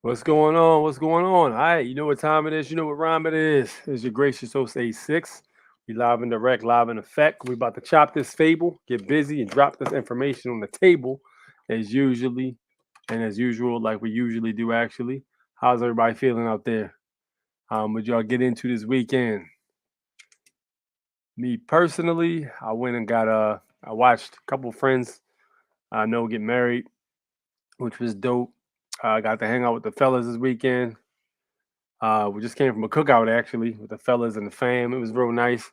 What's going on? What's going on? All right, you know what time it is. You know what rhyme it is. It's your gracious host A6. We live and direct, live in effect. We about to chop this fable, get busy, and drop this information on the table as usually and as usual, like we usually do. Actually, how's everybody feeling out there? Would y'all get into this weekend? Me personally, I went and got I watched a couple friends I know get married, which was dope. I got to hang out with the fellas this weekend. We just came from a cookout actually with the fellas and the fam. It was real nice.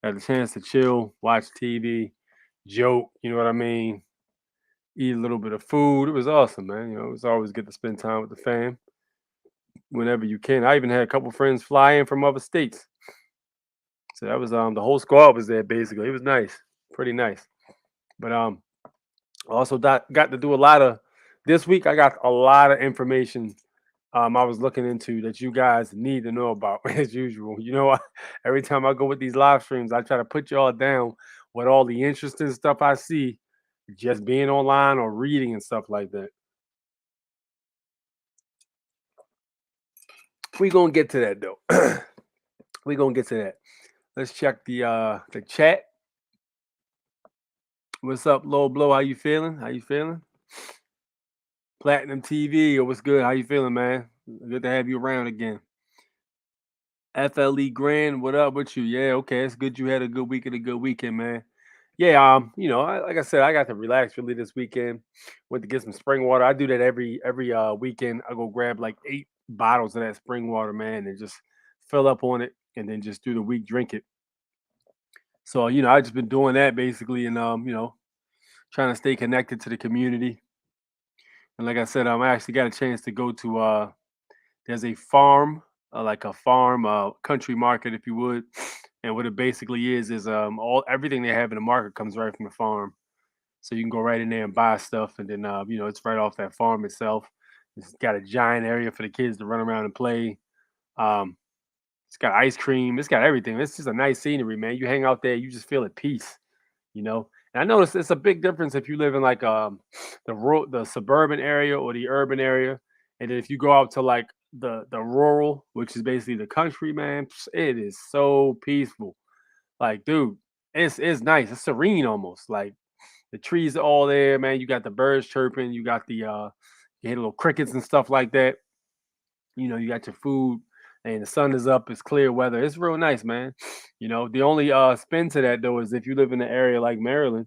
Had a chance to chill, watch TV, joke. You know what I mean? Eat a little bit of food. It was awesome, man. You know, it's always good to spend time with the fam whenever you can. I even had a couple friends fly in from other states, so that was the whole squad was there basically. It was nice, pretty nice. But also got to do a lot of this week. I got a lot of information I was looking into that you guys need to know about as usual. You know, every time I go with these live streams, I try to put y'all down with all the interesting stuff I see just being online or reading and stuff like that. We gonna get to that though. We gonna get to that. Let's check the chat. What's up, Low Blow? How you feeling? How you feeling? Platinum TV or what's good? How you feeling, man? Good to have you around again. FLE Grand, what up with you? Yeah, okay, it's good you had a good week and a good weekend, man. Yeah, like I said, I got to relax really this weekend. Went to get some spring water. I do that every weekend. I go grab like 8 bottles of that spring water, man, and just fill up on it, and then just through the week drink it. So I just been doing that basically, and trying to stay connected to the community. And like I said, I actually got a chance to go to there's a farm, like a farm, country market, if you would. And what it basically is all everything they have in the market comes right from the farm. So you can go right in there and buy stuff, and then it's right off that farm itself. It's got a giant area for the kids to run around and play. Um, it's got ice cream. It's got everything. It's just a nice scenery, man. You hang out there, you just feel at peace, you know. And I noticed it's a big difference if you live in like the suburban area or the urban area, and then if you go out to like the rural, which is basically the country, man, it is so peaceful. Like, dude, it's nice. It's serene almost. Like the trees are all there, man. You got the birds chirping. You got you hear little crickets and stuff like that. You got your food, and the sun is up. It's clear weather. It's real nice, man. The only spin to that though is if you live in an area like Maryland,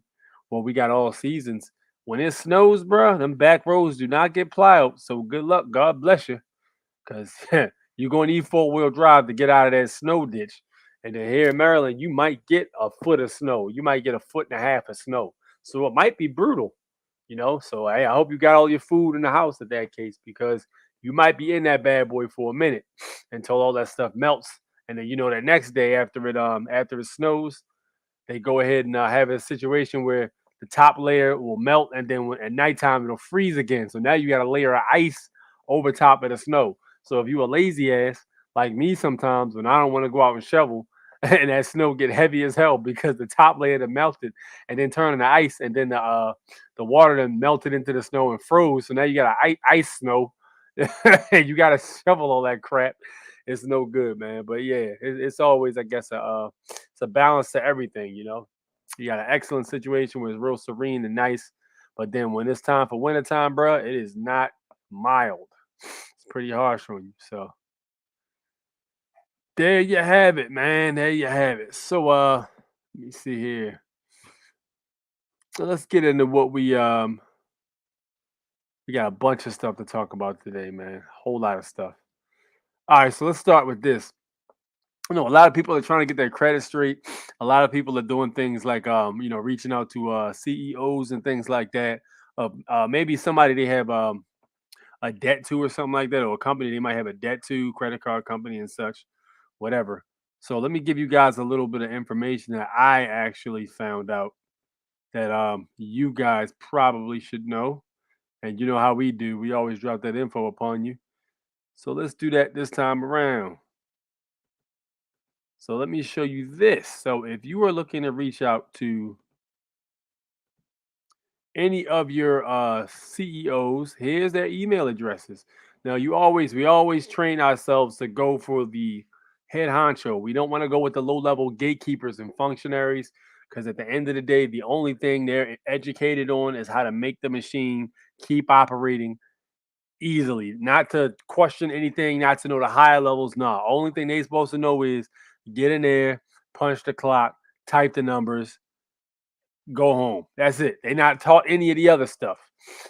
where we got all seasons. When it snows, bro, them back roads do not get plowed. So good luck. God bless you, because you're gonna need 4-wheel drive to get out of that snow ditch. And then here in Maryland, you might get a foot of snow. You might get a foot and a half of snow. So it might be brutal. So hey, I hope you got all your food in the house in that case, because you might be in that bad boy for a minute until all that stuff melts. And then that next day after it snows, they go ahead and have a situation where the top layer will melt, and then at nighttime it'll freeze again. So now you got a layer of ice over top of the snow. So if you a lazy ass like me, sometimes when I don't want to go out and shovel, and that snow get heavy as hell because the top layer that melted and then turned into ice, and then the water then melted into the snow and froze. So now you got a ice snow, and you got to shovel all that crap. It's no good, man. But yeah, it's always, I guess, it's a balance to everything. You got an excellent situation where it's real serene and nice, but then when it's time for wintertime, bro, it is not mild. It's pretty harsh on you. So there you have it, man. There you have it. So let me see here. So let's get into what we got a bunch of stuff to talk about today, man. Whole lot of stuff. All right, so let's start with this. A lot of people are trying to get their credit straight. A lot of people are doing things like reaching out to CEOs and things like that. Maybe somebody they have a debt to or something like that, or a company they might have a debt to, credit card company and such, whatever. So let me give you guys a little bit of information that I actually found out that you guys probably should know. And you know how we do. We always drop that info upon you. So let's do that this time around. So let me show you this. So if you are looking to reach out to any of your CEOs, here's their email addresses. Now, we always train ourselves to go for the head honcho. We don't want to go with the low level gatekeepers and functionaries because at the end of the day, the only thing they're educated on is how to make the machine keep operating easily, not to question anything, not to know the higher levels. No, only thing they supposed to know is get in there, punch the clock, type the numbers, go home. That's it. They're not taught any of the other stuff.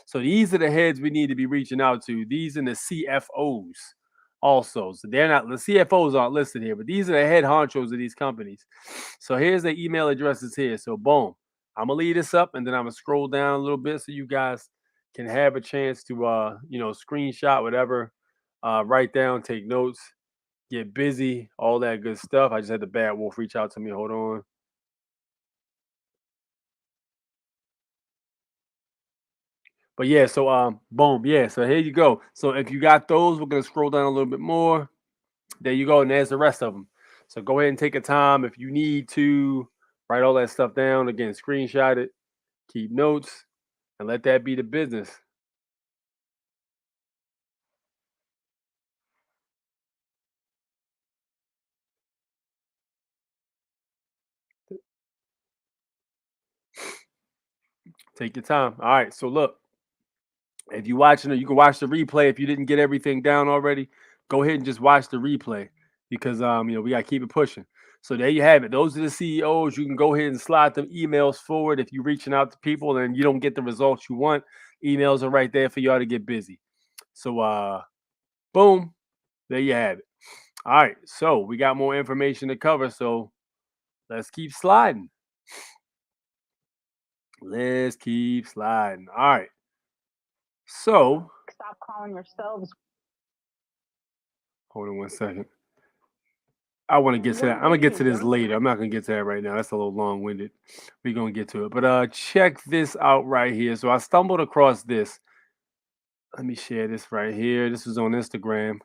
So these are the heads we need to be reaching out to. These and the CFOs also. So they're not, the CFOs aren't listed here, but these are the head honchos of these companies. So here's the email addresses here. So boom. I'm gonna leave this up and then I'm gonna scroll down a little bit so you guys can have a chance to screenshot whatever, write down, take notes, get busy, all that good stuff. I just had the bad wolf reach out to me. Hold on. But yeah, so boom, yeah. So here you go. So if you got those, we're gonna scroll down a little bit more. There you go, and there's the rest of them. So go ahead and take a time if you need to write all that stuff down. Again, screenshot it, keep notes, and let that be the business. Take your time. All right. So look, if you're watching it, you can watch the replay. If you didn't get everything down already, go ahead and just watch the replay because we gotta keep it pushing. So there you have it. Those are the CEOs. You can go ahead and slide them emails forward if you're reaching out to people and you don't get the results you want. Emails are right there for y'all to get busy. So boom, there you have it. All right, so we got more information to cover. So let's keep sliding. Let's keep sliding. All right. So Stop calling yourselves. hold on one second. I want to get to that. I'm gonna get to this later. I'm not gonna get to that right now. That's a little long-winded. We're gonna get to it. But check this out right here. So I stumbled across this. Let me share this right here. This was on Instagram.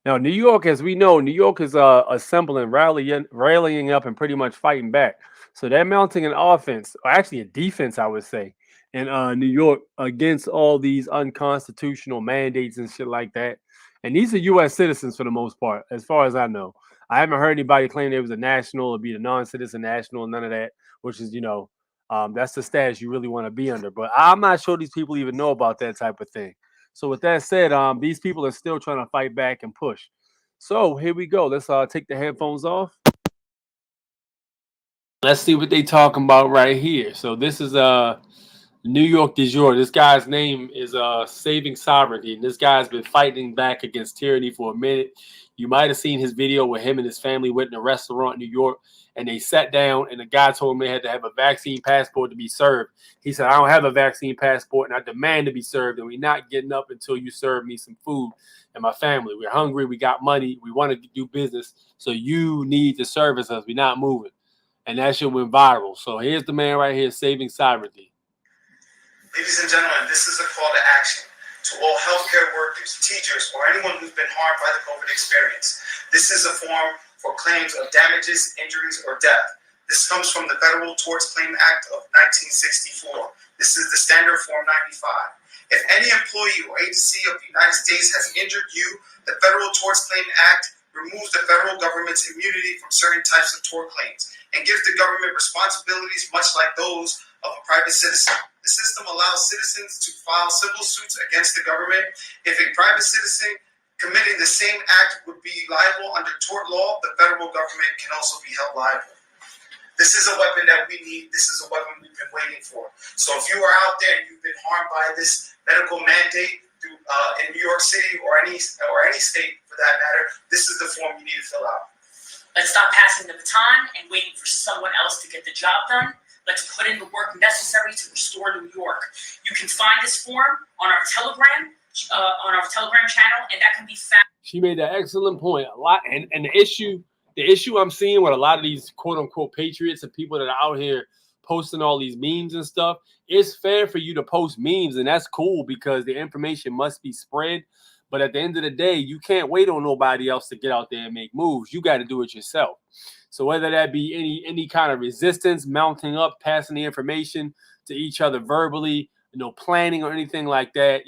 Now, New York, as we know, New York is assembling, rallying up, and pretty much fighting back. So they're mounting an offense, or actually a defense, I would say, in New York against all these unconstitutional mandates and shit like that. And these are U.S. citizens for the most part, as far as I know. I haven't heard anybody claim they was a national or be a non-citizen national, none of that, which is, that's the status you really want to be under. But I'm not sure these people even know about that type of thing. So with that said, these people are still trying to fight back and push. So here we go. Let's take the headphones off. Let's see what they talking about right here. So this is New York du jour. This guy's name is Saving Sovereignty, and this guy's been fighting back against tyranny for a minute. You might have seen his video where him and his family went in a restaurant in New York, and they sat down, and the guy told them they had to have a vaccine passport to be served. He said, "I don't have a vaccine passport, and I demand to be served, and we're not getting up until you serve me some food and my family. We're hungry, we got money, we want to do business, so you need to service us. We're not moving." And that shit went viral. So here's the man right here, Saving Sovereignty. Ladies and gentlemen, this is a call to action to all healthcare workers, teachers, or anyone who's been harmed by the COVID experience. This is a form for claims of damages, injuries, or death. This comes from the Federal Tort Claims Act of 1964. This is the standard Form 95. If any employee or agency of the United States has injured you, the Federal Tort Claims Act removes the federal government's immunity from certain types of tort claims and gives the government responsibilities much like those of a private citizen. The system allows citizens to file civil suits against the government. If a private citizen committing the same act would be liable under tort law, the federal government can also be held liable. This is a weapon that we need. This is a weapon we've been waiting for. So if you are out there and you've been harmed by this medical mandate in New York City or any state for that matter, this is the form you need to fill out. Let's stop passing the baton and waiting for someone else to get the job done. Let's put in the work necessary to restore New York. You can find this form on our Telegram channel, and that can be found. She made an excellent point. A lot, and the issue I'm seeing with a lot of these quote unquote patriots and people that are out here posting all these memes and stuff, it's fair for you to post memes, and that's cool because the information must be spread. But at the end of the day, you can't wait on nobody else to get out there and make moves. You got to do it yourself. So whether that be any kind of resistance, mounting up, passing the information to each other verbally, planning or anything like that,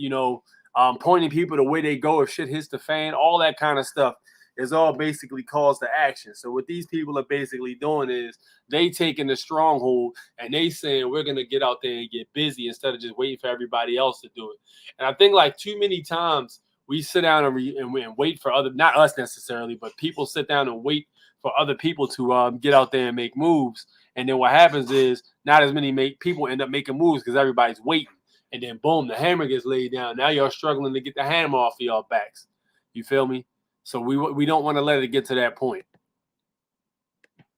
pointing people to where they go if shit hits the fan, all that kind of stuff is all basically calls to action. So what these people are basically doing is they taking the stronghold and they saying we're going to get out there and get busy instead of just waiting for everybody else to do it. And I think like too many times we sit down and wait for other, not us necessarily, but people sit down and wait for other people to get out there and make moves. And then what happens is not as many people end up making moves because everybody's waiting. And then boom, the hammer gets laid down. Now you're struggling to get the hammer off of y'all backs. You feel me? So we don't want to let it get to that point.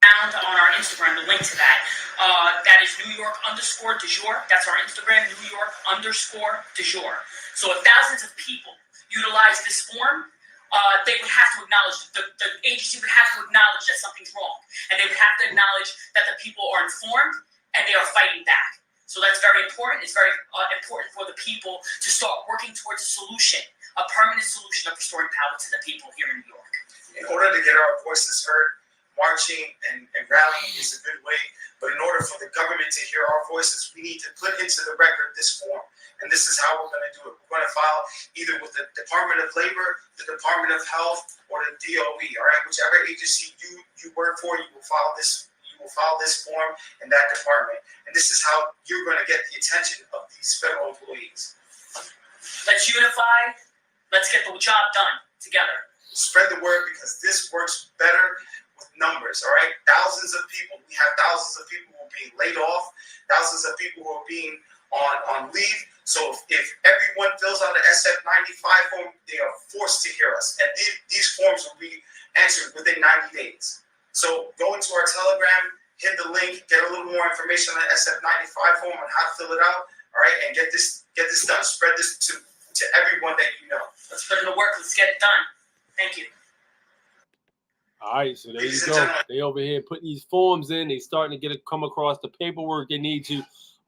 Found on our Instagram the link to that. That is New York _ du jour. That's our Instagram, New York _ du jour. So if thousands of people utilize this form, they would have to acknowledge, the agency would have to acknowledge that something's wrong. And they would have to acknowledge that the people are informed and they are fighting back. So that's very important. It's very important for the people to start working towards a solution, a permanent solution of restoring power to the people here in New York. In order to get our voices heard, marching and rallying is a good way. But in order for the government to hear our voices, we need to put into the record this form. And this is how we're going to do it. We're going to file either with the Department of Labor, the Department of Health, or the DOE. All right, whichever agency you work for, you will file this. You will file this form in that department. And this is how you're going to get the attention of these federal employees. Let's unify. Let's get the job done together. Spread the word because this works better with numbers, all right? Thousands of people. We have thousands of people who are being laid off, thousands of people who are being on leave. So if everyone fills out an SF-95 form, they are forced to hear us. And these forms will be answered within 90 days. So go into our Telegram, hit the link, get a little more information on the SF-95 form and how to fill it out, all right? And get this done. Spread this to everyone that you know. Let's put in the work. Let's get it done. Thank you. All right, so there you go. They over here putting these forms in. They starting to come across the paperwork they need to.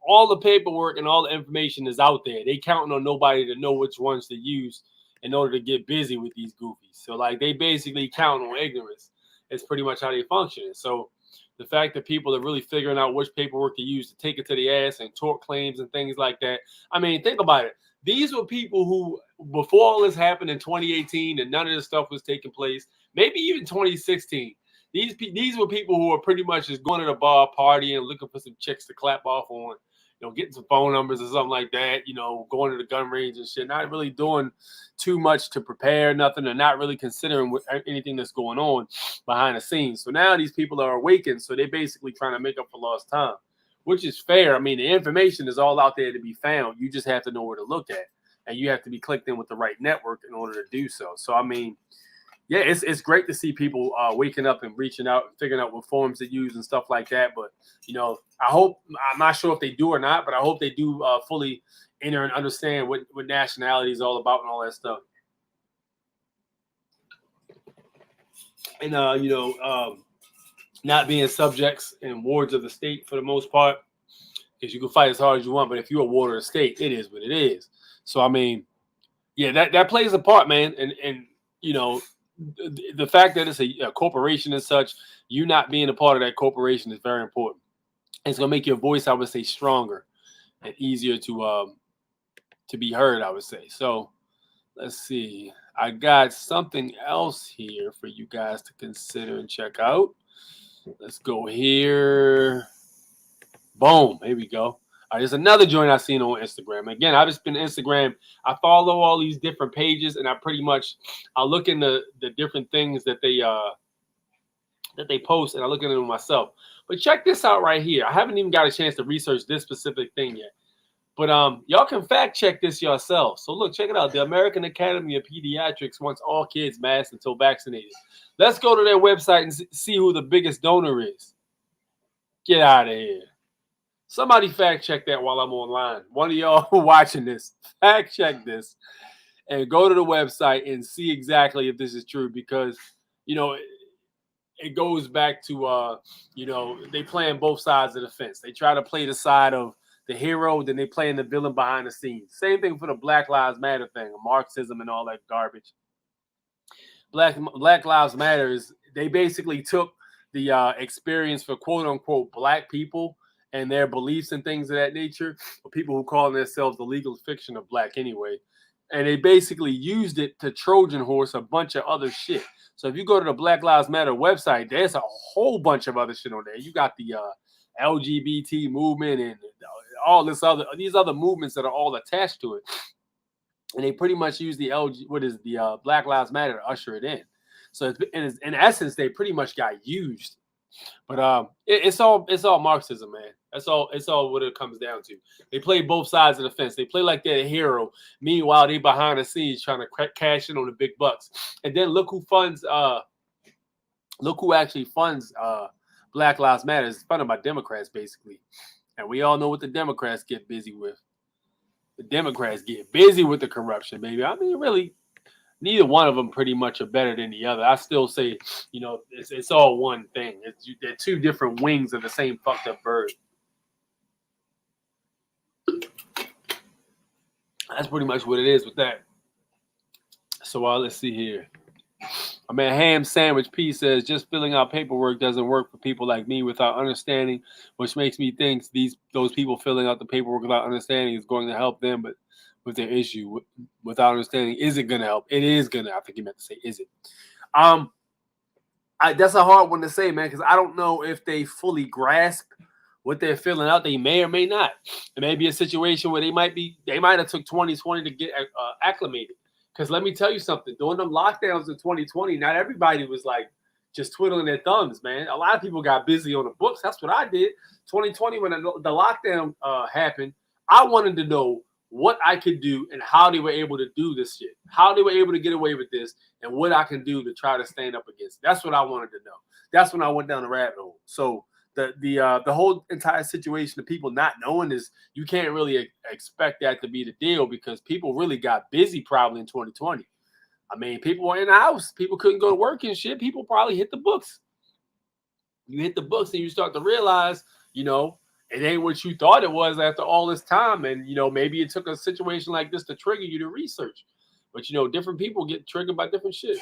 All the paperwork and all the information is out there. They counting on nobody to know which ones to use in order to get busy with these goofies. So like they basically count on ignorance. It's pretty much how they function. So the fact that people are really figuring out which paperwork to use to take it to the ass and tort claims and things like that. I mean, think about it. These were people who, before all this happened in 2018 and none of this stuff was taking place, maybe even 2016, these were people who were pretty much just going to the bar, partying, looking for some chicks to clap off on, getting some phone numbers or something like that, going to the gun range and shit, not really doing too much to prepare nothing and not really considering anything that's going on behind the scenes. So now these people are awakened, so they're basically trying to make up for lost time, which is fair. I mean, the information is all out there to be found. You just have to know where to look at, and you have to be clicked in with the right network in order to do so. So, I mean, yeah, it's great to see people waking up and reaching out and figuring out what forms to use and stuff like that. But, I hope, I'm not sure if they do or not, but I hope they do fully enter and understand what nationality is all about and all that stuff. And, not being subjects and wards of the state for the most part, because you can fight as hard as you want, but if you're a ward of the state, it is what it is. So, I mean, yeah, that plays a part, man. And the fact that it's a corporation and such, you not being a part of that corporation is very important. It's going to make your voice, I would say, stronger and easier to be heard, I would say. So let's see. I got something else here for you guys to consider and check out. Let's go here. Boom. Here we go. All right, there's another joint I seen on Instagram. Again, I've just been Instagram. I follow all these different pages, and I look into the different things that they post, and I look at them myself. But check this out right here. I haven't even got a chance to research this specific thing yet. But y'all can fact check this yourselves. So look, check it out. The American Academy of Pediatrics wants all kids masked until vaccinated. Let's go to their website and see who the biggest donor is. Get out of here. Somebody fact check that while I'm online. One of y'all watching this, fact check this and go to the website and see exactly if this is true, because, it goes back to, they playing both sides of the fence. They try to play the side of the hero, then they playing the villain behind the scenes. Same thing for the Black Lives Matter thing, Marxism and all that garbage. Black Lives Matter they basically took the experience for quote unquote black people and their beliefs and things of that nature, or people who call themselves the legal fiction of black anyway. And they basically used it to Trojan horse a bunch of other shit. So if you go to the Black Lives Matter website, there's a whole bunch of other shit on there. You got the LGBT movement and all these other movements that are all attached to it. And they pretty much use the Black Lives Matter to usher it in. So in essence, they pretty much got used. But it's all Marxism, man. It's all what it comes down to. They play both sides of the fence. They play like they're a hero. Meanwhile, they behind the scenes trying to cash in on the big bucks. And then look who actually funds Black Lives Matter. It's funded by Democrats, basically. And we all know what the Democrats get busy with. The Democrats get busy with the corruption, baby. I mean, really, neither one of them pretty much are better than the other. I still say, it's all one thing. They're two different wings of the same fucked up bird. That's pretty much what it is with that. So let's see here. My man Ham Sandwich P says, just filling out paperwork doesn't work for people like me without understanding, which makes me think those people filling out the paperwork without understanding is going to help them, but with their issue without understanding, is it going to help? It is going to. I think he meant to say, is it? That's a hard one to say, man, because I don't know if they fully grasp what they're filling out. They may or may not. It may be a situation where they might have took 2020 to get acclimated. Because let me tell you something, during them lockdowns in 2020, not everybody was like just twiddling their thumbs, man. A lot of people got busy on the books. That's what I did. 2020, when the lockdown happened, I wanted to know what I could do and how they were able to do this shit, how they were able to get away with this, and what I can do to try to stand up against it. That's what I wanted to know. That's when I went down the rabbit hole. So the whole entire situation of people not knowing is, you can't really expect that to be the deal, because people really got busy probably in 2020. I mean, people were in the house. People couldn't go to work and shit. People probably hit the books. You hit the books and you start to realize, it ain't what you thought it was after all this time. And, maybe it took a situation like this to trigger you to research. But, different people get triggered by different shit.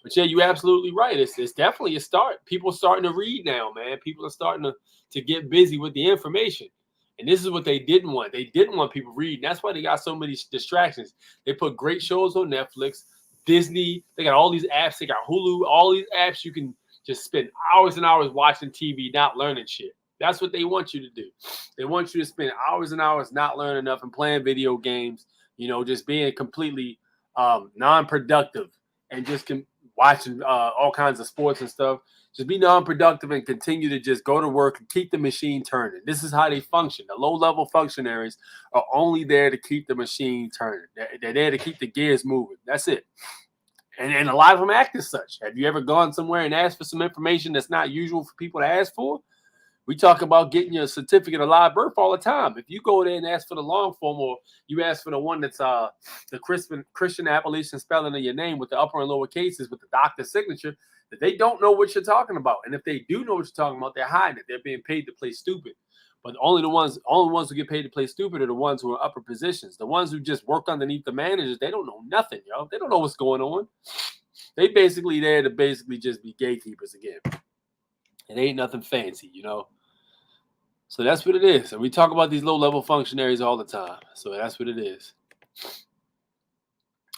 But, yeah, you're absolutely right. It's definitely a start. People are starting to read now, man. People are starting to get busy with the information. And this is what they didn't want. They didn't want people reading. That's why they got so many distractions. They put great shows on Netflix, Disney. They got all these apps. They got Hulu, all these apps. You can just spend hours and hours watching TV, not learning shit. That's what they want you to do. They want you to spend hours and hours not learning enough and playing video games, just being completely non-productive and just watching all kinds of sports and stuff. Just be non-productive and continue to just go to work and keep the machine turning. This is how they function. The low-level functionaries are only there to keep the machine turning. They're there to keep the gears moving. That's it. And a lot of them act as such. Have you ever gone somewhere and asked for some information that's not usual for people to ask for? We talk about getting your certificate of live birth all the time. If you go there and ask for the long form, or you ask for the one that's the Christian Appalachian spelling of your name with the upper and lower cases with the doctor's signature, that they don't know what you're talking about. And if they do know what you're talking about, they're hiding it. They're being paid to play stupid. But only the ones who get paid to play stupid are the ones who are upper positions. The ones who just work underneath the managers, they don't know nothing, yo. They don't know what's going on. They basically there to just be gatekeepers again. It ain't nothing fancy, So that's what it is. And we talk about these low-level functionaries all the time. So that's what it is.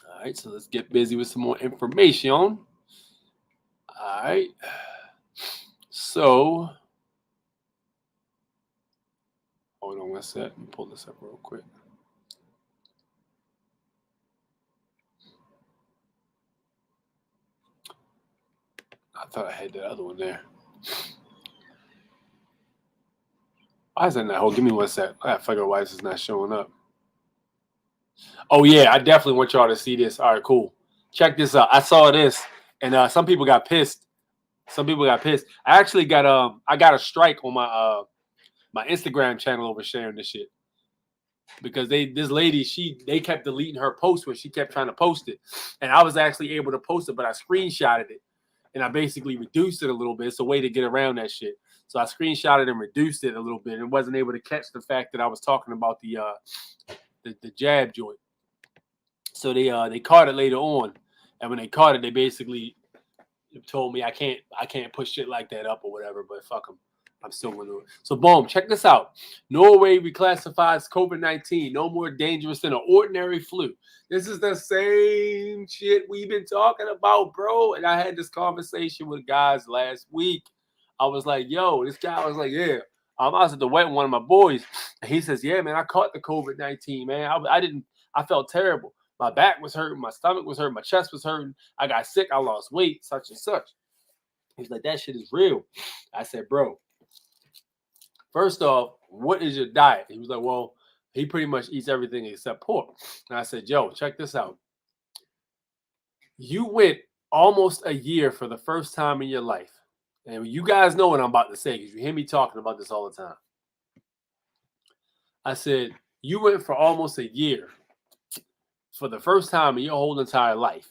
All right, so let's get busy with some more information. All right. So, hold on one sec. Let me pull this up real quick. I thought I had that other one there. Why is that not? Hold, give me one sec. I gotta figure out why this is not showing up. Oh yeah, I definitely want y'all to see this. All right, cool. Check this out. I saw this, and some people got pissed. I actually got a strike on my my Instagram channel over sharing this shit, because this lady, they kept deleting her post when she kept trying to post it, and I was actually able to post it, but I screenshotted it, and I basically reduced it a little bit. It's a way to get around that shit. So I screenshotted and reduced it a little bit, and wasn't able to catch the fact that I was talking about the jab joint. So they caught it later on, and when they caught it, they basically told me I can't put shit like that up or whatever. But fuck them. I'm still going to do it. So, boom, check this out. Norway reclassifies COVID-19 no more dangerous than an ordinary flu. This is the same shit we've been talking about, bro. And I had this conversation with guys last week. I was like, yo, this guy was like, yeah. I was at the wedding, one of my boys. And he says, yeah, man, I caught the COVID-19, man. I felt terrible. My back was hurting. My stomach was hurting. My chest was hurting. I got sick. I lost weight, such and such. He's like, that shit is real. I said, bro, first off, what is your diet? He was like, well, he pretty much eats everything except pork. And I said, yo, check this out. You went almost a year for the first time in your life. And you guys know what I'm about to say because you hear me talking about this all the time. I said, you went for almost a year for the first time in your whole entire life,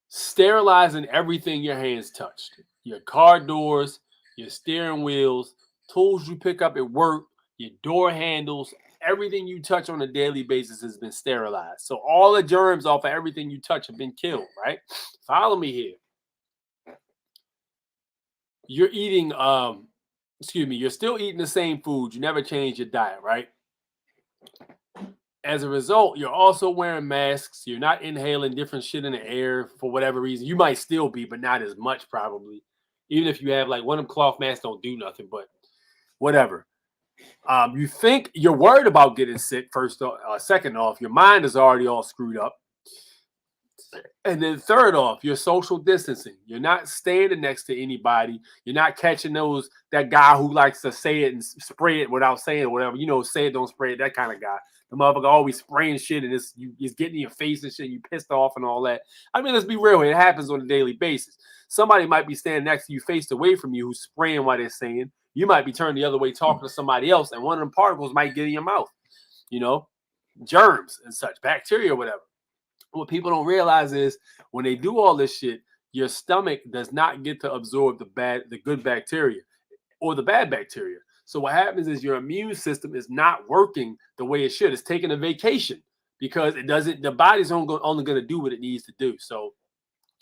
sterilizing everything your hands touched. Your car doors, your steering wheels, tools you pick up at work, your door handles, everything you touch on a daily basis has been sterilized. So all the germs off of everything you touch have been killed, right? Follow me here. You're eating, you're still eating the same food. You never changed your diet, right? As a result, you're also wearing masks. You're not inhaling different shit in the air for whatever reason. You might still be, but not as much probably. Even if you have like one of them cloth masks don't do nothing, but whatever. You think you're worried about getting sick second off, your mind is already all screwed up. And then third off, you're social distancing. You're not standing next to anybody. You're not catching that guy who likes to say it and spray it without saying it, whatever. You know, say it, don't spray it, that kind of guy. The motherfucker always spraying shit and it's getting in your face and shit. And you pissed off and all that. I mean, let's be real. It happens on a daily basis. Somebody might be standing next to you, faced away from you, who's spraying what they're saying. You might be turned the other way talking to somebody else, and one of them particles might get in your mouth. You know, germs and such, bacteria or whatever. What people don't realize is when they do all this shit, your stomach does not get to absorb the good bacteria or the bad bacteria. So what happens is your immune system is not working the way it should. It's taking a vacation because the body's only going to do what it needs to do. So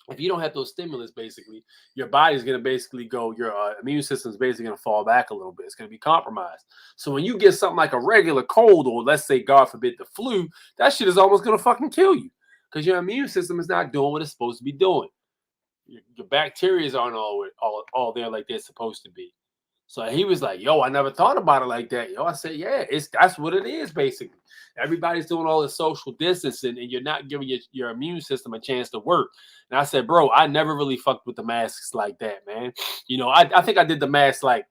if you don't have those stimulants, basically, your body's going to basically your immune system is basically going to fall back a little bit. It's going to be compromised. So when you get something like a regular cold or let's say, God forbid, the flu, that shit is almost going to fucking kill you. Because your immune system is not doing what it's supposed to be doing. Your bacteria aren't all there like they're supposed to be. So he was like, yo, I never thought about it like that. Yo, I said, yeah, that's what it is, basically. Everybody's doing all this social distancing, and you're not giving your immune system a chance to work. And I said, bro, I never really fucked with the masks like that, man. You know, I think I did the mask like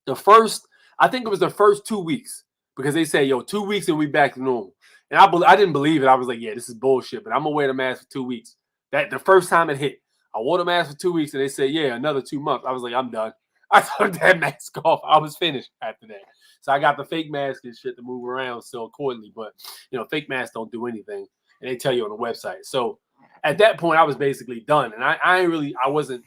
I think it was the first 2 weeks. Because they say, yo, 2 weeks and we back to normal. And I didn't believe it. I was like, yeah, this is bullshit, but I'm going to wear the mask for 2 weeks. That the first time it hit, I wore the mask for 2 weeks, and they said, yeah, another 2 months. I was like, I'm done. I took that mask off. I was finished after that. So I got the fake mask and shit to move around still accordingly. But, you know, fake masks don't do anything. And they tell you on the website. So at that point, I was basically done. And I wasn't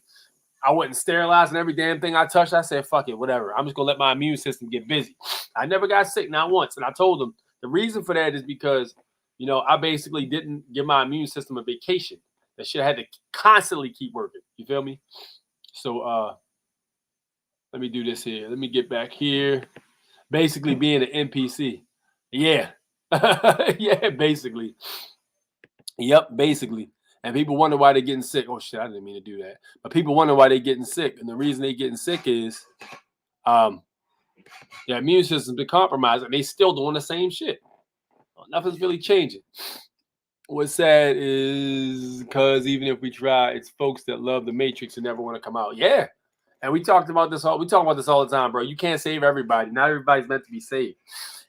sterilizing every damn thing I touched. I said, fuck it, whatever. I'm just going to let my immune system get busy. I never got sick, not once. And I told them the reason for that is because, you know, I basically didn't give my immune system a vacation. That shit had to constantly keep working. You feel me? So let me do this here. Let me get back here. Basically being an NPC. Yeah. Yeah, basically. Yep, basically. And people wonder why they're getting sick. Oh, shit, I didn't mean to do that. But people wonder why they're getting sick. And the reason they're getting sick is their immune system's been compromised, and they still doing the same shit. Well, nothing's really changing. What's sad is because even if we try, it's folks that love the Matrix and never want to come out. Yeah. And we talk about this all the time, bro. You can't save everybody. Not everybody's meant to be saved.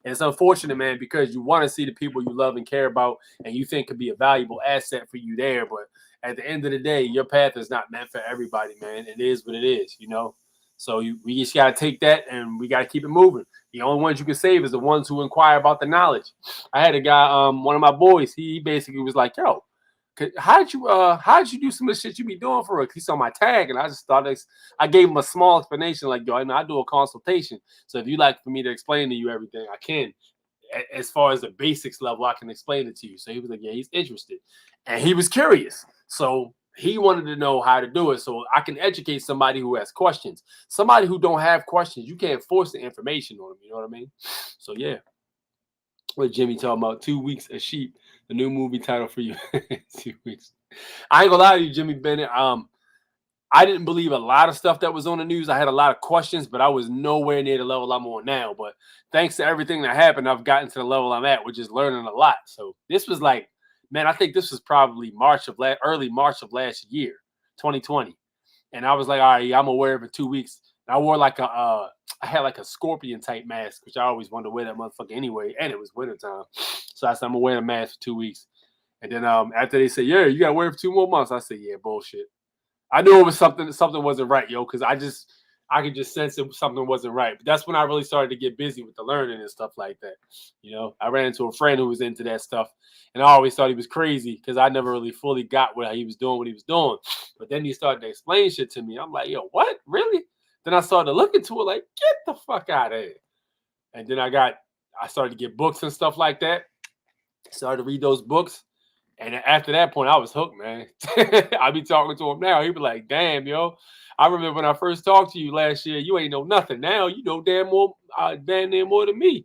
And it's unfortunate, man, because you want to see the people you love and care about and you think could be a valuable asset for you there. But at the end of the day, your path is not meant for everybody, man. It is what it is, you know. So we just got to take that and we got to keep it moving. The only ones you can save is the ones who inquire about the knowledge. I had a guy, one of my boys, he basically was like, yo, how did you do some of the shit you be doing for us? He saw my tag, and I just thought I gave him a small explanation, like, yo, I do a consultation. So if you like for me to explain to you everything, I can. As far as the basics level, I can explain it to you. So he was like, yeah, he's interested. And he was curious. So he wanted to know how to do it so I can educate somebody who has questions. Somebody who don't have questions, you can't force the information on them. You know what I mean? So yeah. What Jimmy talking about? 2 weeks a sheep. The new movie title for you. 2 weeks. I ain't gonna lie to you, Jimmy Bennett. I didn't believe a lot of stuff that was on the news. I had a lot of questions, but I was nowhere near the level I'm on now. But thanks to everything that happened, I've gotten to the level I'm at, which is learning a lot. So this was like, man, I think this was probably early March of last year, 2020. And I was like, all right, I'm aware for 2 weeks. And I wore like I had like a scorpion type mask, which I always wanted to wear that motherfucker anyway. And it was wintertime. So I said, I'm gonna wear a mask for 2 weeks. And then after they said, yeah, you gotta wear it for 2 more months. I said, yeah, bullshit. I knew it was something wasn't right, yo, because I could just sense that something wasn't right. But that's when I really started to get busy with the learning and stuff like that. You know, I ran into a friend who was into that stuff, and I always thought he was crazy because I never really fully got what he was doing. But then he started to explain shit to me. I'm like, yo, what? Really? Then I started to look into it like, get the fuck out of here. And then I started to get books and stuff like that. Started to read those books. And after that point, I was hooked, man. I be talking to him now. He be like, damn, yo. I remember when I first talked to you last year, you ain't know nothing. Now you know damn near more than me.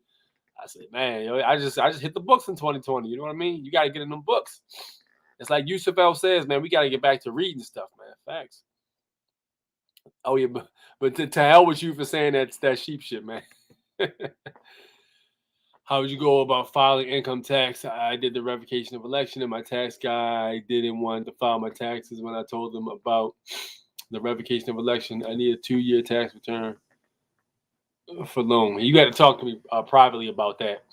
I said, man, yo, I just hit the books in 2020. You know what I mean? You got to get in them books. It's like Yusuf L says, man, we got to get back to reading stuff, man. Facts. Oh, yeah, but to hell with you for saying that sheep shit, man. How would you go about filing income tax? I did the revocation of election, and my tax guy didn't want to file my taxes when I told him about the revocation of election. I need a 2-year tax return for loan. You got to talk to me privately about that.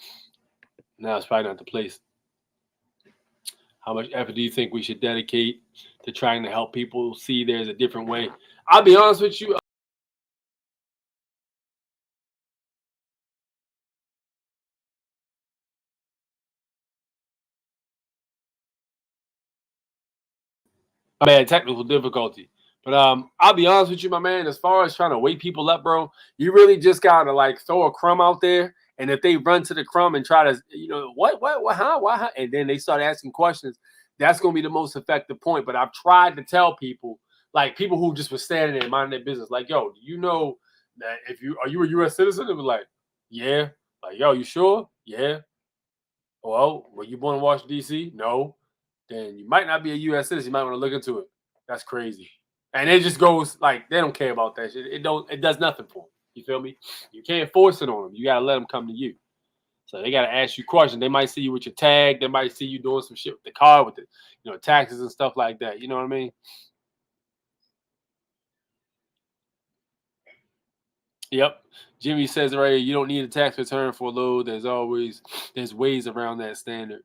Now it's probably not the place. How much effort do you think we should dedicate to trying to help people see there's a different way? I'll be honest with you. I had technical difficulty. But I'll be honest with you, my man, as far as trying to wake people up, bro, you really just gotta like throw a crumb out there. And if they run to the crumb and try to, you know, what, how, why, how, and then they start asking questions, that's gonna be the most effective point. But I've tried to tell people, like people who just were standing there minding their business, like, yo, do you know that are you a U.S. citizen? It was like, yeah. Like, yo, you sure? Yeah. Well, were you born in Washington, D.C.? No. Then you might not be a U.S. citizen. You might want to look into it. That's crazy. And it just goes like they don't care about that shit. It does nothing for them. You feel me? You can't force it on them. You gotta let them come to you. So they gotta ask you questions. They might see you with your tag. They might see you doing some shit with the car, with the taxes and stuff like that. You know what I mean? Yep. Jimmy says right here, you don't need a tax return for a load. There's ways around that standard.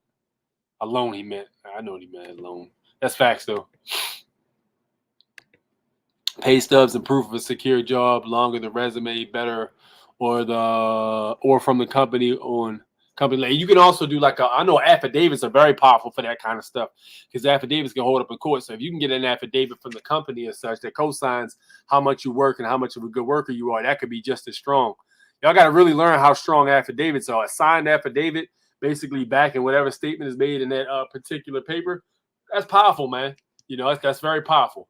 A loan he meant. I know what he meant, a loan. That's facts though. Pay stubs and proof of a secure job, longer the resume, better, or from the company on company. You can also do I know affidavits are very powerful for that kind of stuff because affidavits can hold up in court. So if you can get an affidavit from the company as such that co-signs how much you work and how much of a good worker you are, that could be just as strong. Y'all got to really learn how strong affidavits are. A signed affidavit, basically backing whatever statement is made in that particular paper, that's powerful, man. You know, that's very powerful.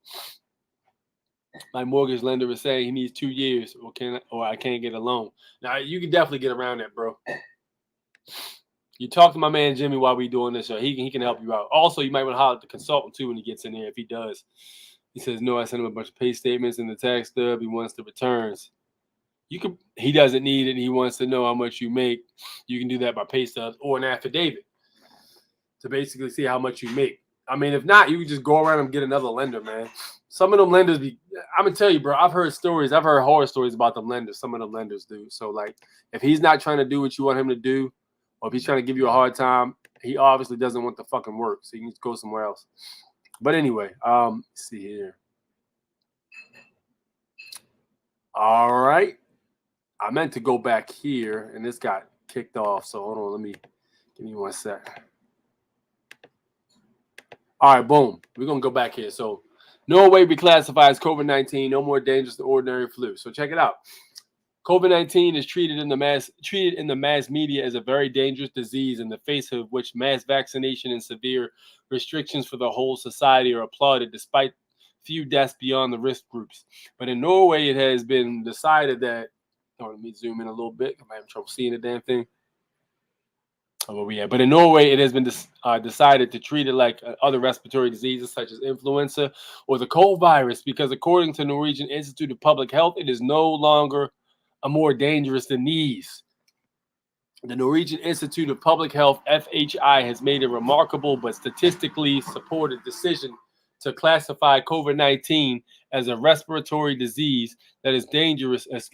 My mortgage lender is saying he needs 2 years or I can't get a loan. Now, you can definitely get around that, bro. You talk to my man Jimmy while we doing this show. He can help you out. Also, you might want to holler at the consultant, too, when he gets in there, if he does. He says, no, I sent him a bunch of pay statements in the tax stub. He wants the returns. He doesn't need it. And he wants to know how much you make. You can do that by pay stubs or an affidavit to basically see how much you make. I mean, if not, you can just go around and get another lender, man. Some of them lenders I'm going to tell you, bro, I've heard horror stories about them lenders. Some of them lenders do. So, like, if he's not trying to do what you want him to do, or if he's trying to give you a hard time, he obviously doesn't want the fucking work. So you can just go somewhere else. But anyway, let's see here. All right. I meant to go back here, and this got kicked off. So hold on, give me 1 sec. All right, boom. We're gonna go back here. So Norway reclassifies COVID-19 no more dangerous than ordinary flu. So check it out. COVID-19 is treated in the mass media as a very dangerous disease, in the face of which mass vaccination and severe restrictions for the whole society are applauded, despite few deaths beyond the risk groups. But in Norway, it has been decided that. Oh, let me zoom in a little bit. I'm having trouble seeing the damn thing. Oh, where we at? But in Norway, it has been decided to treat it like other respiratory diseases such as influenza or the cold virus, because according to Norwegian Institute of Public Health, it is no longer more dangerous than these. The Norwegian Institute of Public Health, FHI, has made a remarkable but statistically supported decision to classify COVID-19 as a respiratory disease that is dangerous as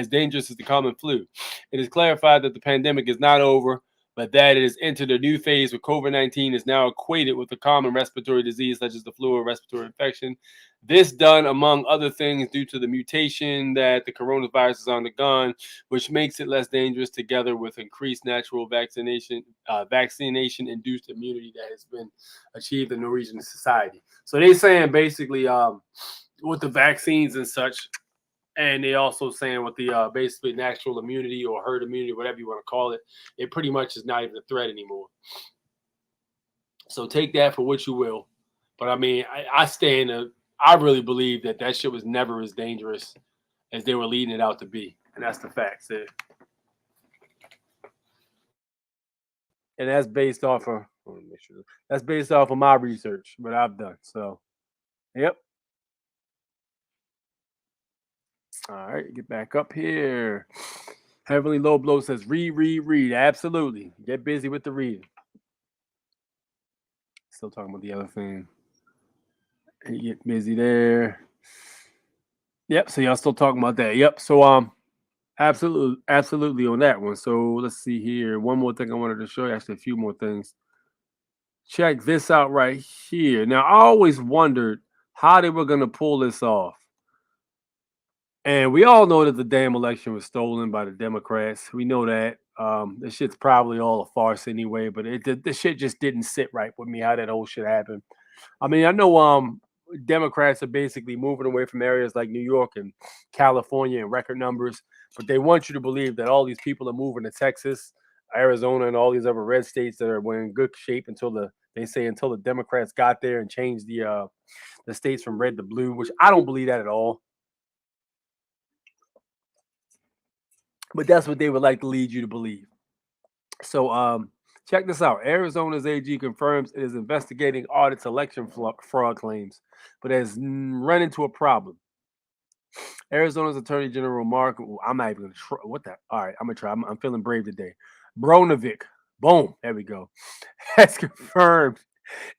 dangerous as the common flu. It is clarified that the pandemic is not over, but that it has entered a new phase where COVID-19 is now equated with a common respiratory disease such as the flu or respiratory infection. This done, among other things, due to the mutation that the coronavirus has undergone, which makes it less dangerous, together with increased natural vaccination-induced immunity that has been achieved in Norwegian society. So they're saying basically with the vaccines and such, and they also saying with the basically natural immunity or herd immunity, whatever you want to call it, it pretty much is not even a threat anymore. So take that for what you will. But I mean, I really believe that shit was never as dangerous as they were leading it out to be. And that's the facts there. And that's based off of, that's based off of my research, what I've done. So, yep. All right, get back up here. Heavenly Low Blow says, read. Absolutely. Get busy with the reading. Still talking about the other thing. And get busy there. Yep, so y'all still talking about that. Yep. So absolutely on that one. So let's see here. One more thing I wanted to show you, actually a few more things. Check this out right here. Now, I always wondered how they were going to pull this off. And we all know that the damn election was stolen by the Democrats. We know that. This shit's probably all a farce anyway, but the shit just didn't sit right with me how that whole shit happened. I mean, I know Democrats are basically moving away from areas like New York and California in record numbers, but they want you to believe that all these people are moving to Texas, Arizona, and all these other red states that were in good shape until the Democrats got there and changed the states from red to blue, which I don't believe that at all. But that's what they would like to lead you to believe. So check this out. Arizona's AG confirms it is investigating audits election fraud claims, but has run into a problem. Arizona's Attorney General Mark, I'm not even going to try. What the? All right, I'm going to try. I'm feeling brave today. Bronovic, boom, there we go, has confirmed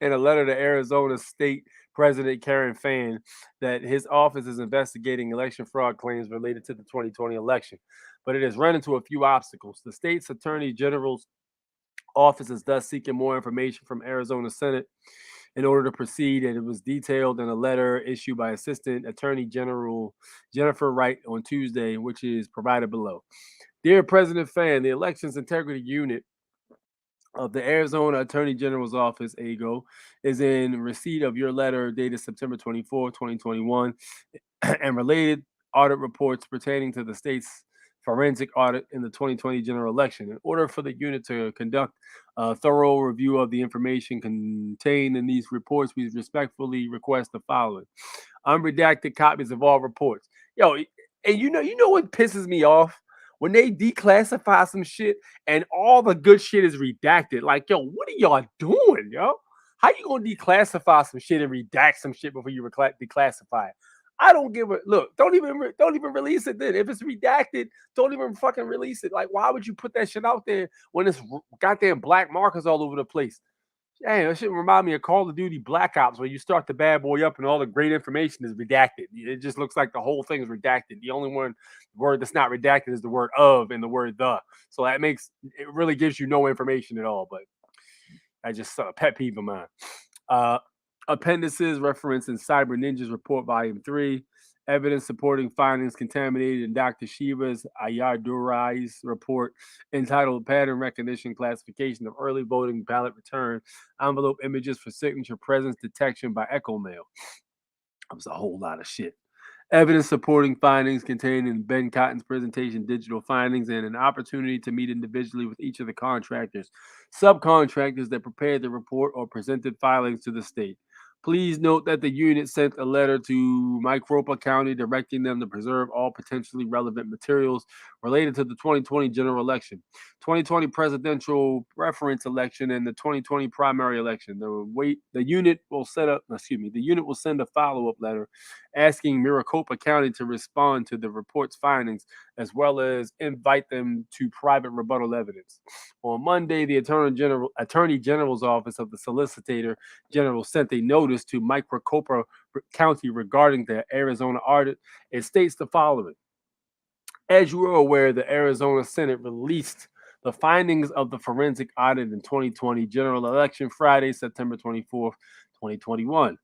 in a letter to Arizona State President Karen Fann that his office is investigating election fraud claims related to the 2020 election, but it has run into a few obstacles. The state's Attorney General's office is thus seeking more information from Arizona Senate in order to proceed, and it was detailed in a letter issued by Assistant Attorney General Jennifer Wright on Tuesday, which is provided below. Dear President Fann, the Elections Integrity Unit of the Arizona Attorney General's Office, AGO, is in receipt of your letter dated September 24, 2021, and related audit reports pertaining to the state's forensic audit in the 2020 general election. In order for the unit to conduct a thorough review of the information contained in these reports, we respectfully request the following: unredacted copies of all reports. Yo, and you know what pisses me off? When they declassify some shit and all the good shit is redacted. Like, yo, what are y'all doing, yo? How you gonna declassify some shit and redact some shit before you declassify it? I don't give a look. Don't even release it then. If it's redacted, don't even fucking release it. Like, why would you put that shit out there when it's goddamn black markers all over the place? Hey, that shit remind me of Call of Duty Black Ops, where you start the bad boy up and all the great information is redacted. It just looks like the whole thing is redacted. The only word that's not redacted is the word of and the word the. So it really gives you no information at all. But I just a pet peeve of mine. Appendices referenced in Cyber Ninja's report, volume 3. Evidence supporting findings contaminated in Dr. Shiva's Ayadurai's report entitled Pattern Recognition Classification of Early Voting Ballot Return Envelope Images for Signature Presence Detection by Echo Mail. That was a whole lot of shit. evidence supporting findings contained in Ben Cotton's presentation, digital findings, and an opportunity to meet individually with each of the contractors, subcontractors that prepared the report or presented filings to the state. Please note that the unit sent a letter to Maricopa County directing them to preserve all potentially relevant materials related to the 2020 general election, 2020 presidential reference election, and the 2020 primary election. The unit will send a follow-up letter asking Maricopa County to respond to the report's findings, as well as invite them to private rebuttal evidence. On Monday, the Attorney General's Office of the Solicitor General sent a notice to Maricopa County regarding the Arizona audit. It states the following. As you are aware, the Arizona Senate released the findings of the forensic audit in 2020 general election Friday, September 24th, 2021.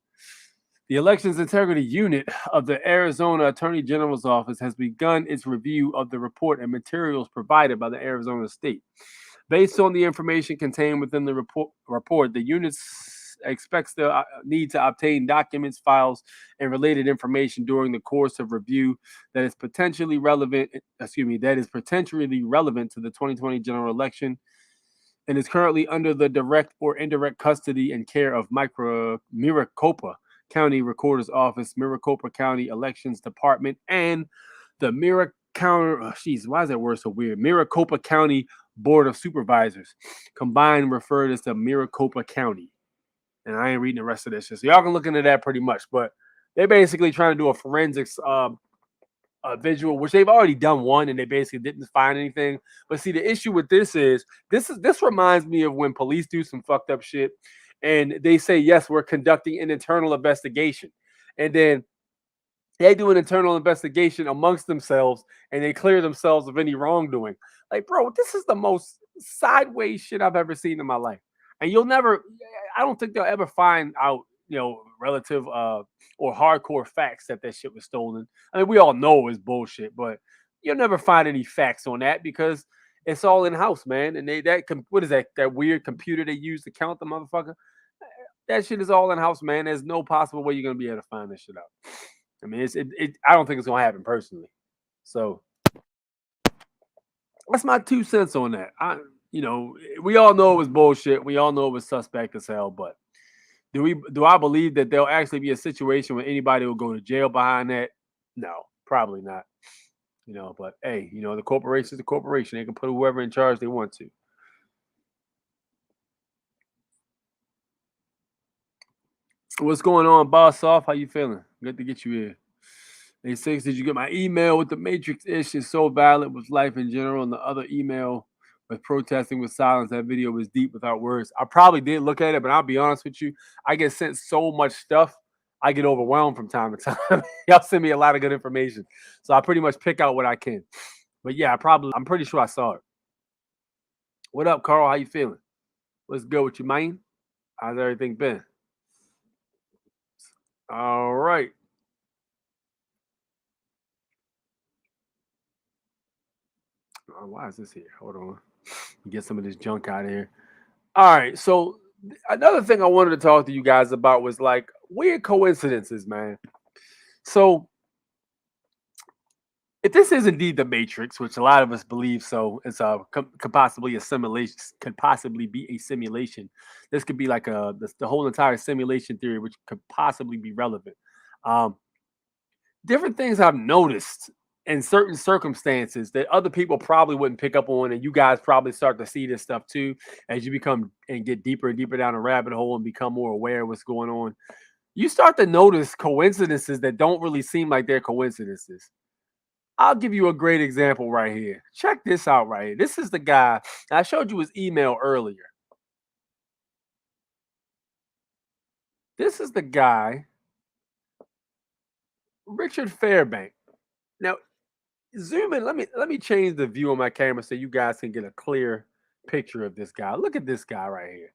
The Elections Integrity Unit of the Arizona Attorney General's Office has begun its review of the report and materials provided by the Arizona state. Based on the information contained within the report, the unit expects the need to obtain documents, files, and related information during the course of review that is potentially relevant to the 2020 general election and is currently under the direct or indirect custody and care of Maricopa County Recorder's Office, Maricopa County Elections Department, and the Maricopa County Board of Supervisors, combined referred as the Maricopa County. And I ain't reading the rest of this shit, so y'all can look into that pretty much. But they're basically trying to do a forensics visual, which they've already done one, and they basically didn't find anything. But see, the issue with this reminds me of when police do some fucked up shit, and they say, yes, we're conducting an internal investigation, and then they do an internal investigation amongst themselves, and they clear themselves of any wrongdoing. Like, bro, this is the most sideways shit I've ever seen in my life. And I don't think they'll ever find out, relative or hardcore facts that shit was stolen. I mean, we all know it's bullshit, but you'll never find any facts on that because it's all in house, man. And what is that weird computer they use to count the motherfucker? That shit is all in house, man. There's no possible way you're gonna be able to find this shit out. I mean, I don't think it's gonna happen personally. So that's my 2 cents on that. We all know it was bullshit. We all know it was suspect as hell. But do I believe that there'll actually be a situation where anybody will go to jail behind that? No, probably not. But hey, the corporation's a corporation. They can put whoever in charge they want to. What's going on, Boss Off? How you feeling? Good to get you here. A6, did you get my email with the Matrix ish is so valid with life in general? And the other email with protesting with silence. That video was deep without words. I probably did look at it, but I'll be honest with you. I get sent so much stuff. I get overwhelmed from time to time. Y'all send me a lot of good information. So I pretty much pick out what I can. But yeah, I'm pretty sure I saw it. What up, Carl? How you feeling? What's good with you, man? How's everything been? All right. Why is this here? Hold on. Get some of this junk out of here. All right. So another thing I wanted to talk to you guys about was like weird coincidences, man. So if this is indeed the Matrix, which a lot of us believe so, it's could possibly a simulation, could possibly be a simulation. This could be like the whole entire simulation theory, which could possibly be relevant. Different things I've noticed in certain circumstances that other people probably wouldn't pick up on, and you guys probably start to see this stuff too as you become and get deeper and deeper down a rabbit hole and become more aware of what's going on. You start to notice coincidences that don't really seem like they're coincidences. I'll give you a great example right here. Check this out right here. This is the guy. I showed you his email earlier. This is the guy, Richard Fairbank. Now, zoom in. Let me change the view on my camera so you guys can get a clear picture of this guy. Look at this guy right here.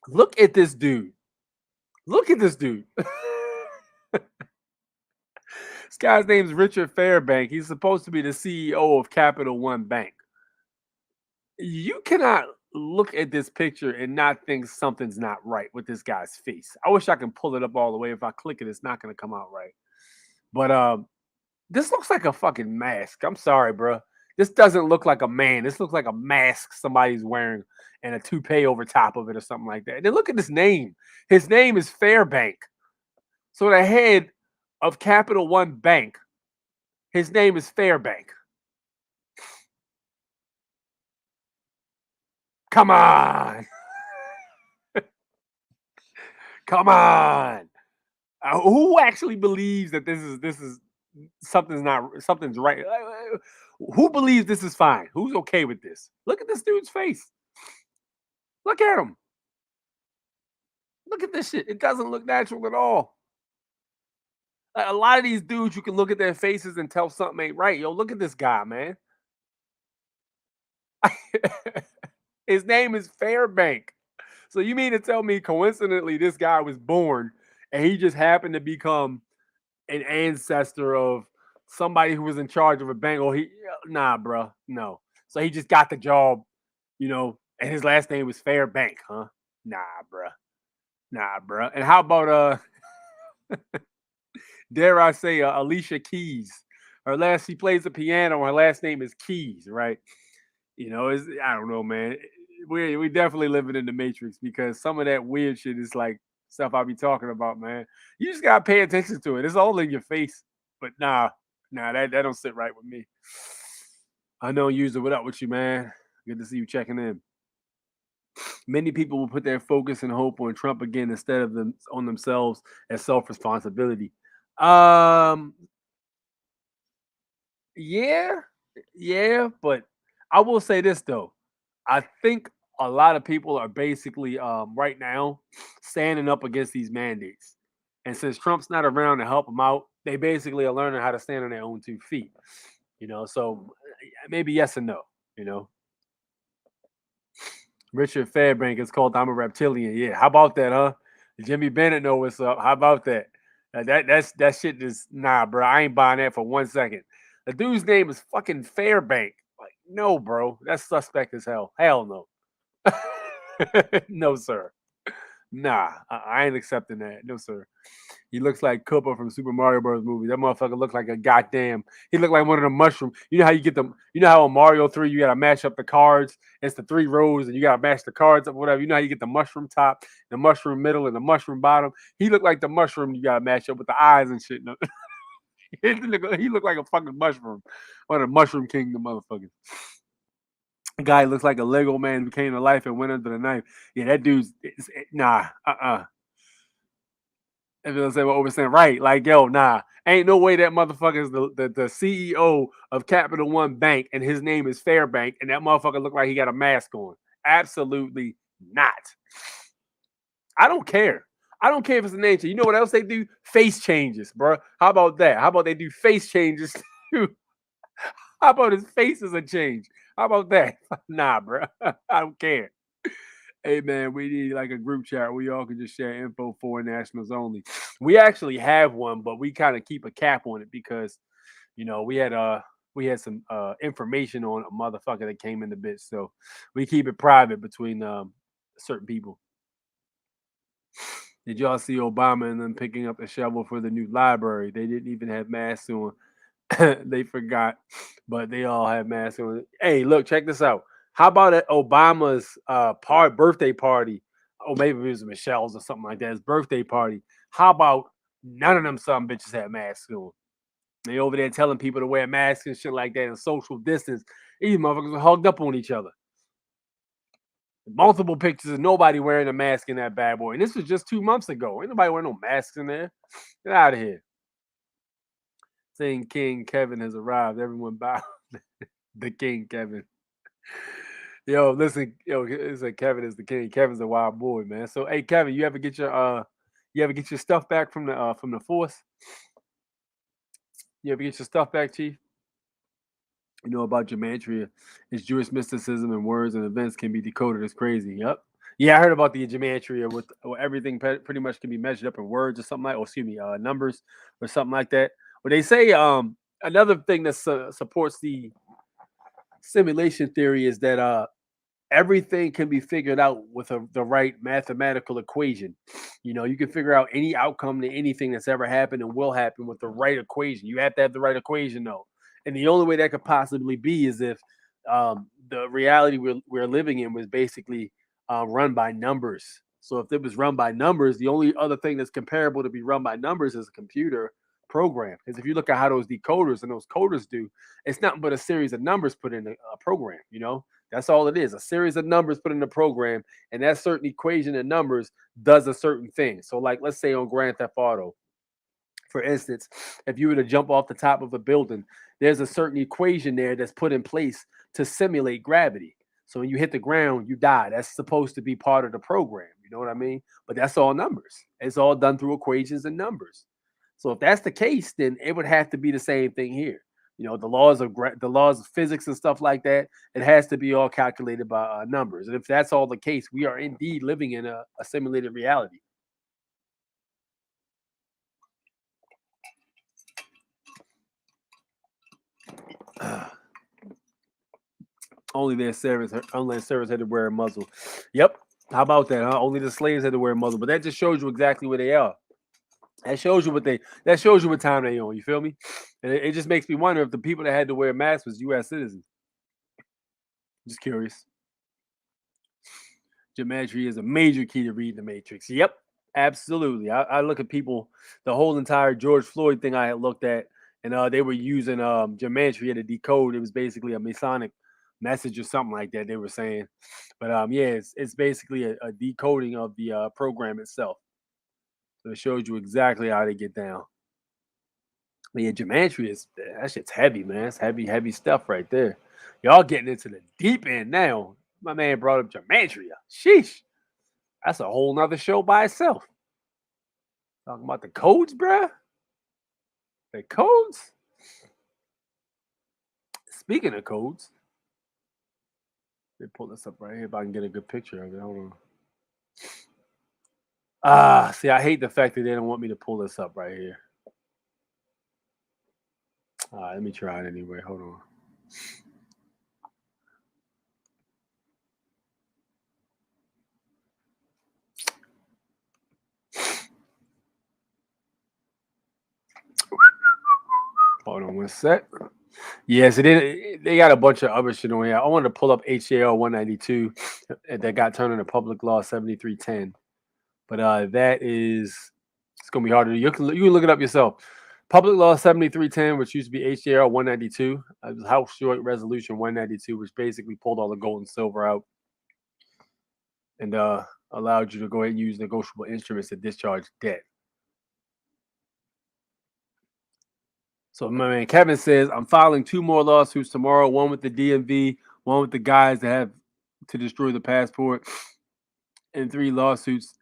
Look at this dude. Look at this dude. This guy's name is Richard Fairbank. He's supposed to be the CEO of Capital One Bank. You cannot look at this picture and not think something's not right with this guy's face. I wish I can pull it up all the way. If I click it, it's not going to come out right. But this looks like a fucking mask. I'm sorry, bro. This doesn't look like a man. This looks like a mask somebody's wearing and a toupee over top of it or something like that. And then look at his name. His name is Fairbank. So the head of Capital One Bank, his name is Fairbank. Come on. Come on. Who actually believes that this is something's right? Who believes this is fine? Who's okay with this? Look at this dude's face. Look at him. Look at this shit. It doesn't look natural at all. A lot of these dudes, you can look at their faces and tell something ain't right. Yo, look at this guy, man. His name is Fairbank. So you mean to tell me coincidentally this guy was born and he just happened to become an ancestor of somebody who was in charge of a bank? Or nah, bro, no. So he just got the job, and his last name was Fairbank, huh? Nah, bro. And how about dare I say Alicia Keys? She plays the piano. Her last name is Keys, right? I don't know, man. We definitely living in the Matrix because some of that weird shit is like stuff I be talking about, man. You just gotta pay attention to it. It's all in your face. But nah, that don't sit right with me. Unknown user, what up with you, man? Good to see you checking in. Many people will put their focus and hope on Trump again instead of on themselves as self-responsibility. Yeah, but I will say this though. I think a lot of people are basically right now standing up against these mandates. And since Trump's not around to help them out, they basically are learning how to stand on their own 2 feet. So maybe yes and no, Richard Fairbank is called I'm a Reptilian. Yeah, how about that, huh? Jimmy Bennett know what's up. How about that? That shit is nah, bro. I ain't buying that for 1 second. The dude's name is fucking Fairbank. Like, no, bro. That's suspect as hell. Hell no. No, sir. Nah, I ain't accepting that. No, sir. He looks like Koopa from Super Mario Bros. Movie. That motherfucker look like a goddamn. He looked like one of the mushrooms. You know how you get them. You know how in Mario 3 you gotta mash up the cards. It's the 3 rows and you gotta mash the cards up, whatever. You know how you get the mushroom top, the mushroom middle, and the mushroom bottom. He looked like the mushroom you gotta mash up with the eyes and shit. He looked like a fucking mushroom. One of the Mushroom Kingdom motherfuckers. A guy looks like a Lego man who came to life and went under the knife. Yeah, that dude's nah. And they'll say, well, we're saying, right. Like, yo, nah. Ain't no way that motherfucker is the CEO of Capital One Bank and his name is Fairbank and that motherfucker look like he got a mask on. Absolutely not. I don't care. I don't care if it's a name change. You know what else they do? Face changes, bro. How about that? How about they do face changes too? How about his face is a change? How about that? Nah, bro. I don't care. Hey man, we need like a group chat. We all can just share info for nationals only. We actually have one, but we kind of keep a cap on it because we had some information on a motherfucker that came in the bitch. So we keep it private between certain people. Did y'all see Obama and them picking up the shovel for the new library? They didn't even have masks on. They forgot, but they all have masks on. Hey, look, check this out. How about at Obama's birthday party? Or maybe it was Michelle's or something like that. His birthday party. How about none of them some bitches had masks on? They over there telling people to wear masks and shit like that and social distance. These motherfuckers are hugged up on each other. Multiple pictures of nobody wearing a mask in that bad boy. And this was just 2 months ago. Ain't nobody wearing no masks in there. Get out of here. Saying King Kevin has arrived. Everyone bow. The King Kevin. Yo, listen, Kevin is the king. Kevin's a wild boy, man. So, hey, Kevin, you ever get your stuff back from the force? You ever get your stuff back, Chief? You know about gematria. It's Jewish mysticism and words and events can be decoded as crazy. Yep. Yeah, I heard about the gematria with everything pretty much can be measured up in words or something numbers or something like that. Well, they say another thing that supports the simulation theory is that everything can be figured out with the right mathematical equation. You can figure out any outcome to anything that's ever happened and will happen with the right equation. You have to have the right equation, though. And the only way that could possibly be is if the reality we're living in was basically run by numbers. So if it was run by numbers, the only other thing that's comparable to be run by numbers is a computer program. Because if you look at how those decoders and those coders do, it's nothing but a series of numbers put in a program. That's all it is, a series of numbers put in the program, and that certain equation of numbers does a certain thing. So, like, let's say on Grand Theft Auto, for instance, if you were to jump off the top of a building, there's a certain equation there that's put in place to simulate gravity. So when you hit the ground, you die. That's supposed to be part of the program. You know what I mean? But that's all numbers. It's all done through equations and numbers. So if that's the case, then it would have to be the same thing here. The laws of physics and stuff like that. It has to be all calculated by numbers. And if that's all the case, we are indeed living in a simulated reality. Only their servants had to wear a muzzle. Yep. How about that? Huh? Only the slaves had to wear a muzzle. But that just shows you exactly where they are. That shows you what time they on. You feel me? And it just makes me wonder if the people that had to wear masks was U.S. citizens. Just curious. Geometry is a major key to reading the Matrix. Yep, absolutely. I look at people, the whole entire George Floyd thing I had looked at, and they were using geometry to decode. It was basically a Masonic message or something like that they were saying. But yeah, it's basically a decoding of the program itself. So it shows you exactly how they get down. But yeah, geometry that shit's heavy, man. It's heavy stuff right there. Y'all getting into the deep end now. My man brought up geometry. Sheesh. That's a whole nother show by itself. Talking about the codes, bruh. The codes. Speaking of codes, let me pull this up right here if I can get a good picture of it. Hold on. See, I hate the fact that they don't want me to pull this up right here. All right, let me try it anyway. Hold on. Hold on one sec. Yes, they got a bunch of other shit on here. I wanted to pull up HAL 192 that got turned into Public Law 7310. But it's going to be hard to do. You can look it up yourself. Public Law 7310, which used to be HAL 192, House Joint Resolution 192, which basically pulled all the gold and silver out and allowed you to go ahead and use negotiable instruments to discharge debt. So my man Kevin says, I'm filing 2 more lawsuits tomorrow, one with the DMV, one with the guys that have to destroy the passport, and 3 lawsuits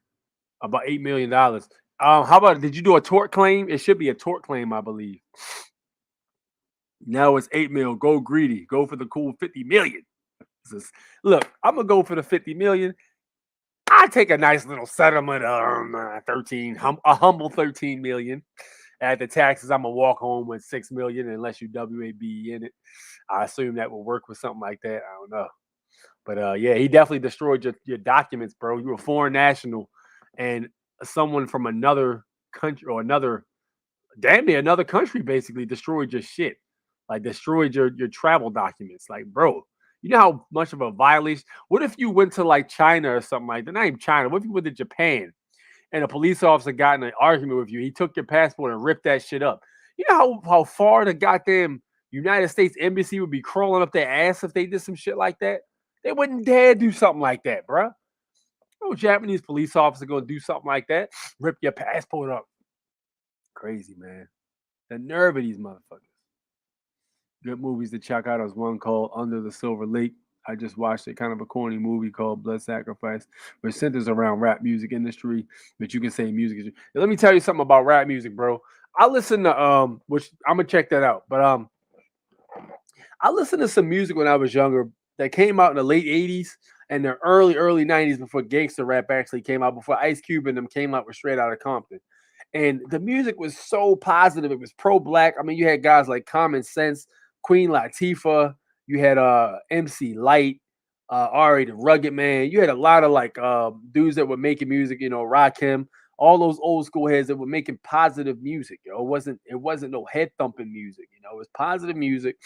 about $8 million. How about, did you do a tort claim? It should be a tort claim, I believe. Now it's 8 mil. Go greedy. Go for the cool 50 million. Look, I'm going to go for the 50 million. I take a nice little settlement of a humble 13 million. At the taxes, I'm gonna walk home with 6 million unless you WAB in it. I assume that will work with something like that. I don't know. But yeah, he definitely destroyed your documents, bro. You were a foreign national, and someone from another country or damn near another country basically destroyed your shit. Like destroyed your travel documents. Like, bro, you know how much of a violation? What if you went to like China or something like that? Not even China. What if you went to Japan? And a police officer got in an argument with you, he took your passport and ripped that shit up. You know how far the goddamn United States Embassy would be crawling up their ass if they did some shit like that? They wouldn't dare do something like that, bro. No Japanese police officer gonna do something like that, rip your passport up. Crazy, man. The nerve of these motherfuckers. Good movies to check out. There's one called Under the Silver Lake. I just watched it, kind of a corny movie called Blood Sacrifice, which centers around rap music industry, but you can say music. Let me tell you something about rap music, bro. I listen to which I'm gonna check that out, but I listened to some music when I was younger that came out in the late 80s and the early 90s before gangster rap actually came out, before Ice Cube and them came out with Straight Outta Compton. And the music was so positive. It was pro-black. I mean, you had guys like Common Sense, Queen Latifah, you had MC Light, Ari the Rugged Man. You had a lot of like dudes that were making music, Rakim, all those old school heads that were making positive music. It wasn't no head thumping music, it was positive music.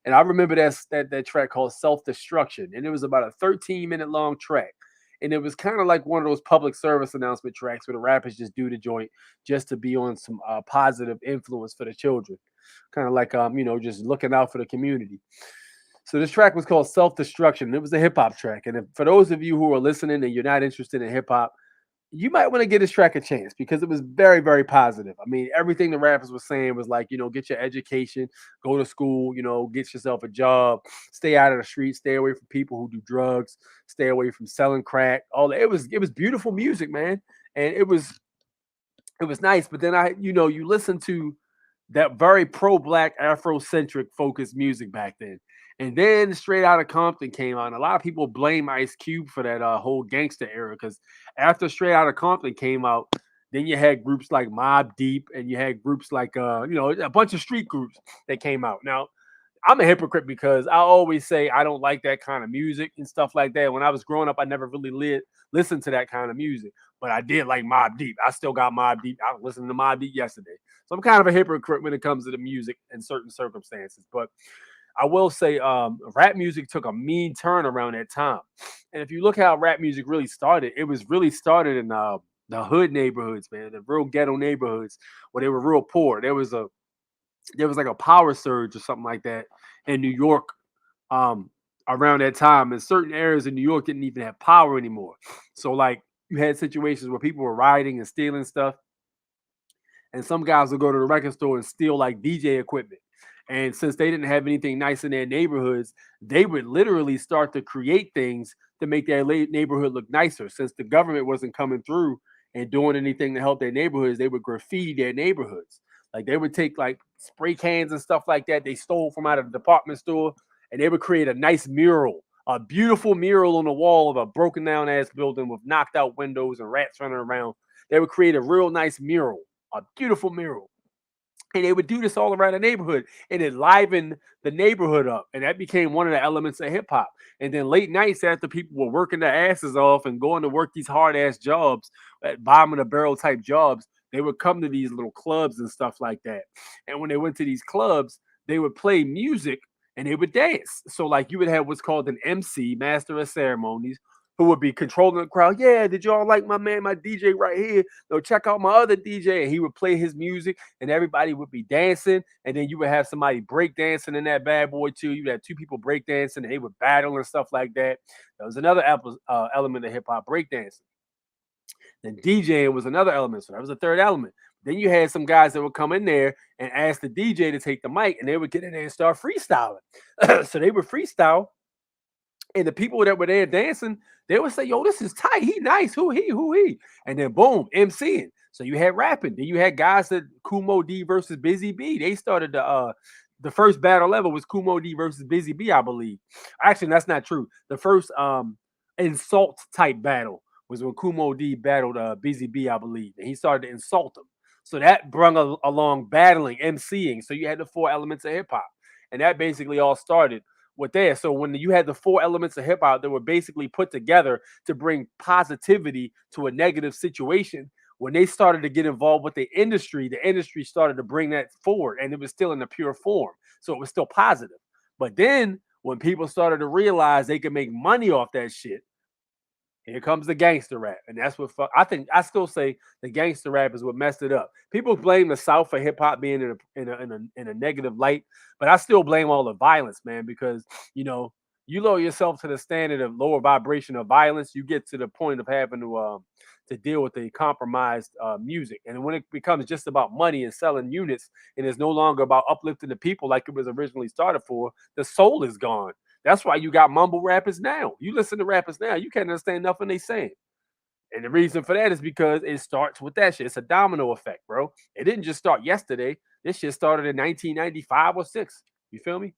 And I remember that track called Self Destruction, and it was about a 13-minute long track. And it was kind of like one of those public service announcement tracks where the rappers just do the joint just to be on some positive influence for the children, kind of like just looking out for the community. So this track was called Self Destruction. It was a hip hop track. And for those of you who are listening and you're not interested in hip hop, you might want to give this track a chance because it was very, very positive. I mean, everything the rappers were saying was like, get your education, go to school, get yourself a job, stay out of the streets, stay away from people who do drugs, stay away from selling crack. All that. It was beautiful music, man. And it was nice. But then you listen to that very pro-black Afrocentric focused music back then. And then Straight Outta Compton came out. And a lot of people blame Ice Cube for that whole gangster era because after Straight Outta Compton came out, then you had groups like Mobb Deep and you had groups like a bunch of street groups that came out. Now, I'm a hypocrite because I always say I don't like that kind of music and stuff like that. When I was growing up, I never really listened to that kind of music, but I did like Mobb Deep. I still got Mobb Deep. I was listening to Mobb Deep yesterday. So I'm kind of a hypocrite when it comes to the music in certain circumstances. But I will say rap music took a mean turn around that time. And if you look how rap music really started, it was really started in the hood neighborhoods, man, the real ghetto neighborhoods where they were real poor. There was like a power surge or something like that in New York around that time. And certain areas in New York didn't even have power anymore. So like you had situations where people were rioting and stealing stuff. And some guys would go to the record store and steal like DJ equipment. And since they didn't have anything nice in their neighborhoods, they would literally start to create things to make their neighborhood look nicer. Since the government wasn't coming through and doing anything to help their neighborhoods, they would graffiti their neighborhoods. Like they would take like spray cans and stuff like that they stole from out of the department store, and they would create a nice mural, a beautiful mural on the wall of a broken down ass building with knocked out windows and rats running around. They would create a real nice mural, a beautiful mural. And they would do this all around the neighborhood and it livened the neighborhood up. And that became one of the elements of hip hop. And then late nights after people were working their asses off and going to work these hard ass jobs, at bottom of the barrel type jobs, they would come to these little clubs and stuff like that. And when they went to these clubs, they would play music and they would dance. So like you would have what's called an MC, master of ceremonies, who would be controlling the crowd. Yeah, did y'all like my man, my DJ right here? No, check out my other DJ. And he would play his music and everybody would be dancing. And then you would have somebody break dancing in that bad boy too. You would have two people break dancing and they would battle and stuff like that. That was another element of hip hop, break dancing. Then DJing was another element. So that was the third element. Then you had some guys that would come in there and ask the DJ to take the mic and they would get in there and start freestyling. So they would freestyle. And the people that were there dancing, they would say, yo, this is tight. He nice. Who he? And then boom, MCing. So you had rapping. Then you had guys that Kumo D versus Busy B. They started the first battle ever was Kumo D versus Busy B, I believe. Actually, that's not true. The first insult type battle was when Kumo D battled Busy B, I believe. And he started to insult him. So that brung along battling, MCing. So you had the four elements of hip hop. And that basically all started with there. So when you had the four elements of hip hop that were basically put together to bring positivity to a negative situation, when they started to get involved with the industry started to bring that forward and it was still in a pure form. So it was still positive. But then when people started to realize they could make money off that shit, here comes the gangster rap. And that's what I still say the gangster rap is what messed it up. People blame the South for hip hop being in a negative light, but I still blame all the violence, man, because you lower yourself to the standard of lower vibration of violence, you get to the point of having to deal with the compromised music. And when it becomes just about money and selling units, and it's no longer about uplifting the people like it was originally started for, the soul is gone. That's why you got mumble rappers now. You listen to rappers now, you can't understand nothing they saying. And the reason for that is because it starts with that shit. It's a domino effect, bro. It didn't just start yesterday. This shit started in 1995 or 6. You feel me?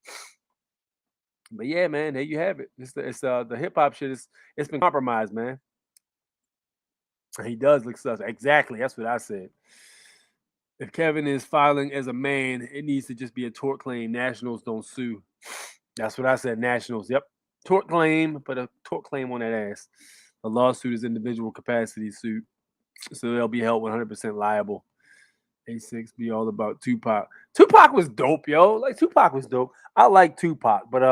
But yeah, man, there you have it. The hip hop shit it's been compromised, man. He does look sus. Exactly. That's what I said. If Kevin is filing as a man, it needs to just be a tort claim. Nationals don't sue. That's what I said. Nationals. Yep. Tort claim, but a tort claim on that ass. The lawsuit is individual capacity suit, so they'll be held 100% liable. A6 be all about Tupac. Tupac was dope, yo. Like Tupac was dope. I like Tupac, but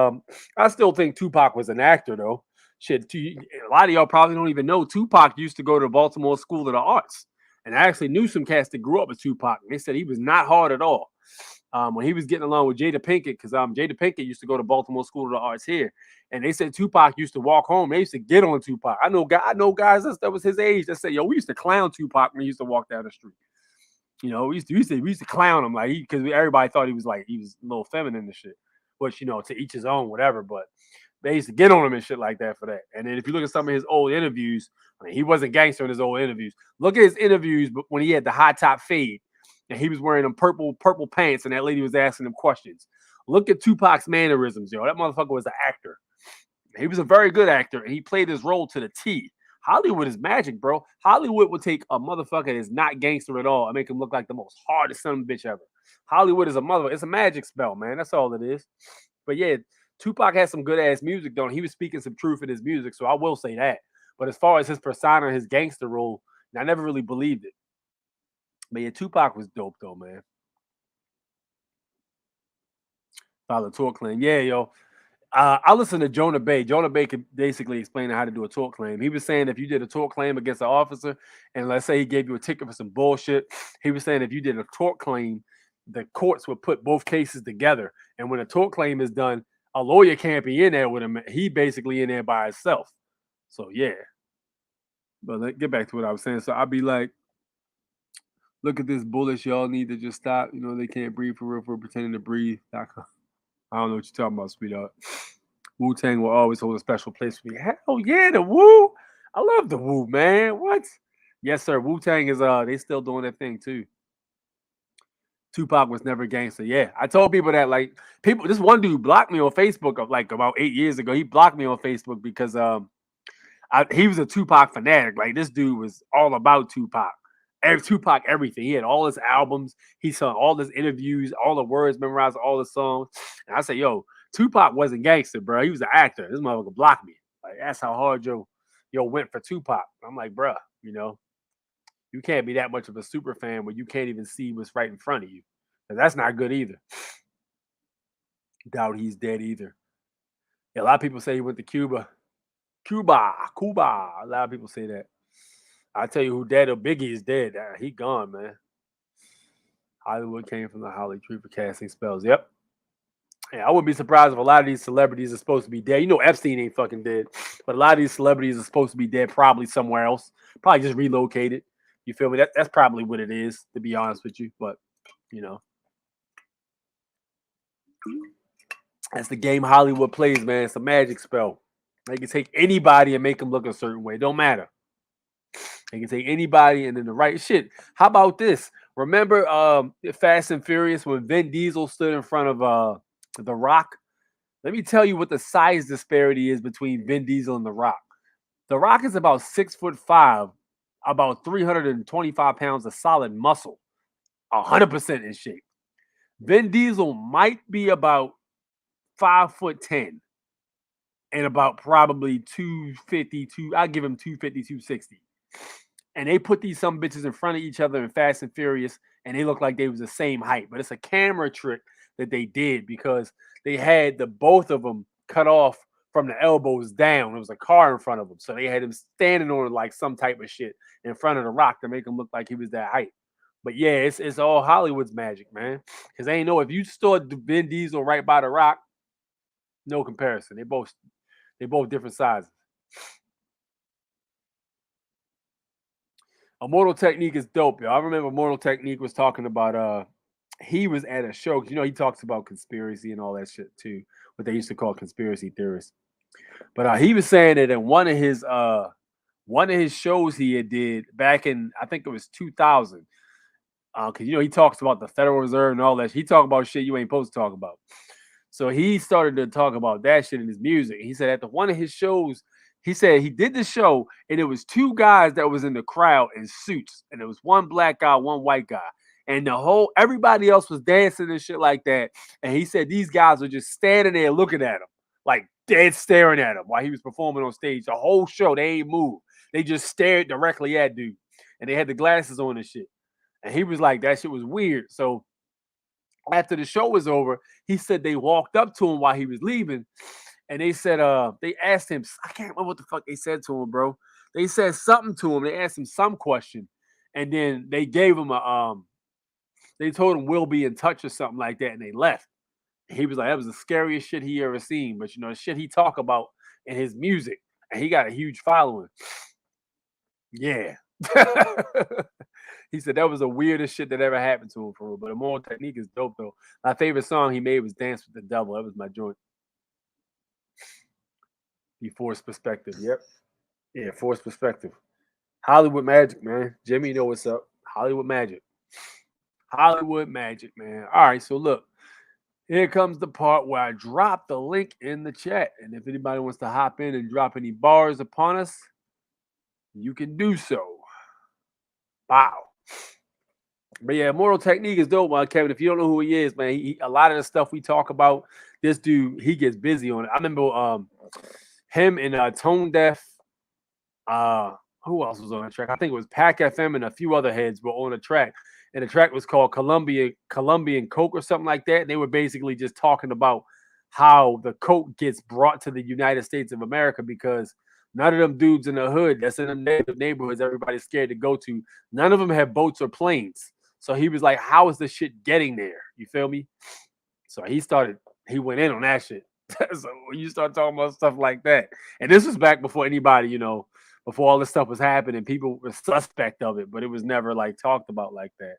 I still think Tupac was an actor though. Shit, a lot of y'all probably don't even know Tupac used to go to Baltimore School of the Arts, and I actually knew some cats that grew up with Tupac, and they said he was not hard at all. When he was getting along with Jada Pinkett, because Jada Pinkett used to go to Baltimore School of the Arts here, and they said Tupac used to walk home. They used to get on Tupac. I know guys that was his age that said, "Yo, we used to clown Tupac when he used to walk down the street." You know, we used to clown him like because everybody thought he was a little feminine and shit. Which to each his own, whatever. But they used to get on him and shit like that for that. And then if you look at some of his old interviews, I mean, he wasn't gangster in his old interviews. Look at his interviews, but when he had the high top fade and he was wearing them purple pants, and that lady was asking him questions. Look at Tupac's mannerisms, yo. That motherfucker was an actor. He was a very good actor, and he played his role to the T. Hollywood is magic, bro. Hollywood will take a motherfucker that's not gangster at all and make him look like the most hardest son of a bitch ever. Hollywood is it's a magic spell, man. That's all it is. But yeah, Tupac has some good ass music, though. He was speaking some truth in his music, so I will say that. But as far as his persona, his gangster role, I never really believed it. But yeah, Tupac was dope, though, man. Follow tort claim. Yeah, yo. I listened to Jonah Bay. Jonah Bay could basically explain how to do a tort claim. He was saying if you did a tort claim against an officer, and let's say he gave you a ticket for some bullshit, he was saying if you did a tort claim, the courts would put both cases together. And when a tort claim is done, a lawyer can't be in there with him. He basically in there by himself. So yeah. But let's get back to what I was saying. So I'd be like, look at this bullish. Y'all need to just stop. They can't breathe for real for pretending to breathe. I don't know what you're talking about, sweetheart. Wu-Tang will always hold a special place for me. Hell yeah, the Wu. I love the Wu, man. What? Yes, sir. Wu-Tang is they still doing that thing too. Tupac was never gangster. Yeah. I told people that this one dude blocked me on Facebook of about 8 years ago. He blocked me on Facebook because he was a Tupac fanatic. Like this dude was all about Tupac. Tupac, everything. He had all his albums. He saw all his interviews, all the words memorized, all the songs. And I said, yo, Tupac wasn't gangster, bro. He was an actor. This motherfucker blocked me. Like, that's how hard yo went for Tupac. I'm like, bro, you can't be that much of a super fan where you can't even see what's right in front of you. That's not good either. Doubt he's dead either. Yeah, a lot of people say he went to Cuba. Cuba. A lot of people say that. I tell you who dead or Biggie is dead. He gone, man. Hollywood came from the holly tree for casting spells. Yep. Yeah, I wouldn't be surprised if a lot of these celebrities are supposed to be dead. Epstein ain't fucking dead, but a lot of these celebrities are supposed to be dead, probably somewhere else. Probably just relocated. You feel me? That's probably what it is, to be honest with you. But that's the game Hollywood plays, man. It's a magic spell. They can take anybody and make them look a certain way. It don't matter. They can take anybody and then the right shit. How about this? Remember Fast and Furious when Vin Diesel stood in front of The Rock? Let me tell you what the size disparity is between Vin Diesel and The Rock. The Rock is about 6'5", about 325 pounds of solid muscle, 100% in shape. Vin Diesel might be about 5'10" and about probably 250. I'll give him 250, 260. And they put these some bitches in front of each other in Fast and Furious, and they look like they was the same height. But it's a camera trick that they did because they had both of them cut off from the elbows down. It was a car in front of them, so they had him standing on like some type of shit in front of The Rock to make him look like he was that height. But yeah, it's all Hollywood's magic, man. Because they ain't know if you stood Vin Diesel right by The Rock, no comparison. They both different sizes. Immortal Technique is dope, yo. I remember Immortal Technique was talking about he was at a show. He talks about conspiracy and all that shit too, what they used to call conspiracy theorists. But he was saying that in one of his shows he had did back in, I think it was 2000. Because he talks about the Federal Reserve and all that. He talk about shit you ain't supposed to talk about. So he started to talk about that shit in his music. He said at one of his shows, he said he did the show and it was two guys that was in the crowd in suits, and it was one black guy, one white guy, and everybody else was dancing and shit like that. And he said these guys were just standing there looking at him, like dead staring at him while he was performing on stage. The whole show, they ain't moved. They just stared directly at dude. And they had the glasses on and shit. And he was like, that shit was weird. So after the show was over, he said they walked up to him while he was leaving. And they said, they asked him, I can't remember what the fuck they said to him, bro. They said something to him. They asked him some question. And then they gave him they told him we'll be in touch or something like that. And they left. He was like, that was the scariest shit he ever seen. But the shit he talk about in his music. And he got a huge following. Yeah. He said that was the weirdest shit that ever happened to him for real. But Immoral Technique is dope though. My favorite song he made was Dance with the Devil. That was my joint. He Forced Perspective. Yep. Yeah, Forced Perspective. Hollywood Magic, man. Jimmy, you know what's up. Hollywood Magic. Hollywood Magic, man. All right, so look. Here comes the part where I drop the link in the chat. And if anybody wants to hop in and drop any bars upon us, you can do so. Wow. But yeah, Immortal Technique is dope, man. Kevin, if you don't know who he is, man, a lot of the stuff we talk about, this dude, he gets busy on it. I remember him and Tone Deaf. Who else was on the track? I think it was Pac FM and a few other heads were on the track. And the track was called Colombian Coke or something like that. And they were basically just talking about how the Coke gets brought to the United States of America because none of them dudes in the hood that's in the neighborhoods everybody's scared to go to, none of them have boats or planes. So he was like, how is this shit getting there? You feel me? So he went in on that shit. So when you start talking about stuff like that, and this was back before anybody, before all this stuff was happening, people were suspect of it, but it was never like talked about like that.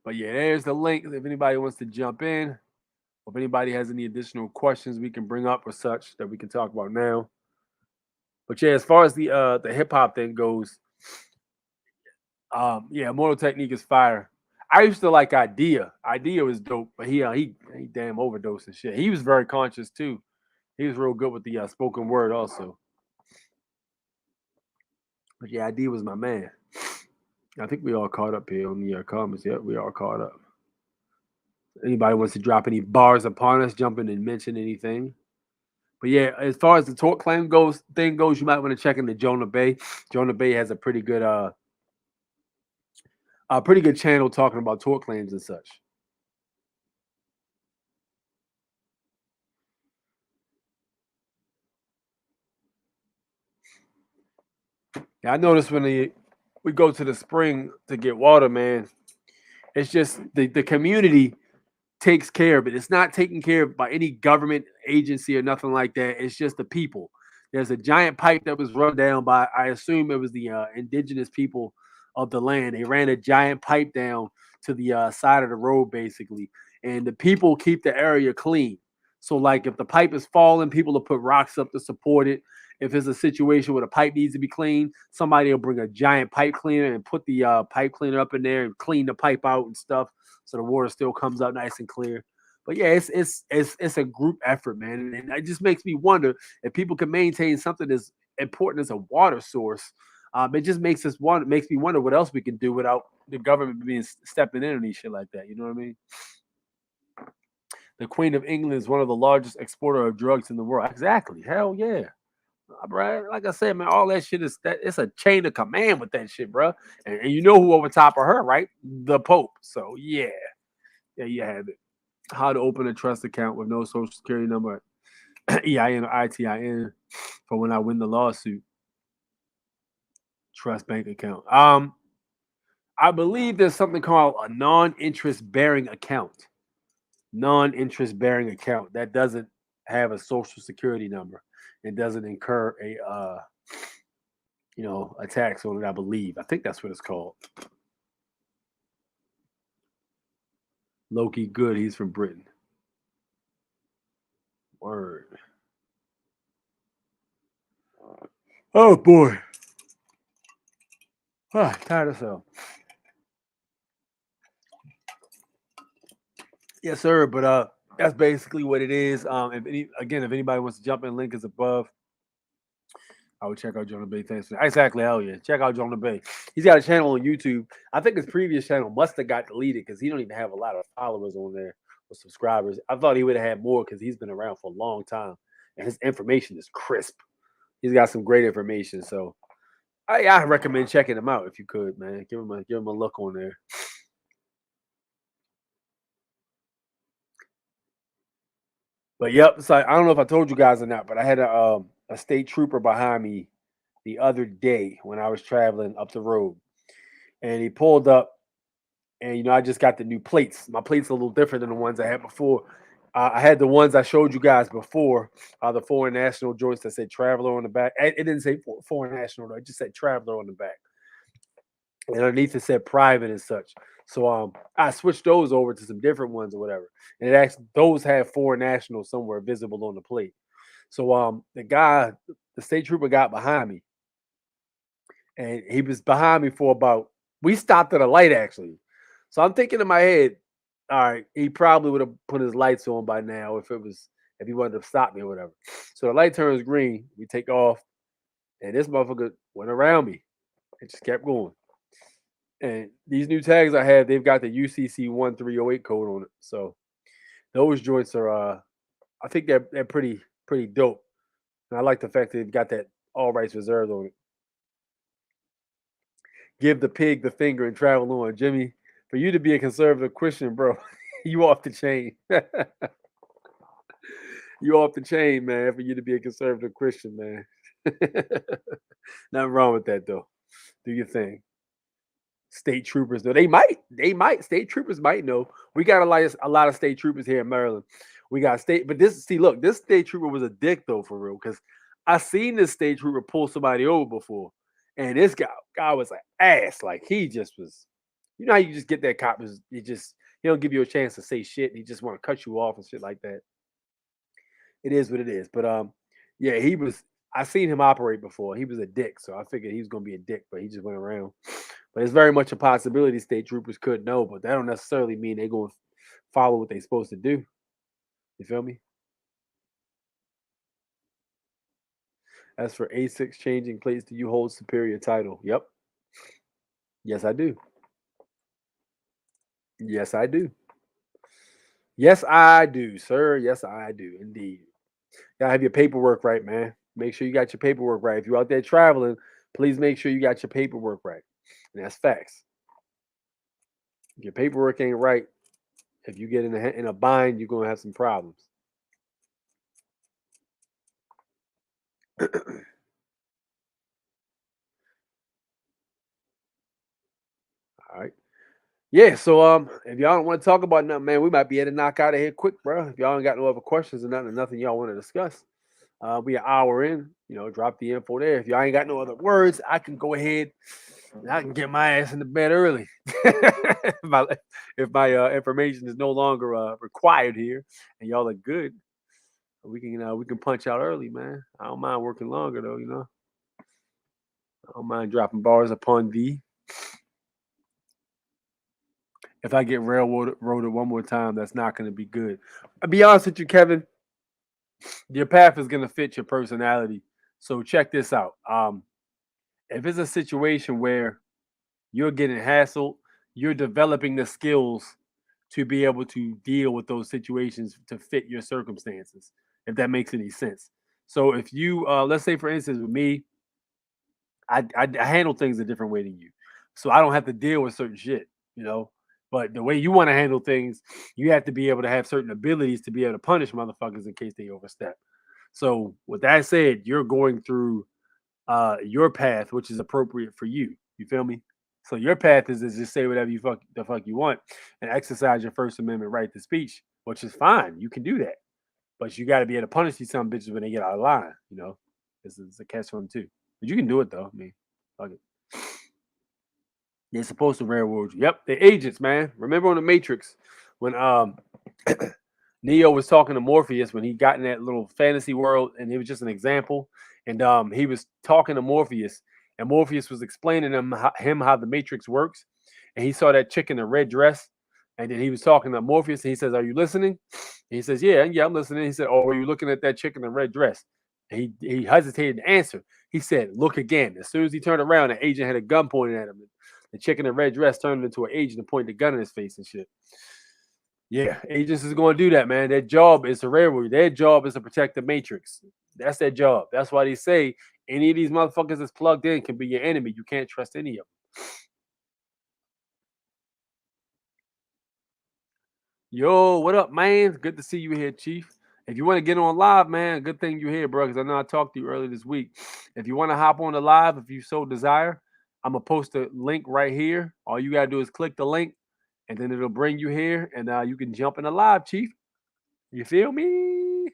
But yeah, there's the link. If anybody wants to jump in, or if anybody has any additional questions we can bring up or such that we can talk about now. But yeah, as far as the hip hop thing goes, yeah, Immortal Technique is fire. I used to like Idea. Idea was dope, but he damn overdosed and shit. He was very conscious too. He was real good with the spoken word also. But yeah, Idea was my man. I think we all caught up here on the comments. Yep, we all caught up. Anybody wants to drop any bars upon us, jump in and mention anything. But yeah, as far as the tort claim goes, you might want to check into Jonah Bay. Jonah Bay has a pretty good channel talking about tort claims and such. Yeah, I noticed when we go to the spring to get water, man, it's just the community takes care of it. It's not taken care of by any government agency or nothing like that. It's just the people. There's a giant pipe that was run down by, I assume it was the indigenous people of the land. They ran a giant pipe down to the side of the road, basically. And the people keep the area clean. So, like, if the pipe is falling, people will put rocks up to support it. If it's a situation where the pipe needs to be cleaned, somebody will bring a giant pipe cleaner and put the pipe cleaner up in there and clean the pipe out and stuff, so the water still comes out nice and clear. But yeah, it's a group effort, man, and it just makes me wonder if people can maintain something as important as a water source. It just makes me wonder what else we can do without the government being stepping in on these shit like that. You know what I mean? The Queen of England is one of the largest exporter of drugs in the world. Exactly. Hell yeah. Bro, like I said, man, all that shit it's a chain of command with that shit, bro. And you know who over top of her, right? The Pope. So yeah, you have it. How to open a trust account with no social security number, EIN or ITIN for when I win the lawsuit. Trust bank account. I believe there's something called a non-interest bearing account. Non-interest bearing account that doesn't have a social security number. It doesn't incur a tax on it, I believe. I think that's what it's called. Loki Good, he's from Britain. Word. Oh boy. Tired as hell. Yes, sir. But that's basically what it is. If anybody wants to jump in, link is above. I would check out Jonah Bay. Thanks. Exactly. Hell yeah. Check out Jonah Bay. He's got a channel on YouTube. I think his previous channel must have got deleted because he don't even have a lot of followers on there or subscribers. I thought he would have had more because he's been around for a long time and his information is crisp. He's got some great information. So I recommend checking him out if you could, man. Give him a look on there. But yep, so I don't know if I told you guys or not, but I had a state trooper behind me the other day when I was traveling up the road, and he pulled up, and I just got the new plates. My plates are a little different than the ones I had before. I had the ones I showed you guys before, the foreign national joints that said traveler on the back. It didn't say foreign national though; it just said traveler on the back, and underneath it said private and such. So I switched those over to some different ones or whatever, and it actually those have foreign national somewhere visible on the plate. So the state trooper got behind me, and he was behind me for about. We stopped at a light actually, so I'm thinking in my head, all right, he probably would have put his lights on by now if he wanted to stop me or whatever. So the light turns green, we take off, and this motherfucker went around me and just kept going. And these new tags I have, they've got the UCC 1308 code on it. So those joints are I think they're pretty dope. And I like the fact that they've got that all rights reserved on it. Give the pig the finger and travel on. Jimmy, for you to be a conservative Christian, bro, you off the chain. You off the chain, man, for you to be a conservative Christian, man. Nothing wrong with that though. Do your thing. State troopers though. They might. State troopers might know. We got a lot of state troopers here in Maryland. We got but this state trooper was a dick though for real, because I seen this state trooper pull somebody over before, and this guy was like ass. Like he just was, how you just get that cop he don't give you a chance to say shit. He just want to cut you off and shit like that. It is what it is. But yeah, he was. I seen him operate before. He was a dick, so I figured he was gonna be a dick, but he just went around. But it's very much a possibility state troopers could know, but that don't necessarily mean they're going to follow what they're supposed to do. You feel me? As for A6 changing plates, do you hold superior title? Yep. Yes, I do. Yes, I do. Yes, I do, sir. Yes, I do. Indeed. Gotta have your paperwork right, man. Make sure you got your paperwork right. If you're out there traveling, please make sure you got your paperwork right. And that's facts. If your paperwork ain't right, if you get in a bind, you're gonna have some problems. All right. Yeah, so if y'all don't want to talk about nothing, man, we might be able to knock out of here quick, bro. If y'all ain't got no other questions or nothing y'all want to discuss. We an hour in, drop the info there. If y'all ain't got no other words, I can go ahead and I can get my ass in the bed early. if my information is no longer required here and y'all are good, we can punch out early, man. I don't mind working longer though, I don't mind dropping bars upon thee. If I get railroaded one more time, that's not going to be good. I'll be honest with you, Kevin. Your path is going to fit your personality. So check this out. If it's a situation where you're getting hassled, you're developing the skills to be able to deal with those situations to fit your circumstances, if that makes any sense. So if you, let's say for instance, with me, I handle things a different way than you. So I don't have to deal with certain shit, But the way you want to handle things, you have to be able to have certain abilities to be able to punish motherfuckers in case they overstep. So with that said, you're going through your path, which is appropriate for you. You feel me? So your path is to just say whatever the fuck you want and exercise your First Amendment right to speech, which is fine. You can do that. But you got to be able to punish these some bitches when they get out of line, This is a catch one too. But you can do it though. I mean, fuck it. They're supposed to railroad you. Yep, they're agents, man. Remember on the Matrix when Neo was talking to Morpheus when he got in that little fantasy world, and it was just an example. And he was talking to Morpheus, and Morpheus was explaining him how the Matrix works. And he saw that chick in the red dress, and then he was talking to Morpheus, and he says, "Are you listening?" And he says, "Yeah, I'm listening." He said, "Oh, are you looking at that chick in the red dress?" And he hesitated to answer. He said, "Look again." As soon as he turned around, the agent had a gun pointed at him. The chick in the red dress turned into an agent and pointed the gun in his face and shit. Yeah, agents is going to do that, man. Their job is to railroad. Their job is to protect the matrix. That's their job. That's why they say any of these motherfuckers that's plugged in can be your enemy. You can't trust any of them. Yo, what up, man? Good to see you here, Chief. If you want to get on live, man, good thing you're here, bro, because I know I talked to you earlier this week. If you want to hop on the live, if you so desire, I'm going to post a link right here. All you got to do is click the link, and then it'll bring you here, and you can jump in the live, Chief. You feel me?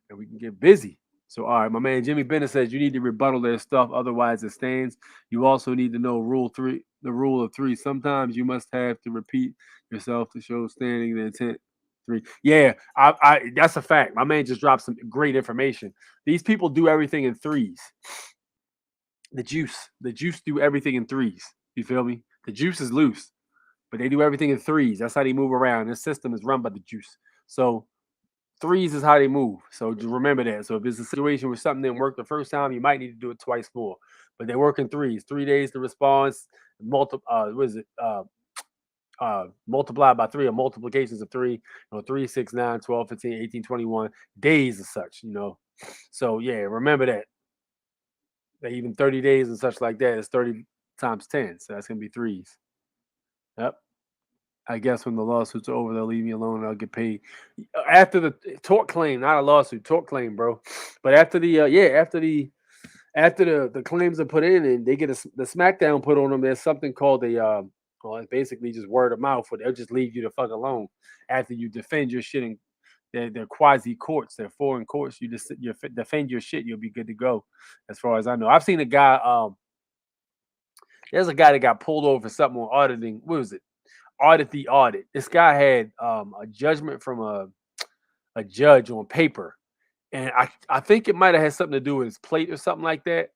And we can get busy. So, all right, my man Jimmy Bennett says you need to rebuttal their stuff, otherwise it stands. You also need to know the rule of three. Sometimes you must have to repeat yourself to show standing the intent. Three. Yeah, I that's a fact. My man just dropped some great information. These people do everything in threes. The juice do everything in threes. You feel me? The juice is loose, but they do everything in threes. That's how they move around. This system is run by the juice. So threes is how they move. So just remember that. So if it's a situation where something didn't work the first time, you might need to do it twice more. But they work in threes. 3 days to response. Multiplied by 3 or multiplications of 3, 3, 6, 9, 12, 15, 18, 21 days as such, So yeah, remember that. Even 30 days and such like that is 30 times 10. So that's gonna be threes. Yep. I guess when the lawsuit's over, they'll leave me alone and I'll get paid. After the tort claim, not a lawsuit, tort claim, bro. But after the after the claims are put in and they get the smackdown put on them, there's something called well, it's basically just word of mouth, or they'll just leave you the fuck alone after you defend your shit in they're quasi courts, they're foreign courts. You just defend your shit, you'll be good to go. As far as I know, I've seen a guy. There's a guy that got pulled over for something on auditing. What was it? Audit the audit. This guy had a judgment from a judge on paper, and I think it might have had something to do with his plate or something like that.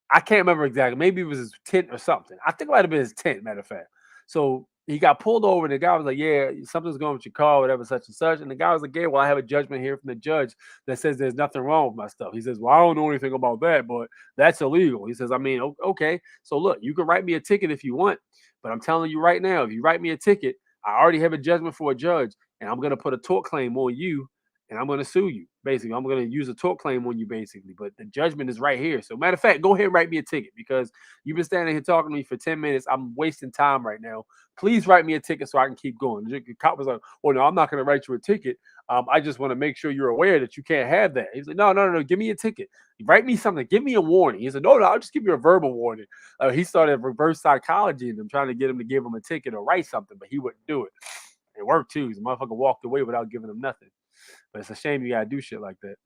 I can't remember exactly. Maybe it was his tent or something. I think it might have been his tent, matter of fact. So he got pulled over, and the guy was like, "Yeah, something's going with your car, whatever, such and such." And the guy was like, "Yeah, well, I have a judgment here from the judge that says there's nothing wrong with my stuff." He says, "Well, I don't know anything about that, but that's illegal." He says, "I mean, okay. So look, you can write me a ticket if you want, but I'm telling you right now, if you write me a ticket, I already have a judgment for a judge, and I'm going to put a tort claim on you, and I'm going to sue you. Basically, I'm going to use a tort claim on you, basically. But the judgment is right here. So, matter of fact, go ahead and write me a ticket because you've been standing here talking to me for 10 minutes. I'm wasting time right now. Please write me a ticket so I can keep going." The cop was like, "Oh, no, I'm not going to write you a ticket. I just want to make sure you're aware that you can't have that." He's like, No. Give me a ticket. Write me something. Give me a warning." He said, No, I'll just give you a verbal warning. He started reverse psychology and I'm trying to get him to give him a ticket or write something, but he wouldn't do it. It worked too. The motherfucker walked away without giving him nothing. But it's a shame you gotta do shit like that.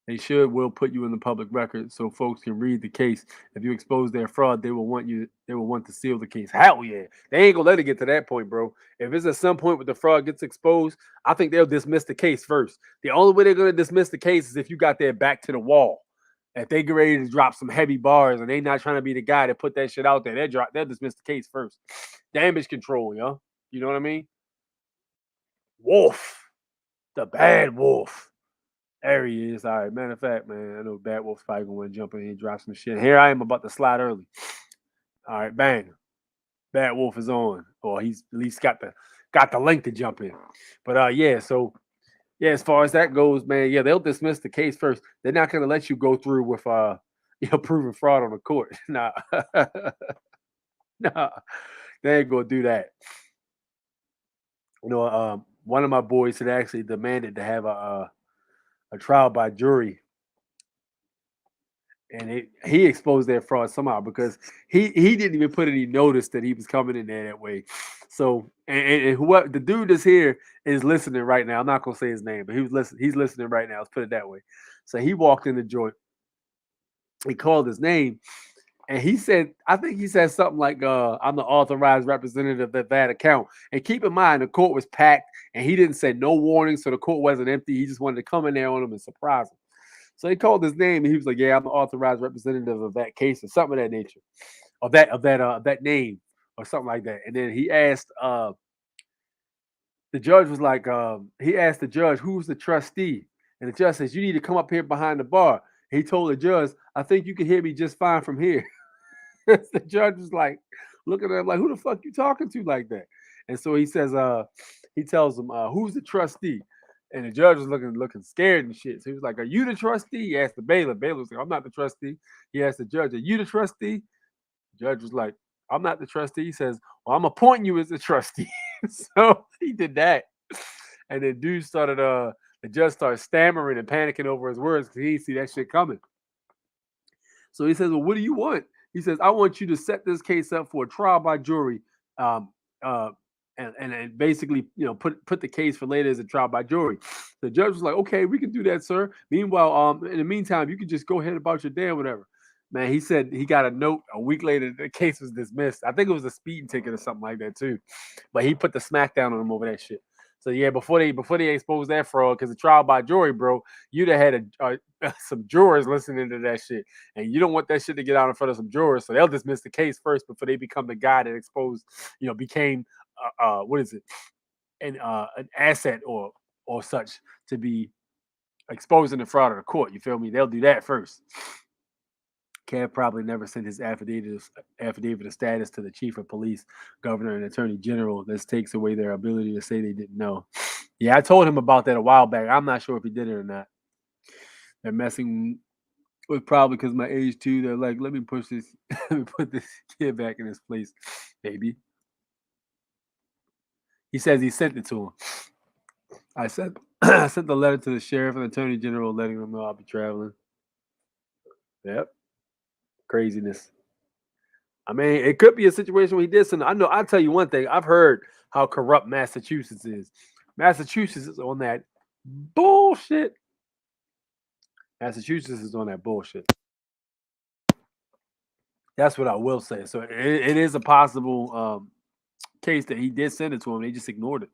They will put you in the public record so folks can read the case. If you expose their fraud, they will want to seal the case. Hell yeah. They ain't gonna let it get to that point, bro. If it's at some point where the fraud gets exposed, I think they'll dismiss the case first. The only way they're gonna dismiss the case is if you got their back to the wall. If they get ready to drop some heavy bars and they not trying to be the guy that put that shit out there, they'll dismiss the case first. Damage control, yo. You know what I mean? Wolf. The bad wolf. There he is. All right. Matter of fact, man, I know Bad Wolf's probably going to jump in here and drop some shit. Here I am about to slide early. All right, bang. Bad Wolf is on. Or he's at least got the link to jump in. But yeah, so yeah, as far as that goes, man, yeah, they'll dismiss the case first. They're not going to let you go through with proven fraud on the court. Nah. Nah. They ain't going to do that. One of my boys had actually demanded to have a trial by jury, and he exposed their fraud somehow because he didn't even put any notice that he was coming in there that way. So and whoever the dude that's here is listening right now. I'm not gonna say his name, but he's listening right now. Let's put it that way. So he walked in the joint. He called his name, and I think he said something like, "I'm the authorized representative of that account." And keep in mind, the court was packed, and he didn't say no warning, so the court wasn't empty. He just wanted to come in there on him and surprise him. So he called his name, and he was like, "Yeah, I'm the authorized representative of that case," or something of that nature, of that name, or something like that. And then he asked, the judge was like, he asked the judge, "Who's the trustee?" And the judge says, you need to come up here behind the bar. He told the judge, I think you can hear me just fine from here. The judge was like, looking at him like, who the fuck you talking to like that? And so he says, he tells him, who's the trustee? And the judge was looking scared and shit. So he was like, are you the trustee? He asked the bailiff. Bailiff was like, I'm not the trustee. He asked the judge, are you the trustee? The judge was like, I'm not the trustee. He says, well, I'm appointing you as the trustee. So he did that. And then dude started, the judge started stammering and panicking over his words because he didn't see that shit coming. So he says, well, what do you want? He says, I want you to set this case up for a trial by jury. And basically, put the case for later as a trial by jury. The judge was like, okay, we can do that, sir. Meanwhile, in the meantime, you can just go ahead about your day or whatever. Man, he said he got a note a week later. The case was dismissed. I think it was a speeding ticket or something like that too. But he put the smackdown on him over that shit. So yeah, before they exposed that fraud, because the trial by jury, bro, you'd have had some jurors listening to that shit, and you don't want that shit to get out in front of some jurors, so they'll dismiss the case first before they become the guy that exposed, became an asset or such to be exposing the fraud of the court. You feel me? They'll do that first. Cant probably never sent his affidavit of status to the chief of police, governor, and attorney general. This takes away their ability to say they didn't know. Yeah, I told him about that a while back. I'm not sure if he did it or not. They're messing with probably because my age too. They're like, let me put this kid back in his place, maybe. He says he sent it to him. I sent the letter to the sheriff and attorney general letting them know I'll be traveling. Yep. Craziness. I mean, it could be a situation where he did something. I'll tell you one thing. I've heard how corrupt Massachusetts is. Massachusetts is on that bullshit. Massachusetts is on that bullshit. That's what I will say. So it is a possible case that he did send it to him. They just ignored it.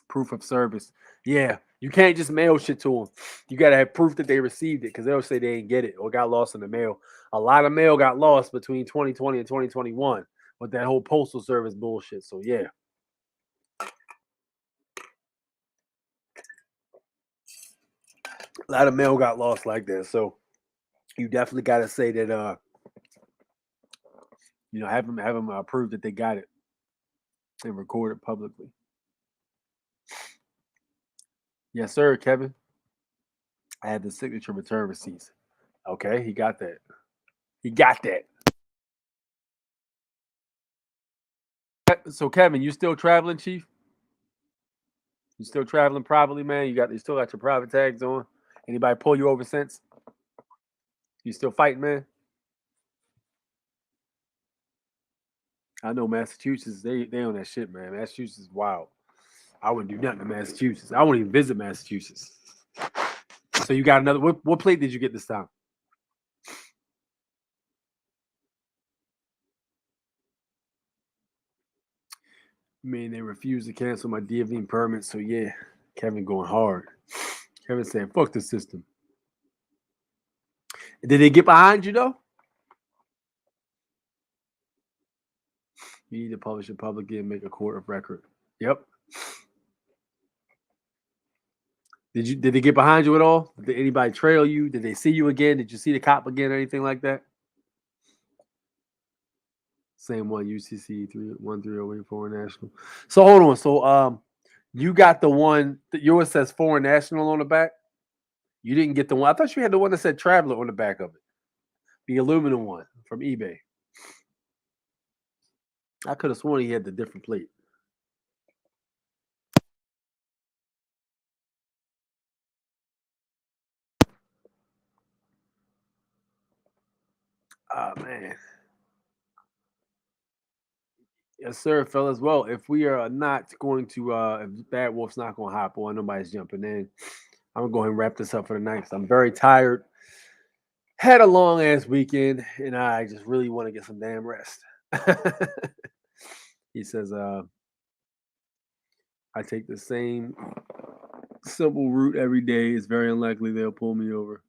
Proof of service. Yeah, you can't just mail shit to them. You got to have proof that they received it because they'll say they didn't get it or got lost in the mail. A lot of mail got lost between 2020 and 2021 with that whole postal service bullshit. So, yeah. A lot of mail got lost like that. So, you definitely got to say that, have them prove that they got it and record it publicly. Yes, sir, Kevin. I had the signature return receipts. Okay, he got that. He got that. So, Kevin, you still traveling, Chief? You still traveling privately, man? You still got your private tags on? Anybody pull you over since? You still fighting, man? I know Massachusetts, they on that shit, man. Massachusetts is wild. I wouldn't do nothing in Massachusetts. I wouldn't even visit Massachusetts. So you got another. What plate did you get this time? I mean, they refused to cancel my DMV permit. So yeah, Kevin going hard. Kevin saying, "Fuck the system." Did they get behind you though? You need to publish it publicly and make a court of record. Yep. Did they get behind you at all? Did anybody trail you? Did they see you again? Did you see the cop again or anything like that? Same one, UCC 31308 National. So hold on. So you got the one that yours says Foreign National on the back. You didn't get the one. I thought you had the one that said Traveler on the back of it. The aluminum one from eBay. I could have sworn he had the different plate. Oh, man. Yes, sir, fellas. Well, if we are not going to, if Bad Wolf's not going to hop on, nobody's jumping in, I'm going to go ahead and wrap this up for the night because I'm very tired. Had a long ass weekend, and I just really want to get some damn rest. He says, I take the same simple route every day. It's very unlikely they'll pull me over.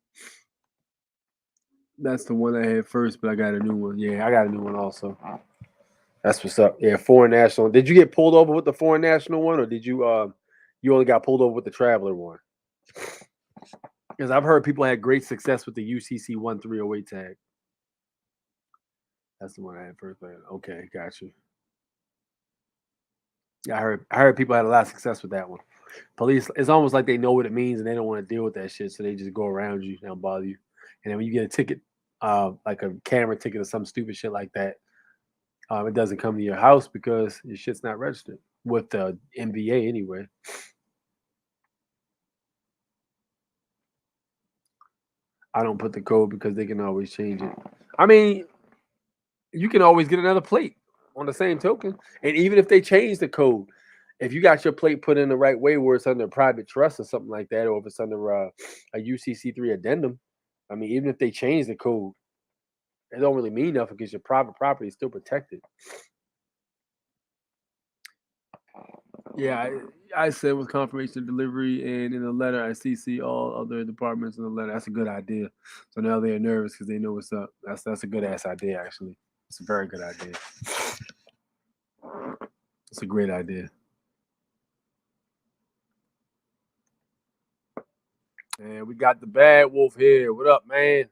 That's the one I had first, but I got a new one. Yeah, I got a new one also. That's what's up. Yeah, Foreign National. Did you get pulled over with the Foreign National one, or did you you only got pulled over with the traveler one. Because I've heard people had great success with the UCC 1308 tag. That's the one I had first. Okay, got you. Yeah, I heard people had a lot of success with that one. Police, it's almost like they know what it means and they don't want to deal with that shit, so they just go around you, they don't bother you. And then when you get a ticket, like a camera ticket or some stupid shit like that, it doesn't come to your house because your shit's not registered with the MVA anyway. I don't put the code because they can always change it. I mean, you can always get another plate on the same token. And even if they change the code, if you got your plate put in the right way where it's under private trust or something like that, or if it's under a UCC3 addendum, I mean, even if they change the code, it don't really mean nothing because your private property is still protected. Yeah, I said with confirmation of delivery, and in the letter I CC all other departments in the letter. That's a good idea. So now they're nervous because they know what's up. That's a good ass idea, actually. It's a very good idea. It's a great idea. And we got the bad wolf here. What up, man?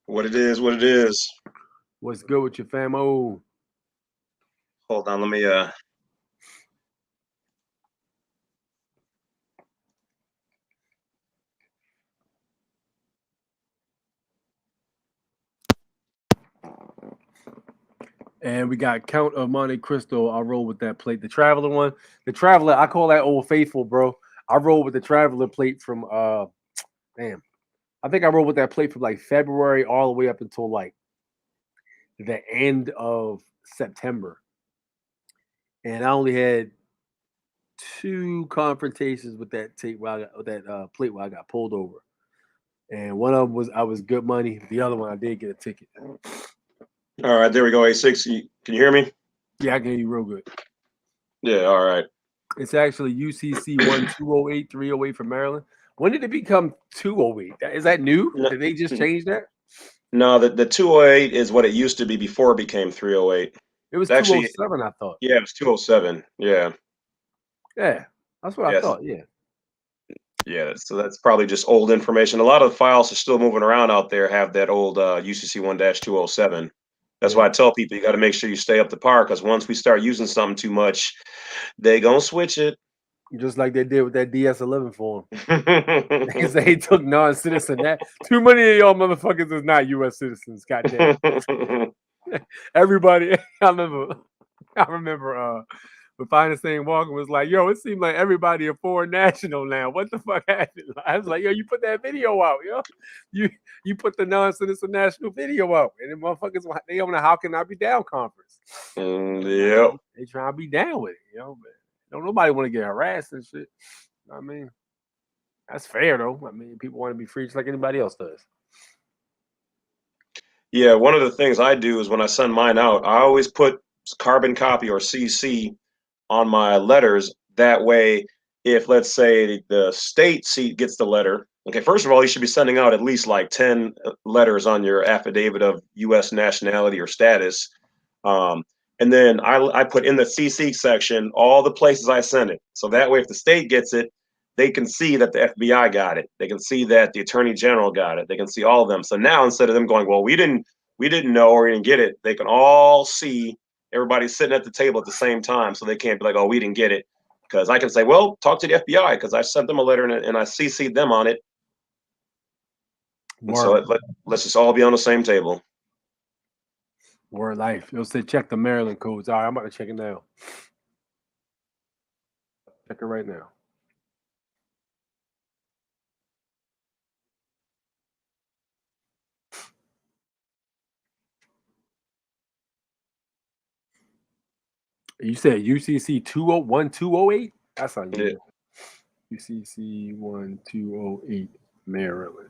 What it is, what it is. What's good with your famo? Hold on, let me And we got Count of Monte Cristo. I'll roll with that plate. The Traveler one. The Traveler, I call that Old Faithful, bro. I roll with the Traveler plate from damn. I think I rolled with that plate from like February all the way up until like the end of September. And I only had 2 confrontations with that tape while that plate while I got pulled over. And one of them was I was good money. The other one I did get a ticket. all right, there we go. A6. Can you hear me? Yeah, I can hear you real good. Yeah, all right. It's actually UCC 1208 308 from Maryland. When did it become 208? Is that new? No, Did they just change that? no, the 208 is what it used to be before it became 308. It was Actually, 207, I thought. yeah, it was 207. Yeah. Yeah, that's what I Yes. thought. Yeah. Yeah, so that's probably just old information. A lot of the files are still moving around out there, have that old UCC 1-207. That's why I tell people you got to make sure you stay up to par, because once we start using something too much, they gonna switch it. Just like they did with that DS11 form. They say he took non-citizen. That too many of y'all motherfuckers is not U.S. citizens. Goddamn. Everybody. I remember. The finest thing walking was like, yo, it seemed like everybody a foreign national now. What the fuck happened? I was like, yo, you put that video out, yo. You put the non-citizen national video out, and then motherfuckers they on the How Can I Be Down conference. Yep. They trying to be down with it, but don't nobody want to get harassed and shit. I mean, that's fair though. I mean, people want to be free just like anybody else does. Yeah, one of the things I do is when I send mine out, I always put carbon copy or CC on my letters. That way, if let's say the state seat gets the letter, okay, first of all, you should be sending out at least like 10 letters on your affidavit of U.S. nationality or status. And then I put in the CC section all the places I sent it. So that way, if the state gets it, they can see that the FBI got it. They can see that the Attorney General got it. They can see all of them. So now instead of them going, well, we didn't know or we didn't get it, they can all see everybody's sitting at the table at the same time. So they can't be like, oh, we didn't get it. Because I can say, well, talk to the FBI because I sent them a letter and I CC'd them on it. And so let's just all be on the same table. Word life. It'll say check the Maryland codes. All right, I'm about to check it now. Check it right now. You said UCC 208? That's unusual. Yeah. UCC 1208 Maryland.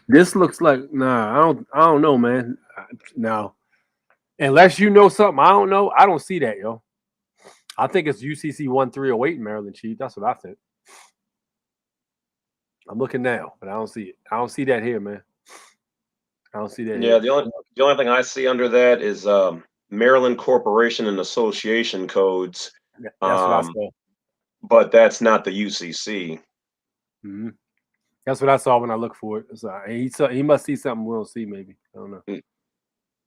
This looks like I don't know, man. No. Unless you know something I don't know, I don't see that, yo. I think it's UCC 1308 in Maryland, Chief. That's what I think. I'm looking now, but I don't see it. I don't see that here, man. I don't see that. Yeah, the only thing I see under that is Maryland Corporation and Association codes. That's what I saw. But that's not the UCC. Mm-hmm. That's what I saw when I looked for it. So he must see something we don't see, maybe. I don't know.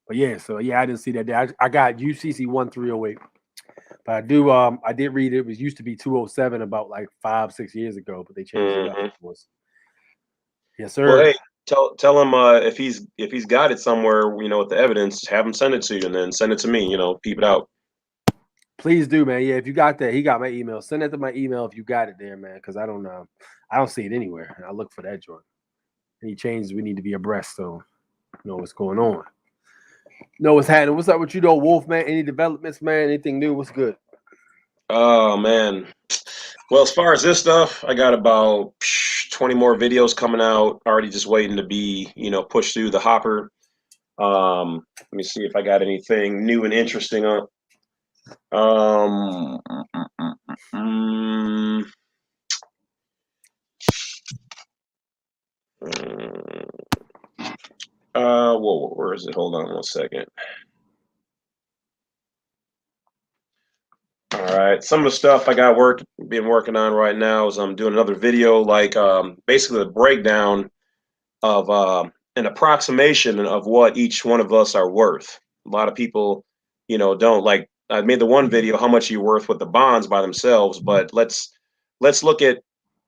But yeah, so yeah, I didn't see that. I got UCC 1308. But I did read it. It was used to be 207 about like 5-6 years ago, but they changed it up, of course. Yes, sir. Well, hey, tell him if he's got it somewhere, with the evidence, have him send it to you, and then send it to me. Peep it out. Please do, man. Yeah, if you got that, he got my email. Send it to my email if you got it there, man. Because I don't see it anywhere. I look for that joint. Any changes we need to be abreast, so know what's going on. Know what's happening. What's up with you, though, Wolf, man? Any developments, man? Anything new? What's good? Oh man. Well, as far as this stuff, I got about 20 more videos coming out. Already just waiting to be, pushed through the hopper. Let me see if I got anything new and interesting on. Whoa, where is it? Hold on 1 second. All right, some of the stuff I got been working on right now is I'm doing another video, like basically the breakdown of an approximation of what each one of us are worth. A lot of people, don't like. I made the one video, how much you're worth with the bonds by themselves, but let's look at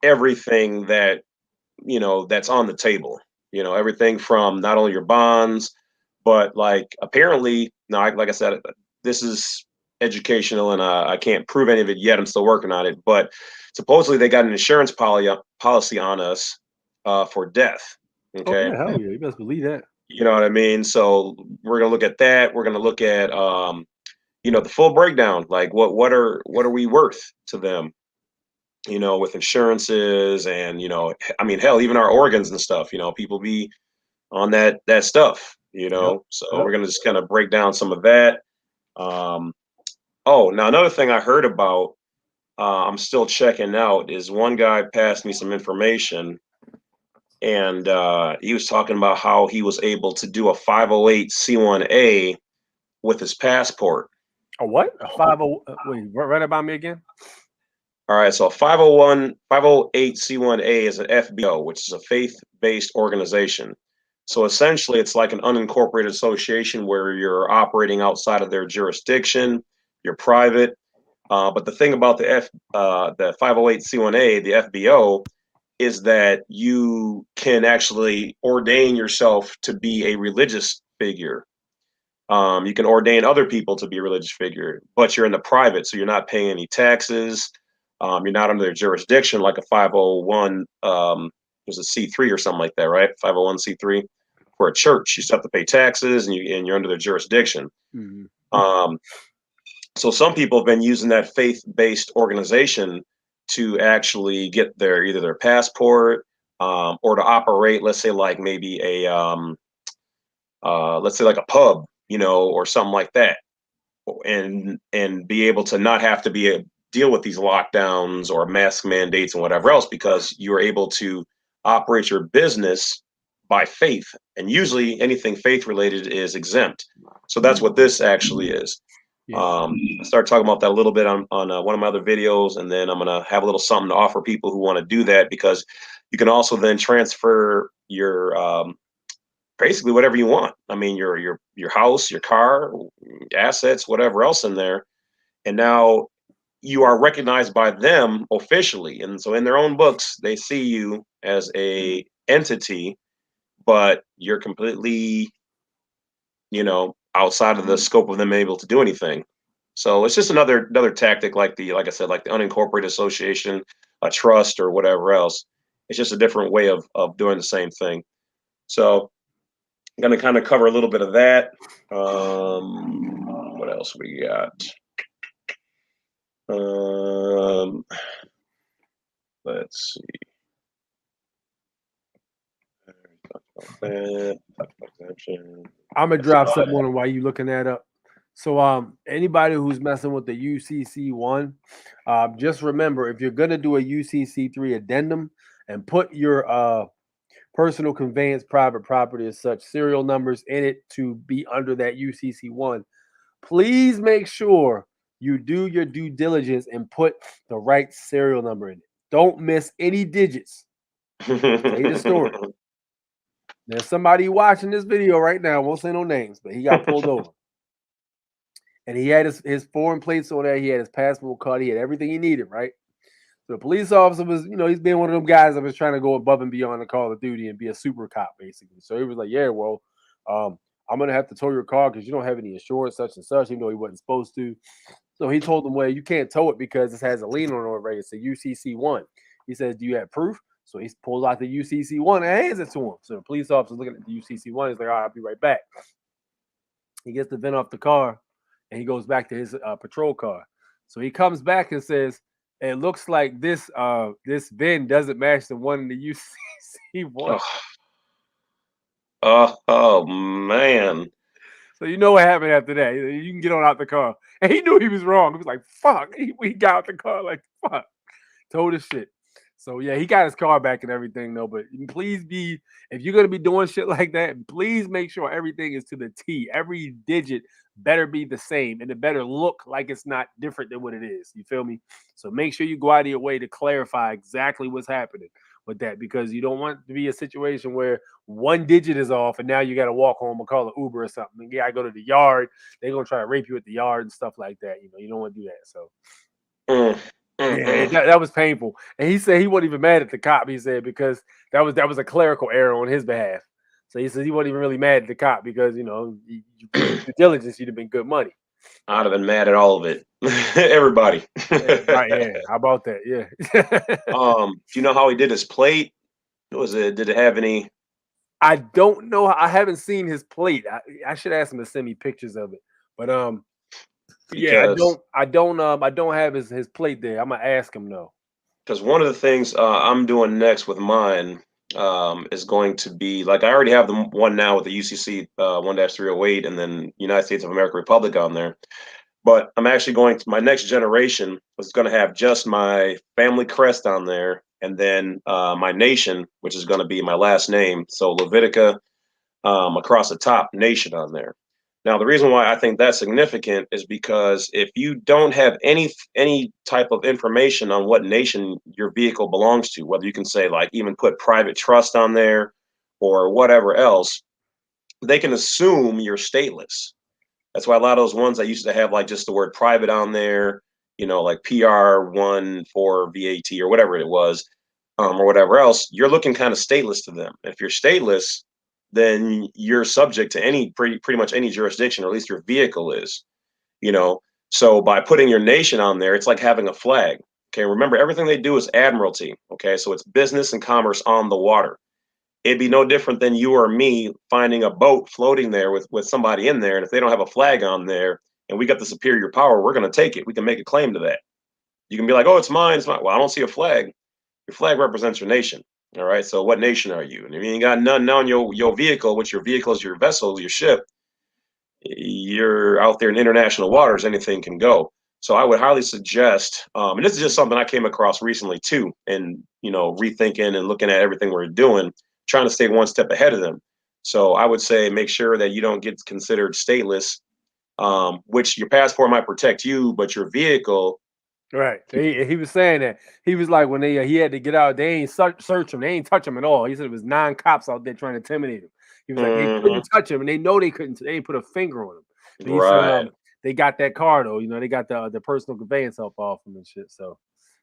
everything that that's on the table. Everything from not only your bonds, but like apparently, now, like I said, this is educational, and I can't prove any of it yet. I'm still working on it, but supposedly they got an insurance policy on us for death. Okay. Oh, yeah, hell yeah, you best believe that. You know what I mean? So we're gonna look at that. We're gonna look at the full breakdown, like what are we worth to them, with insurances, and I mean, hell, even our organs and stuff. People be on that stuff. So we're gonna just kind of break down some of that. Oh, now another thing I heard about, I'm still checking out, is one guy passed me some information, and he was talking about how he was able to do a 508c1A with his passport. A what? A 50? Wait, right about me again? All right, so 508c1A is an FBO, which is a faith-based organization. So essentially, it's like an unincorporated association where you're operating outside of their jurisdiction. You're private. But the thing about the 508c1A, the FBO, is that you can actually ordain yourself to be a religious figure. You can ordain other people to be a religious figure, but you're in the private, so you're not paying any taxes. You're not under their jurisdiction like a 501, there's a C3 or something like that, right? 501c3 for a church. You still have to pay taxes, and you're under their jurisdiction. Mm-hmm. So some people have been using that faith-based organization to actually get either their passport, or to operate, let's say like maybe let's say like a pub, or something like that, and be able to not have to deal with these lockdowns or mask mandates and whatever else, because you're able to operate your business by faith, and usually anything faith related is exempt. So that's what this actually is. Yeah. I started talking about that a little bit on one of my other videos, and then I'm gonna have a little something to offer people who want to do that, because you can also then transfer your basically whatever you want. I mean, your house, your car, assets, whatever else in there, and now you are recognized by them officially, and so in their own books they see you as a entity, but you're completely, outside of the scope of them able to do anything. So it's just another tactic, like I said, like the unincorporated association, a trust, or whatever else. It's just a different way of doing the same thing. So I'm going to kind of cover a little bit of that. What else we got? Let's see. I'm gonna drop something on while you looking that up. So anybody who's messing with the UCC1, just remember, if you're gonna do a UCC3 addendum and put your personal conveyance private property as such serial numbers in it to be under that UCC1, please make sure you do your due diligence and put the right serial number in it. Don't miss any digits. Tell you the story. There's somebody watching this video right now. Won't say no names, but he got pulled over. And he had his foreign plates on there. He had his passport card. He had everything he needed, right? So the police officer was, he's been one of them guys that was trying to go above and beyond the call of duty and be a super cop, basically. So he was like, yeah, well, I'm going to have to tow your car because you don't have any insurance, such and such, even though he wasn't supposed to. So he told them, well, you can't tow it because this has a lien on it already. It's a UCC1. He says, do you have proof? So he pulls out the UCC1 and hands it to him. So the police officer's looking at the UCC1. He's like, all right, I'll be right back. He gets the VIN off the car. And he goes back to his patrol car. So he comes back and says, it looks like this VIN doesn't match the one in the UCC1. Oh, man. So you know what happened after that. You can get on out the car. And he knew he was wrong. He was like, fuck. He got out the car like, fuck. Told his shit. So, yeah, he got his car back and everything, though. But please if you're going to be doing shit like that, please make sure everything is to the T. Every digit better be the same, and it better look like it's not different than what it is. You feel me? So make sure you go out of your way to clarify exactly what's happening with that, because you don't want to be a situation where one digit is off and now you got to walk home or call an Uber or something. Yeah, I go to the yard. They're going to try to rape you at the yard and stuff like that. You don't want to do that. So yeah, that was painful. And he said he wasn't even mad at the cop. He said because that was a clerical error on his behalf. So he says he wasn't even really mad at the cop because you due diligence, you'd have been good money. I'd have been mad at all of it. Everybody. Right, yeah. How about that? Yeah. Do you know how he did his plate? Did it have any? I don't know. I haven't seen his plate. I should ask him to send me pictures of it. But yeah, I don't have his plate there. I'm gonna ask him though. Because one of the things I'm doing next with mine is going to be like I already have the one now with the UCC 1-308 and then United States of America Republic on there. But I'm actually going to my next generation is going to have just my family crest on there, and then my nation, which is going to be my last name. So Levitica across the top, nation on there. Now, the reason why I think that's significant is because if you don't have any type of information on what nation your vehicle belongs to, whether you can say like even put private trust on there or whatever else, they can assume you're stateless. That's why a lot of those ones I used to have like just the word private on there, like PR1 for VAT or whatever it was, or whatever else, you're looking kind of stateless to them. If you're stateless, then you're subject to pretty much any jurisdiction, or at least your vehicle is, So by putting your nation on there, it's like having a flag. Okay, remember everything they do is admiralty. Okay, so it's business and commerce on the water. It'd be no different than you or me finding a boat floating there with somebody in there, and if they don't have a flag on there, and we got the superior power, we're going to take it. We can make a claim to that. You can be like, oh, it's mine. It's mine. Well, I don't see a flag. Your flag represents your nation. All right. So what nation are you? And if you ain't got none on your vehicle, which your vehicle is your vessel, your ship, you're out there in international waters, anything can go. So I would highly suggest, and this is just something I came across recently too, and rethinking and looking at everything we're doing, trying to stay one step ahead of them. So I would say make sure that you don't get considered stateless, which your passport might protect you, but your vehicle. Right. He was saying that. He was like, when he had to get out, they ain't search him. They ain't touch him at all. He said it was 9 cops out there trying to intimidate him. He was like, they couldn't touch him, and they know they couldn't. They ain't put a finger on him. But he said, they got that car though. They got the personal conveyance help off him and shit. So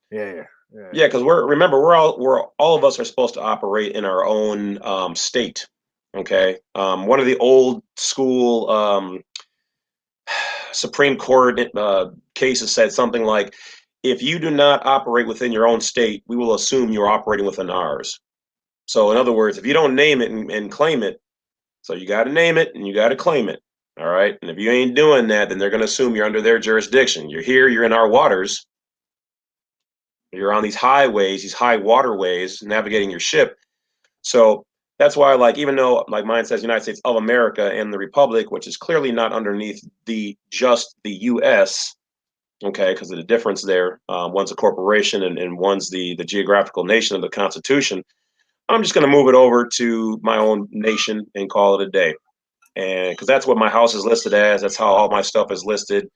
yeah. Because we're all of us are supposed to operate in our own state. Okay. One of the old school Supreme Court cases said something like, if you do not operate within your own state, we will assume you're operating within ours. So in other words, if you don't name it and claim it, so you got to name it and you got to claim it. All right. And if you ain't doing that, then they're going to assume you're under their jurisdiction. You're here, you're in our waters. You're on these highways, these high waterways, navigating your ship. So that's why, like, even though like mine says United States of America and the Republic, which is clearly not underneath just the U.S., okay, because of the difference there. One's a corporation and one's the geographical nation of the Constitution. I'm just going to move it over to my own nation and call it a day. and because that's what my house is listed as. That's how all my stuff is listed.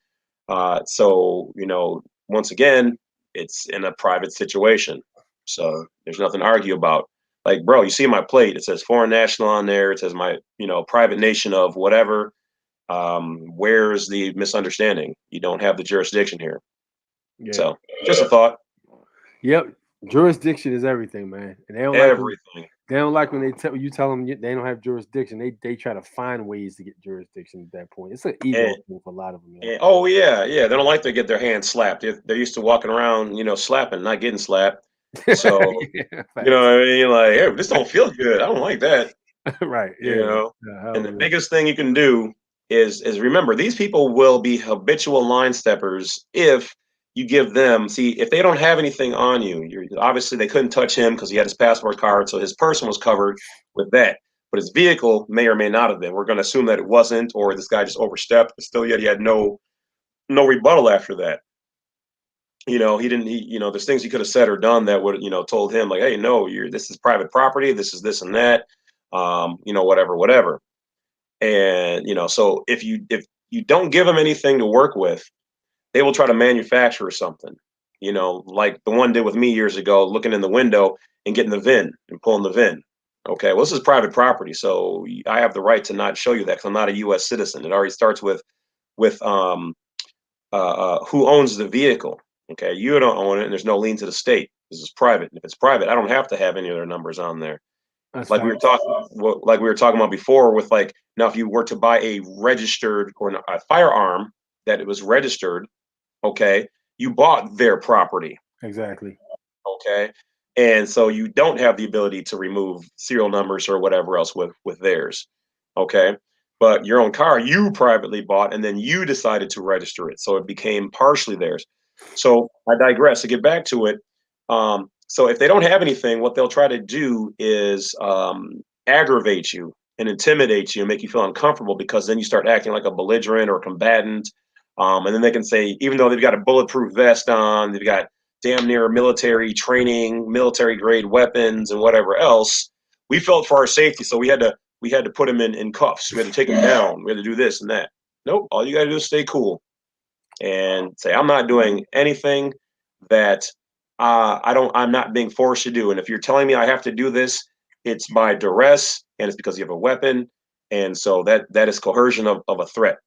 So, once again, it's in a private situation. So there's nothing to argue about. Like, bro, you see my plate, it says foreign national on there. It says my, private nation of whatever. Where's the misunderstanding? You don't have the jurisdiction here. Yeah. So just a thought. Yep. Jurisdiction is everything, man. And they don't like when they tell them they don't have jurisdiction. They try to find ways to get jurisdiction at that point. It's an ego thing for a lot of them. Oh yeah. They don't like to get their hands slapped. They're used to walking around, slapping, not getting slapped. So yeah, you know what I mean? Like, hey, this don't feel good. I don't like that. Right. Yeah. And the biggest thing you can do is remember, these people will be habitual line steppers if you give them, if they don't have anything on you, obviously they couldn't touch him because he had his passport card, so his person was covered with that. But his vehicle may or may not have been. We're going to assume that it wasn't, or this guy just overstepped. But still, yet he had no rebuttal after that. He didn't. There's things he could have said or done that would, told him like, hey, no, this is private property. This is this and that. Whatever. And so if you don't give them anything to work with, they will try to manufacture something. Like the one did with me years ago, looking in the window and getting the VIN and pulling the VIN. Okay, well, this is private property, so I have the right to not show you that because I'm not a U.S. citizen. It already starts with who owns the vehicle. Okay, you don't own it, and there's no lien to the state. This is private. And if it's private, I don't have to have any of their numbers on there. Like we were talking about before with now if you were to buy a registered or a firearm that it was registered, okay, you bought their property. Exactly. Okay. And so you don't have the ability to remove serial numbers or whatever else with theirs. Okay. But your own car, you privately bought, and then you decided to register it. So it became partially theirs. So I digress. To get back to it, so if they don't have anything, what they'll try to do is aggravate you and intimidate you and make you feel uncomfortable, because then you start acting like a belligerent or combatant. And then they can say, even though they've got a bulletproof vest on, they've got damn near military training, military grade weapons and whatever else, we felt for our safety. So we had to put him in cuffs. We had to take him down. We had to do this and that. Nope. All you got to do is stay cool and say, I'm not doing anything that I'm not being forced to do. And if you're telling me I have to do this, it's by duress and it's because you have a weapon. And so that is coercion of a threat.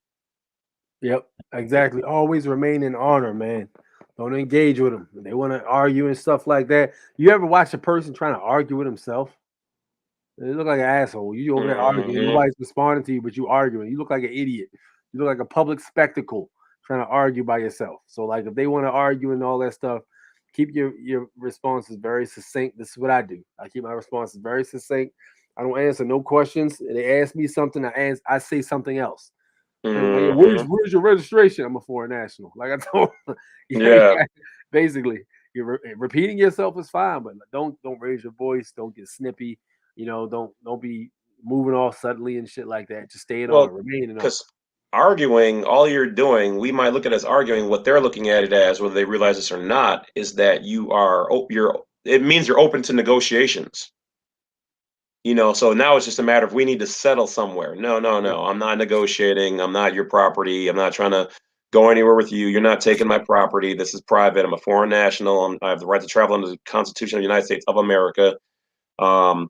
Yep, exactly. Always remain in honor, man. Don't engage with them. They want to argue and stuff like that. You ever watch a person trying to argue with himself? They look like an asshole. You over there arguing. Nobody's responding to you, but you arguing. You look like an idiot. You look like a public spectacle trying to argue by yourself. So, like, if they want to argue and all that stuff, keep your responses very succinct. This is what I do. I keep my responses very succinct. I don't answer no questions. They ask me something, I say something else. Like, where's your registration? I'm a foreign national. Like I told basically, you're repeating yourself is fine, but don't raise your voice. Don't get snippy. Don't be moving off suddenly and shit like that. Just stay in order, remain in order. Because arguing, all you're doing, we might look at it as arguing. What they're looking at it as, whether they realize this or not, is that it means you're open to negotiations. So now it's just a matter of we need to settle somewhere. No. I'm not negotiating. I'm not your property. I'm not trying to go anywhere with you. You're not taking my property. This is private. I'm a foreign national. I have the right to travel under the Constitution of the United States of America. I'm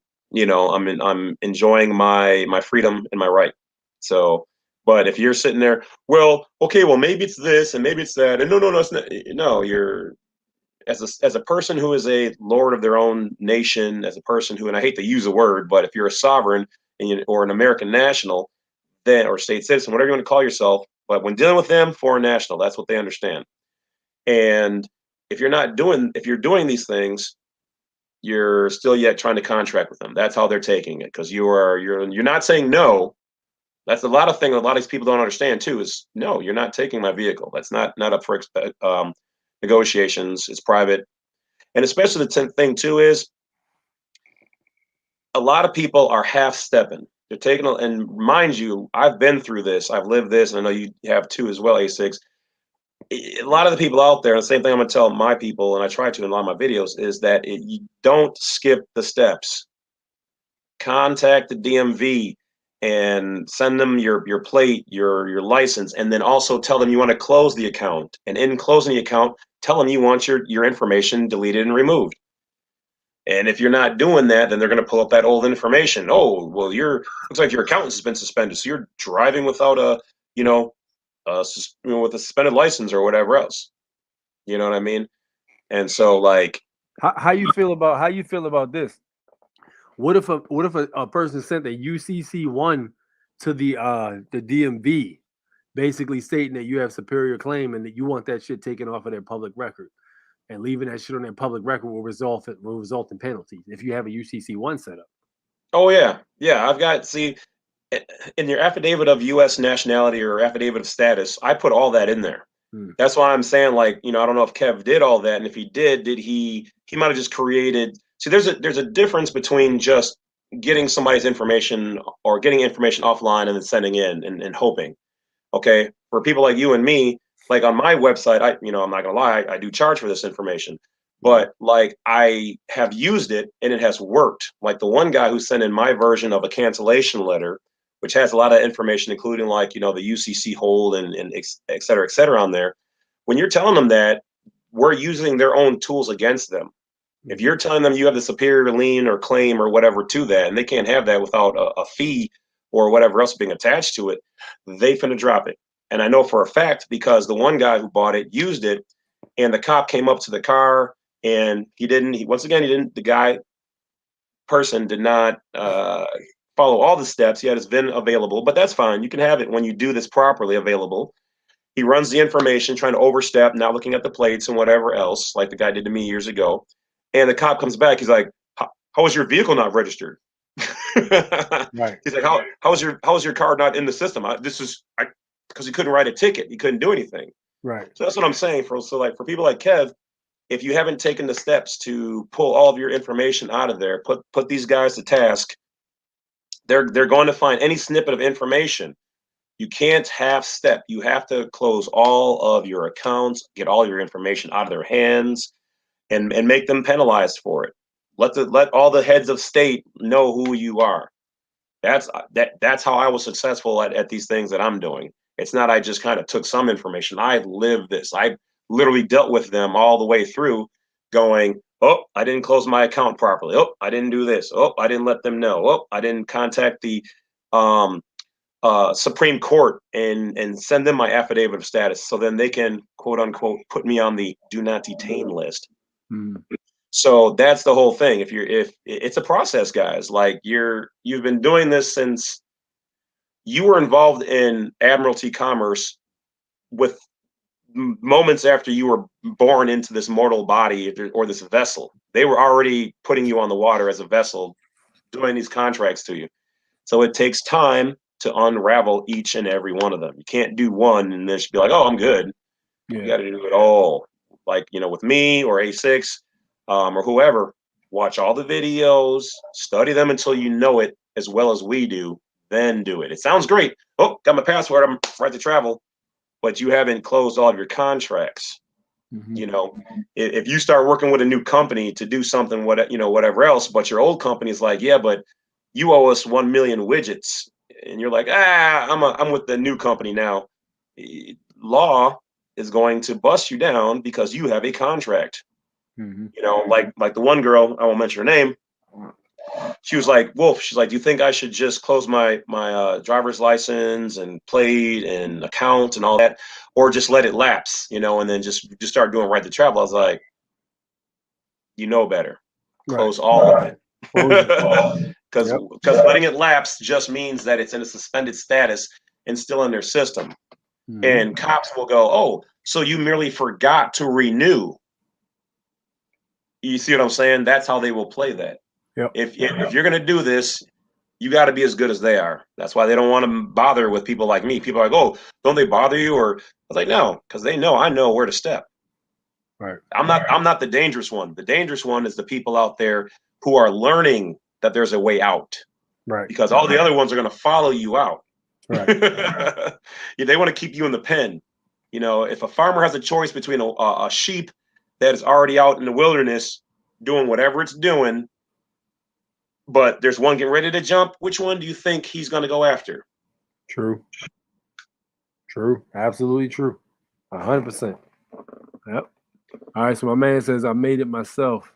enjoying my freedom and my right. So, but if you're sitting there, well, maybe it's this and maybe it's that, and no, it's not. No, you're as a person who is a lord of their own nation, as a person who, and I hate to use the word, but if you're a sovereign or an American national, then or state citizen, whatever you want to call yourself, but when dealing with them, foreign national, that's what they understand. And if you're doing these things, you're still yet trying to contract with them. That's how they're taking it, because you're not saying no. That's a lot of things. A lot of these people don't understand too. Is no, you're not taking my vehicle. That's not up for negotiations. It's private. And especially the thing too is a lot of people are half stepping. They're taking, and mind you, I've been through this. I've lived this, and I know you have too as well, A6. A lot of the people out there, and the same thing I'm going to tell my people, and I try to in a lot of my videos, is that you don't skip the steps. Contact the DMV and send them your plate, your license, and then also tell them you want to close the account. And in closing the account, tell them you want your information deleted and removed. And if you're not doing that, then they're going to pull up that old information. Oh, well, looks like your account has been suspended, so you're driving without with a suspended license or whatever else. You know what I mean? And so, like, how you feel about this? What if a person sent a UCC-1 to the DMV, basically stating that you have superior claim and that you want that shit taken off of their public record, and leaving that shit on their public record will result in penalties if you have a UCC-1 set up. Oh yeah, I've got in your affidavit of U.S. nationality or affidavit of status, I put all that in there. That's why I'm saying, like, I don't know if Kev did all that, and if he did he might have just created. See, there's a difference between just getting somebody's information or getting information offline and then sending in and hoping. Okay, for people like you and me, like on my website, I'm not gonna lie, I do charge for this information, but like I have used it and it has worked. Like the one guy who sent in my version of a cancellation letter, which has a lot of information, including like, the UCC hold and et cetera on there. When you're telling them that, we're using their own tools against them. If you're telling them you have the superior lien or claim or whatever to that, and they can't have that without a fee or whatever else being attached to it, they finna drop it. And I know for a fact because the one guy who bought it used it, and the cop came up to the car and the person did not follow all the steps. He had his VIN available, but that's fine. You can have it when you do this properly available. He runs the information, trying to overstep, not looking at the plates and whatever else, like the guy did to me years ago. And the cop comes back. He's like, "How is your vehicle not registered?" Right. He's like, "How is your car not in the system?" Because he couldn't write a ticket. He couldn't do anything. Right. So that's what I'm saying. For people like Kev, if you haven't taken the steps to pull all of your information out of there, put these guys to task, they're going to find any snippet of information. You can't half step. You have to close all of your accounts, get all your information out of their hands, and make them penalized for it. Let all the heads of state know who you are. That's how I was successful at these things that I'm doing. It's not I just kind of took some information. I lived this. I literally dealt with them all the way through, going, "Oh, I didn't close my account properly. Oh, I didn't do this. Oh, I didn't let them know. Oh, I didn't contact the Supreme Court and send them my affidavit of status, so then they can, quote unquote, put me on the do not detain list." So that's the whole thing. If it's a process, guys, like you've been doing this since you were involved in Admiralty commerce with moments after you were born into this mortal body or this vessel. They were already putting you on the water as a vessel, doing these contracts to you. So it takes time to unravel each and every one of them. You can't do one and then just be like, "Oh, I'm good." Yeah. You got to do it all. Like, with me or A6 or whoever, watch all the videos, study them until you know it as well as we do, then do it. It sounds great. Oh, got my password. I'm right to travel. But you haven't closed all of your contracts. If you start working with a new company to do something, whatever else, but your old company is like, "Yeah, but you owe us 1 million widgets," and you're like, I'm with the new company now. Law is going to bust you down because you have a contract. Like the one girl, I won't mention her name. She was like, "Wolf," she's like, "Do you think I should just close my driver's license and plate and account and all that, or just let it lapse, and then just start doing right to travel?" I was like, "You know better. Close all of it." Because letting it lapse just means that it's in a suspended status and still in their system. And cops will go, "Oh, so you merely forgot to renew." You see what I'm saying? That's how they will play that. Yep. If you're going to do this, you got to be as good as they are. That's why they don't want to bother with people like me. People are like, "Oh, don't they bother you?" Or I was like, "No, because they know I know where to step." Right. I'm not the dangerous one. The dangerous one is the people out there who are learning that there's a way out. Right. Because all the other ones are going to follow you out. Right. They want to keep you in the pen. If a farmer has a choice between a sheep that is already out in the wilderness doing whatever it's doing but there's one getting ready to jump. Which one do you think he's going to go after? True. Absolutely true. 100%. Yep. All right. So my man says I made it myself.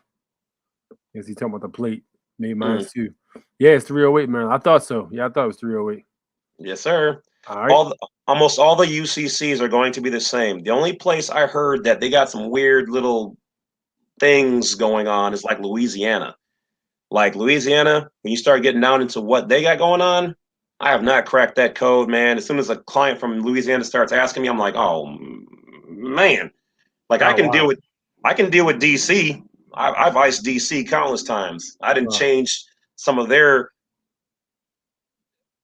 Guess he's talking about the plate. Made mine too. Yeah, it's 308, man. I thought so. Yeah, I thought it was 308. Yes, sir. All right. Almost all the UCCs are going to be the same. The only place I heard that they got some weird little things going on is like Louisiana. Like Louisiana, when you start getting down into what they got going on, I have not cracked that code, man. As soon as a client from Louisiana starts asking me, I'm like, oh man. Like I can deal with DC. I've iced DC countless times. I didn't change some of their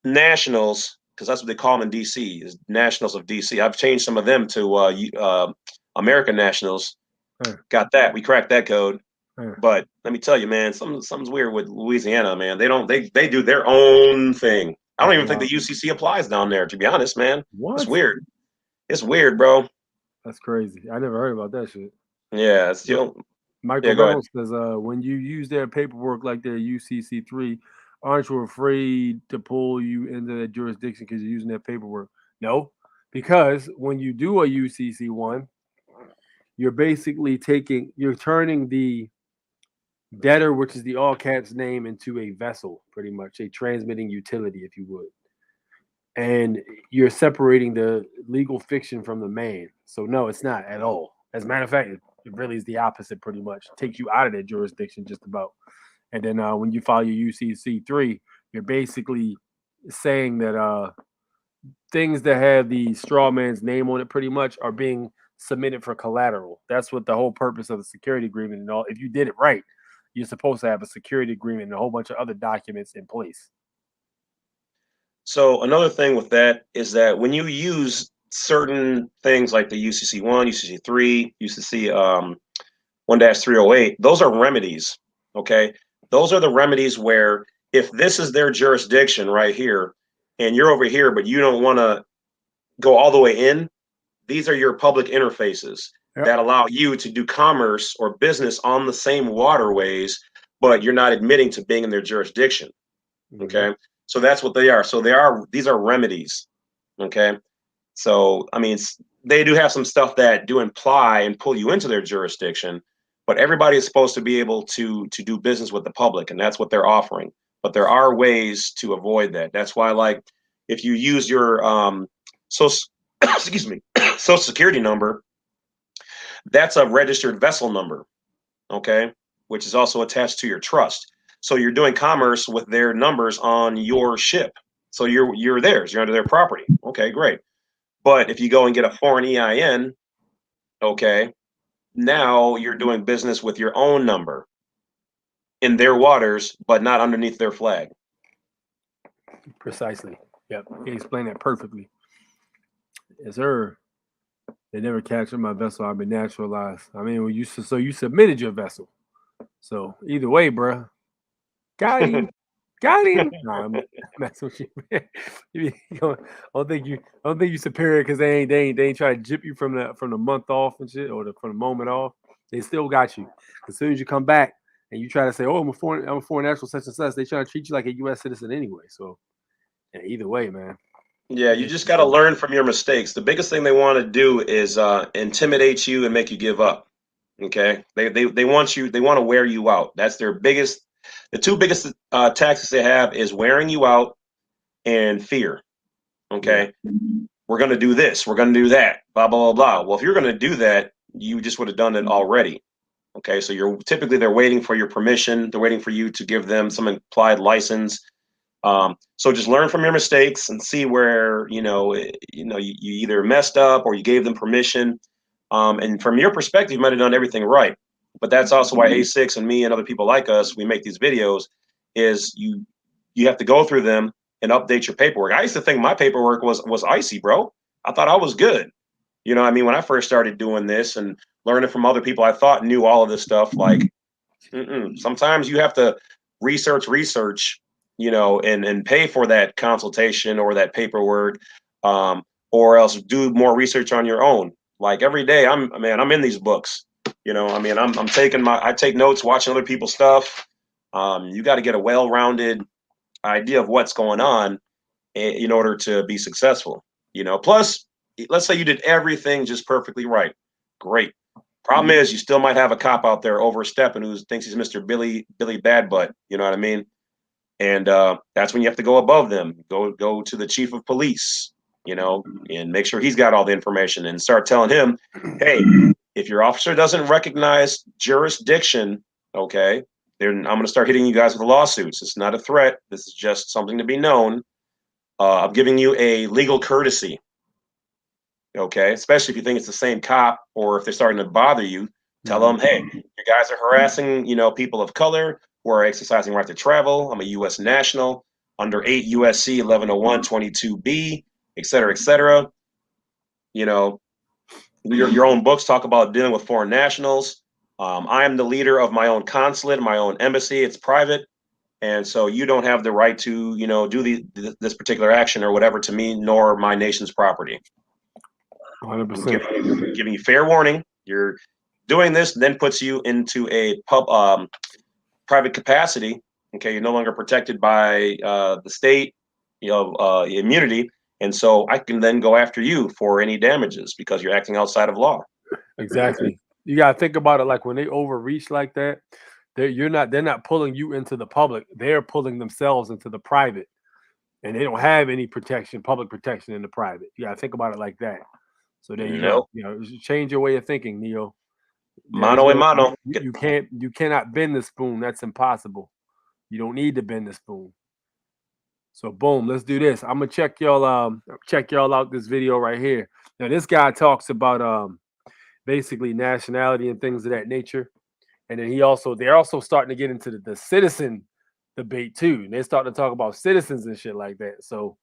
nationals, because that's what they call them in DC, is nationals of DC. I've changed some of them to American nationals. Got that. We cracked that code. But let me tell you, man, something's weird with Louisiana, man. They do their own thing. I don't even think the UCC applies down there, to be honest, man. What? It's weird. It's weird, bro. That's crazy. I never heard about that shit. Yeah, it's still. Michael Reynolds says, when you use their paperwork like their UCC3, aren't you afraid to pull you into that jurisdiction because you're using their paperwork? No, because when you do a UCC1, you're basically turning the debtor, which is the all caps name, into a vessel, pretty much a transmitting utility, if you would. And you're separating the legal fiction from the man. So no, it's not at all. As a matter of fact, it really is the opposite, pretty much. It takes you out of that jurisdiction just about. And then when you file your UCC3, you're basically saying that things that have the straw man's name on it pretty much are being submitted for collateral. That's what the whole purpose of the security agreement and all. If you did it right, you're supposed to have a security agreement and a whole bunch of other documents in place. So another thing with that is that when you use certain things like the UCC1, UCC3, UCC 1-308, those are remedies, okay? Those are the remedies where if this is their jurisdiction right here and you're over here, but you don't want to go all the way in, these are your public interfaces that allow you to do commerce or business on the same waterways, but you're not admitting to being in their jurisdiction, okay? So that's what they are. So these are remedies, okay? So, I mean, they do have some stuff that do imply and pull you into their jurisdiction, but everybody is supposed to be able to do business with the public, and that's what they're offering. But there are ways to avoid that. That's why, like, if you use your social security number, that's a registered vessel number, okay, which is also attached to your trust. So you're doing commerce with their numbers on your ship. So you're theirs. You're under their property. Okay, great. But if you go and get a foreign EIN, okay, now you're doing business with your own number in their waters, but not underneath their flag. Precisely. Yep. You explained that perfectly. Yes, sir. They never captured my vessel. I've been naturalized. I mean, you submitted your vessel. So either way, bruh. Got him. Got him. Nah, I'm messing with you. I don't think you superior because they ain't try to jip you from the month off and shit, or from the moment off. They still got you. As soon as you come back and you try to say, "Oh, I'm a foreign national, such and such," they try to treat you like a U.S. citizen anyway. So, yeah, either way, man. Yeah, you just got to learn from your mistakes. The biggest thing they want to do is intimidate you and make you give up. Okay, they want you. They want to wear you out. That's their biggest. The two biggest tactics they have is wearing you out and fear. Okay, we're going to do this. We're going to do that. Blah, blah, blah, blah. Well, if you're going to do that, you just would have done it already. Okay, so they're waiting for your permission. They're waiting for you to give them some implied license. So just learn from your mistakes and see where, you either messed up or you gave them permission. And from your perspective, you might have done everything right. But that's also why A6 and me and other people like us, we make these videos, is you have to go through them and update your paperwork. I used to think my paperwork was icy, bro. I thought I was good. You know what I mean? When I first started doing this and learning from other people, I thought knew all of this stuff. Like, sometimes you have to research, and pay for that consultation or that paperwork, or else do more research on your own. Like every day, I'm in these books. I take notes, watching other people's stuff. You got to get a well-rounded idea of what's going on in order to be successful. Plus, let's say you did everything just perfectly right. Great. Problem is, you still might have a cop out there overstepping who thinks he's Mr. Billy Bad Butt. You know what I mean? And that's when you have to go above them. Go to the chief of police, and make sure he's got all the information and start telling him, hey, if your officer doesn't recognize jurisdiction, okay, then I'm going to start hitting you guys with lawsuits. It's not a threat. This is just something to be known. I'm giving you a legal courtesy. Okay, especially if you think it's the same cop, or if they're starting to bother you, tell them, hey, you guys are harassing, people of color who are exercising right to travel. I'm a U.S. national under 8 U.S.C. 1101 22B, et cetera, et cetera. Your own books talk about dealing with foreign nationals. I am the leader of my own consulate, my own embassy. It's private. And so you don't have the right to, do this particular action or whatever to me, nor my nation's property. 100%. Giving you fair warning. You're doing this, then puts you into a private capacity. Okay, you're no longer protected by the state, immunity, and so I can then go after you for any damages because you're acting outside of law. Exactly. You gotta think about it like when they overreach like that, they're not pulling you into the public. They're pulling themselves into the private, and they don't have any public protection in the private. You gotta think about it like that. So there you go. Change your way of thinking, Neo. Mano a mano. You cannot bend the spoon. That's impossible. You don't need to bend the spoon. So boom, let's do this. I'm gonna check y'all out this video right here. Now this guy talks about basically nationality and things of that nature. And then they're also starting to get into the citizen debate too. And they're starting to talk about citizens and shit like that. So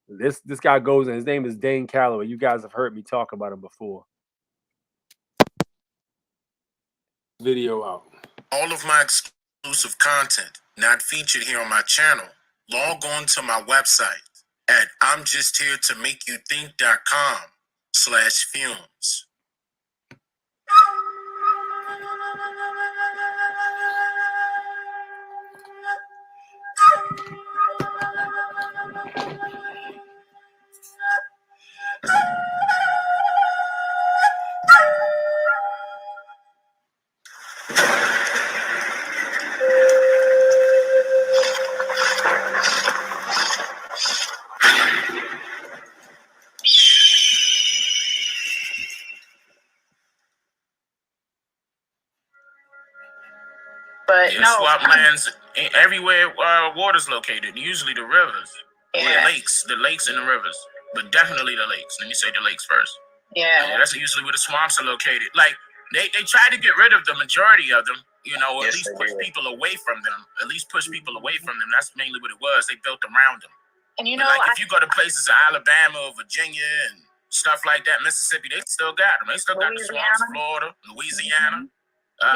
this guy goes, and his name is Dane Calloway. You guys have heard me talk about him before. Video out. All of my exclusive content not featured here on my channel. Log on to my website at imjustheretomakeyoutthink.com/films. But Yeah, no, swap lands everywhere water's located, usually the rivers. Yeah. The lakes and the rivers. But definitely the lakes. Let me say the lakes first. yeah, That's usually where the swamps are located. Like, they try to get rid of the majority of them, or Yes, at least they push do. people away from them. That's mainly what it was. They built around them. and you But know, like, if you go to places in Alabama or Virginia and stuff like that, Mississippi, they still got them. They still got the swamps, Louisiana. Florida, Louisiana. They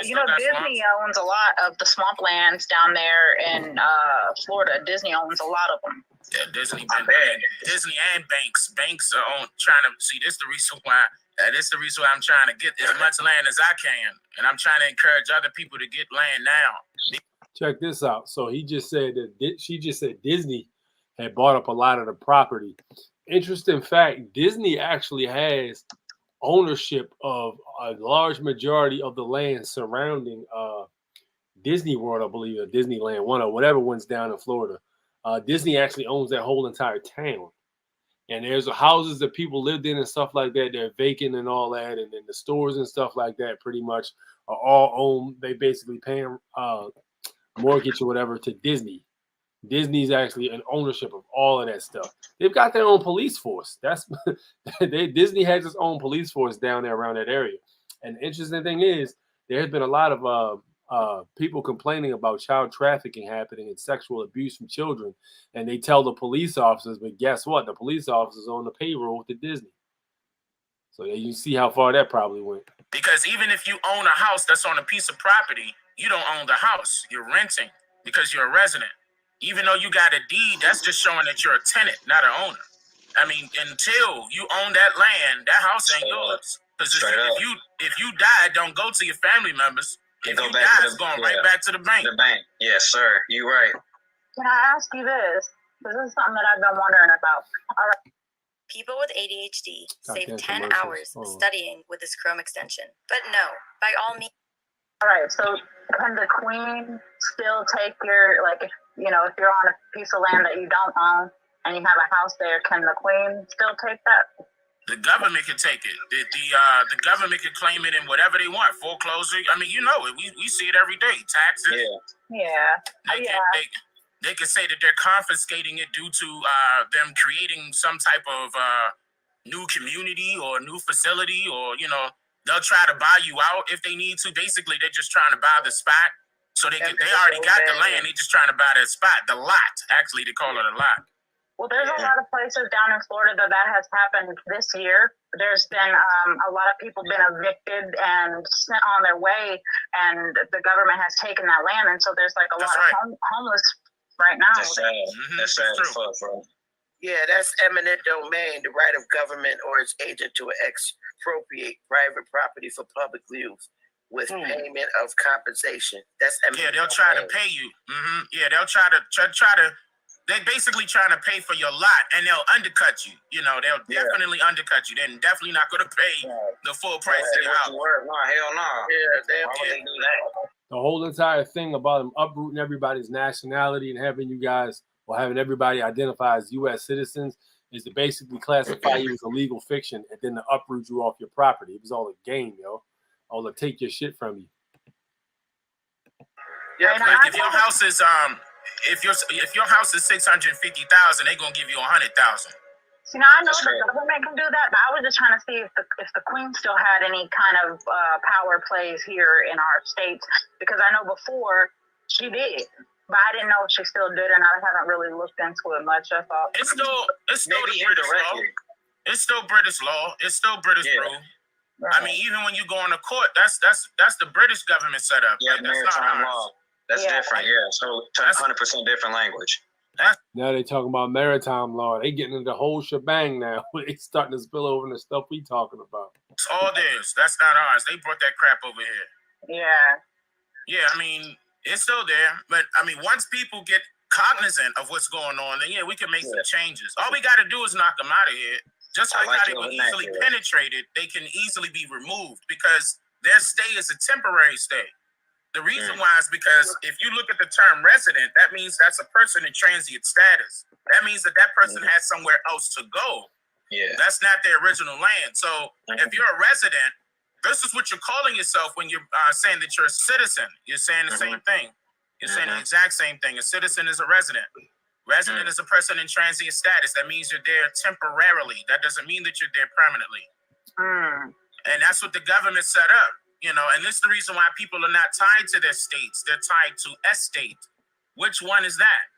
you still know, got Disney swamps. owns a lot of the swamplands down there in Florida. Disney owns a lot of them. Yeah, Disney and Banks. Banks are on trying to see. This the reason why. This the reason why I'm trying to get as much land as I can, and I'm trying to encourage other people to get land now. Check this out. So she just said Disney had bought up a lot of the property. Interesting fact: Disney actually has ownership of a large majority of the land surrounding Disney World, I believe, or Disneyland, one or whatever one's down in Florida. Disney actually owns that whole entire town. And there's houses that people lived in and stuff like that. They're vacant and all that. And then the stores and stuff like that pretty much are all owned. They basically paying mortgage or whatever to Disney. Disney's actually an ownership of all of that stuff. They've got their own police force. Disney has its own police force down there around that area. And the interesting thing is, there has been a lot of people complaining about child trafficking happening and sexual abuse from children, and they tell the police officers, but guess what? The police officers are on the payroll with the Disney. So you see how far that probably went. Because even if you own a house that's on a piece of property, you don't own the house. You're renting because you're a resident. Even though you got a deed, that's just showing that you're a tenant, not an owner. I mean, until you own that land, that house ain't yours. Because if you die, don't go to your family members. If you die, it's going right back to the bank. The bank. Yes, sir. You're right. Can I ask you this? This is something that I've been wondering about. All right. People with ADHD save Goddamn 10 commercials. hours Hold on. studying with this Chrome extension. But no, by all means. All right, so can the queen still take your, like, if you're on a piece of land that you don't own and you have a house there, can the queen still take that? The government can take it. The government can claim it in whatever they want. Foreclosure. I mean, we see it every day. Taxes. Yeah. They can say that they're confiscating it due to them creating some type of new community or new facility, or they'll try to buy you out if they need to. Basically, they're just trying to buy the spot. So they already got the land. They're just trying to buy that spot, the lot. Actually, they call it a lot. Well, there's a lot of places down in Florida that has happened this year. There's been a lot of people been evicted and sent on their way, and the government has taken that land. And so there's like a lot of homeless right now. That's sad. That's sad as fuck, bro. Yeah, that's eminent domain, the right of government or its agent to expropriate private property for public use with payment of compensation. That's eminent they'll try to pay you. Yeah, they'll try to. They basically trying to pay for your lot, and they'll undercut you. They'll definitely undercut you. They're definitely not going to pay the full price of your house. No, hell no. Yeah, why would they do that? The whole entire thing about them uprooting everybody's nationality and having you guys, or having everybody identify as U.S. citizens, is to basically classify you as a legal fiction and then to uproot you off your property. It was all a game, yo. All to take your shit from you. Yeah, like if your house is if your house is 650,000, they're gonna give you 100,000. See, now I know the government can do that, but I was just trying to see if the queen still had any kind of power plays here in our states, because I know before she did, but I didn't know if she still did, and I haven't really looked into it much. I thought it's still the British law. It's still British law. It's still British rule. Right. I mean, even when you go on the court, that's the British government setup. Yeah, like, that's not ours. Law. That's different, so 100% different language. Now they talking about maritime law. They getting into the whole shebang now. They starting to spill over into stuff we talking about. It's all theirs. That's not ours. They brought that crap over here. Yeah, I mean, it's still there. But, I mean, once people get cognizant of what's going on, then, we can make some changes. All we got to do is knock them out of here. Just like how they were easily penetrated, they can easily be removed because their stay is a temporary stay. The reason why is because if you look at the term resident, that means that's a person in transient status. That means that person has somewhere else to go. Yeah. That's not their original land. So if you're a resident, this is what you're calling yourself when you're saying that you're a citizen. You're saying the same thing. You're saying the exact same thing. A citizen is a resident. Resident is a person in transient status. That means you're there temporarily. That doesn't mean that you're there permanently. And that's what the government set up. And this is the reason why people are not tied to their states. They're tied to estate. Which one is that?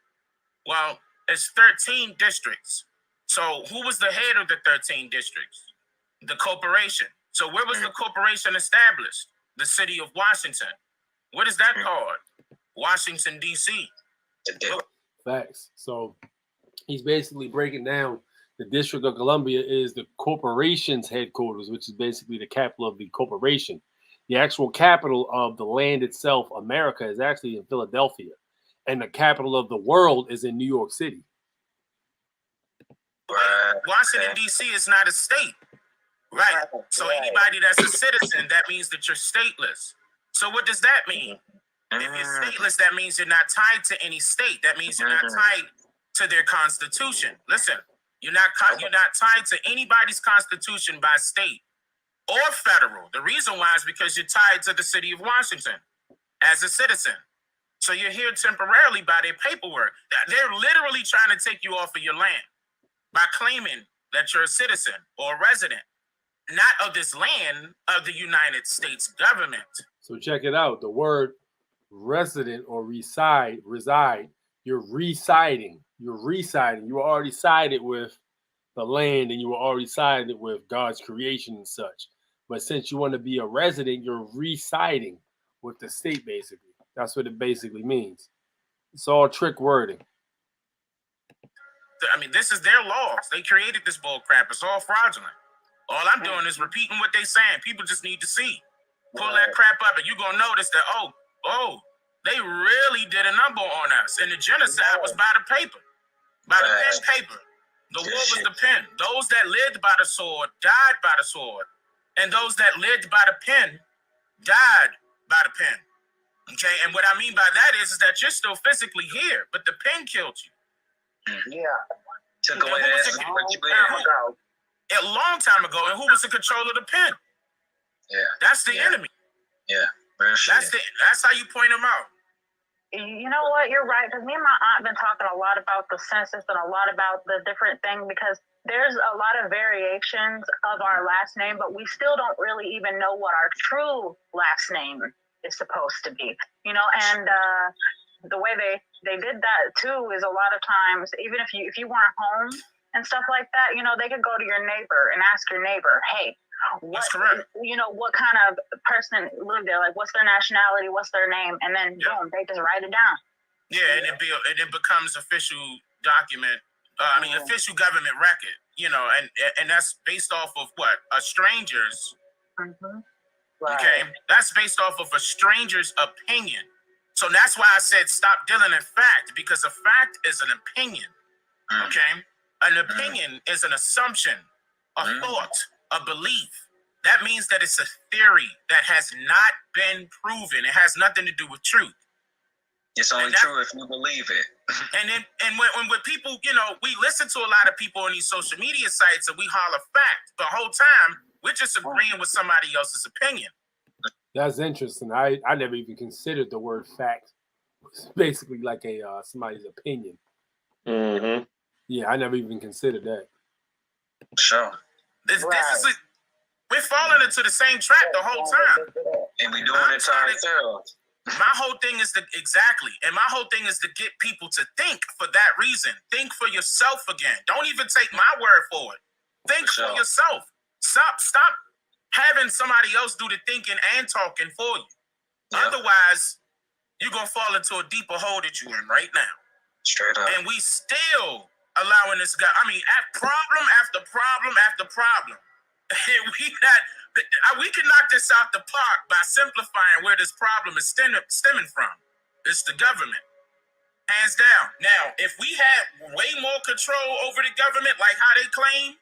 Well, it's 13 districts. So who was the head of the 13 districts? The corporation. So where was the corporation established? The city of Washington. What is that called? Washington, D.C. Facts. So he's basically breaking down the District of Columbia is the corporation's headquarters, which is basically the capital of the corporation. The actual capital of the land itself, America, is actually in Philadelphia. And the capital of the world is in New York City. Washington, D.C. is not a state. Right. So anybody that's a citizen, that means that you're stateless. So what does that mean? If you're stateless, that means you're not tied to any state. That means you're not tied to their constitution. Listen, you're not tied to anybody's constitution by state or federal. The reason why is because you're tied to the city of Washington as a citizen. So you're here temporarily by their paperwork. They're literally trying to take you off of your land by claiming that you're a citizen or a resident, not of this land, of the United States government. So check it out. The word resident or reside, you're residing. You're residing. You were already sided with the land and you were already sided with God's creation and such. But since you want to be a resident, you're residing with the state, basically. That's what it basically means. It's all trick wording. I mean, this is their laws. They created this bull crap. It's all fraudulent. All I'm doing is repeating what they're saying. People just need to see. Pull that crap up, and you're gonna notice that they really did a number on us, and the genocide was by the paper, by the pen paper. The war was the pen. Those that lived by the sword died by the sword, and those that lived by the pen died by the pen. Okay, and what I mean by that is that you're still physically here, but the pen killed you. Yeah. Took away the essence of what you a long time ago, and who was in control of the pen? Yeah. That's the enemy. Yeah. Real shit. That's how you point them out. You know what? You're right. Because me and my aunt been talking a lot about the census and a lot about the different thing, because there's a lot of variations of our last name, but we still don't really even know what our true last name is supposed to be. You know, and the way they did that too is a lot of times, even if you weren't home and stuff like that, you know, they could go to your neighbor and ask your neighbor, hey, what kind of person lived there? Like, what's their nationality? What's their name? And then boom, they just write it down. Yeah, and it becomes official document. Official government record. You know, and that's based off of what? A stranger's. Mm-hmm. Right. Okay, that's based off of a stranger's opinion. So that's why I said stop dealing in fact, because a fact is an opinion. Okay, an opinion is an assumption, a thought, a belief. That means that it's a theory that has not been proven. It has nothing to do with truth. It's only true if you believe it. And when people, you know, we listen to a lot of people on these social media sites and we holler fact. The whole time we're just agreeing with somebody else's opinion. That's interesting. I never even considered the word fact. It's basically like a somebody's opinion. Mm-hmm. Yeah, I never even considered that. Sure. We're falling into the same trap the whole time. And we're doing it to ourselves. My whole thing is my whole thing is to get people to think for that reason. Think for yourself again. Don't even take my word for it. Think for yourself. Stop having somebody else do the thinking and talking for you. Yep. Otherwise, you're going to fall into a deeper hole that you're in right now. Straight up. And we still allowing this guy, problem after problem after problem. We can knock this out the park by simplifying where this problem is stemming from. It's the government. Hands down. Now, if we had way more control over the government, like how they claim,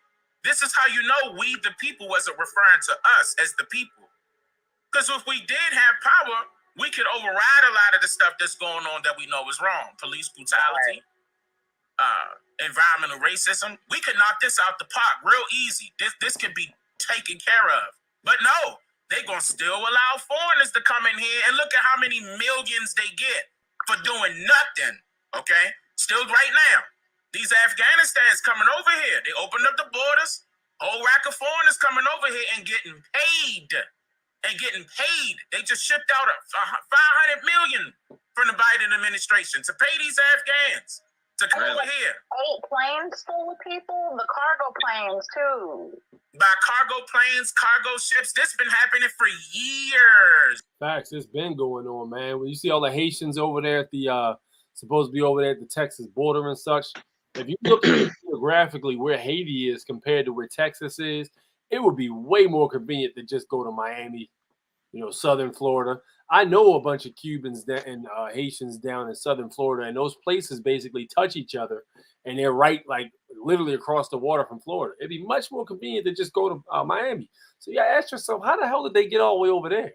this is how you know we, the people, wasn't referring to us as the people. Because if we did have power, we could override a lot of the stuff that's going on that we know is wrong. Police brutality, environmental racism. We could knock this out the park real easy. This could be taken care of. But no, they're going to still allow foreigners to come in here, and look at how many millions they get for doing nothing, okay? Still right now. These Afghanistan's coming over here. They opened up the borders. Whole rack of foreigners coming over here and getting paid. They just shipped out $500 million from the Biden administration to pay these Afghans to come over here. 8 planes full of people? The cargo planes, too. By cargo planes, cargo ships. This been happening for years. Facts. It's been going on, man. When you see all the Haitians over there at the supposed to be over there at the Texas border and such, if you look geographically where Haiti is compared to where Texas is, it would be way more convenient to just go to Miami, southern Florida. I know a bunch of Cubans and Haitians down in southern Florida, and those places basically touch each other, and they're right, like, literally across the water from Florida. It'd be much more convenient to just go to Miami. So you gotta ask yourself, how the hell did they get all the way over there?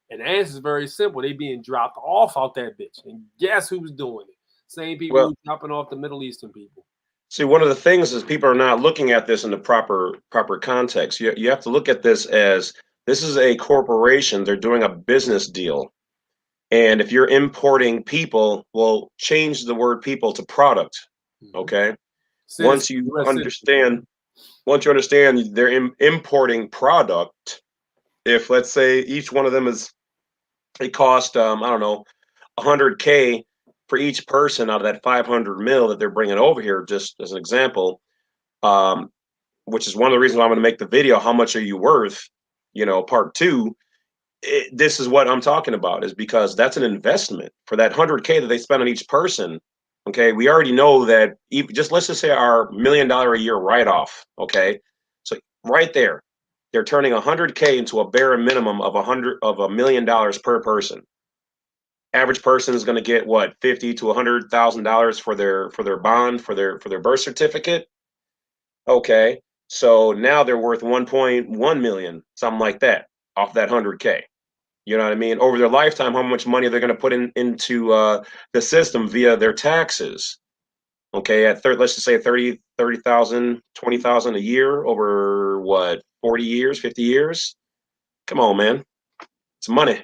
And the answer is very simple. They being dropped off out that bitch. And guess who's doing it? Same people who's dropping off the Middle Eastern people. See, one of the things is people are not looking at this in the proper context. You have to look at this as this is a corporation. They're doing a business deal. And if you're importing people, well, change the word people to product. Okay. Once you understand they're importing product, if let's say each one of them it cost, I don't know, $100K for each person out of that 500 mil that they're bringing over here, just as an example, which is one of the reasons why I'm going to make the video. How much are you worth? Part 2. This is what I'm talking about, is because that's an investment for that 100K that they spend on each person. Okay, we already know that let's just say our $1 million a year write-off. Okay, so right there, they're turning $100K into a bare minimum of $1 million per person. Average person is going to get what, $50,000 to $100,000 for their bond, for their birth certificate. Okay, so now they're worth 1.1 million, something like that, off that 100K. You know what I mean? Over their lifetime, how much money they're going to put into the system via their taxes? Okay, let's just say 30,000, 20,000 a year over what, 40 years, 50 years? Come on, man, it's money.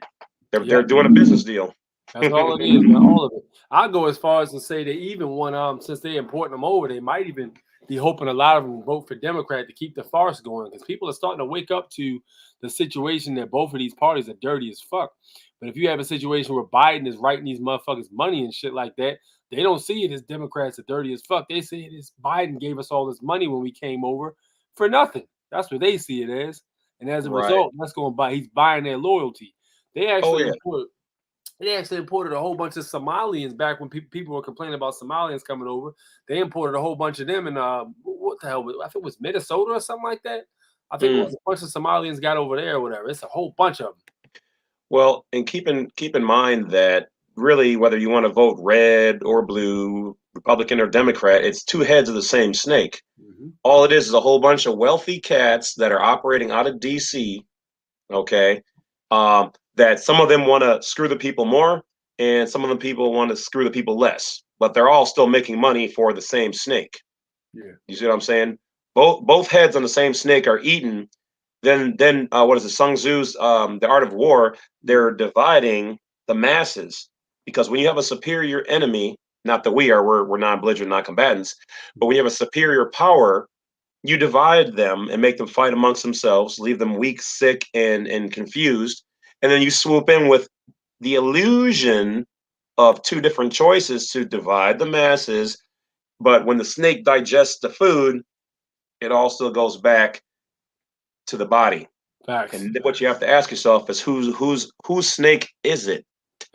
They're doing a business deal. That's all it is, man. All of it. I'll go as far as to say that even when since they're importing them over, they might even be hoping a lot of them vote for Democrat to keep the farce going, because people are starting to wake up to the situation that both of these parties are dirty as fuck. But if you have a situation where Biden is writing these motherfuckers money and shit like that, they don't see it as Democrats are dirty as fuck. They see it as Biden gave us all this money when we came over for nothing. That's what they see it as. And as a result, that's going to buy. He's buying their loyalty. They actually imported a whole bunch of Somalians back when people were complaining about Somalians coming over. They imported a whole bunch of them in what the hell? I think it was Minnesota or something like that. I think it was a bunch of Somalians got over there or whatever. It's a whole bunch of them. Well, and keep in mind that really, whether you want to vote red or blue, Republican or Democrat, it's two heads of the same snake. Mm-hmm. All it is a whole bunch of wealthy cats that are operating out of DC. Okay. That some of them want to screw the people more, and some of the people want to screw the people less, but they're all still making money for the same snake. Yeah. You see what I'm saying? Both heads on the same snake are eaten. Then what is it? Sun Tzu's The Art of War. They're dividing the masses, because when you have a superior enemy, not that we're non-belligerent, non-combatants, but when you have a superior power, you divide them and make them fight amongst themselves, leave them weak, sick, and confused. And then you swoop in with the illusion of two different choices to divide the masses. But when the snake digests the food, it all still goes back to the body. Facts. And what you have to ask yourself is whose snake is it?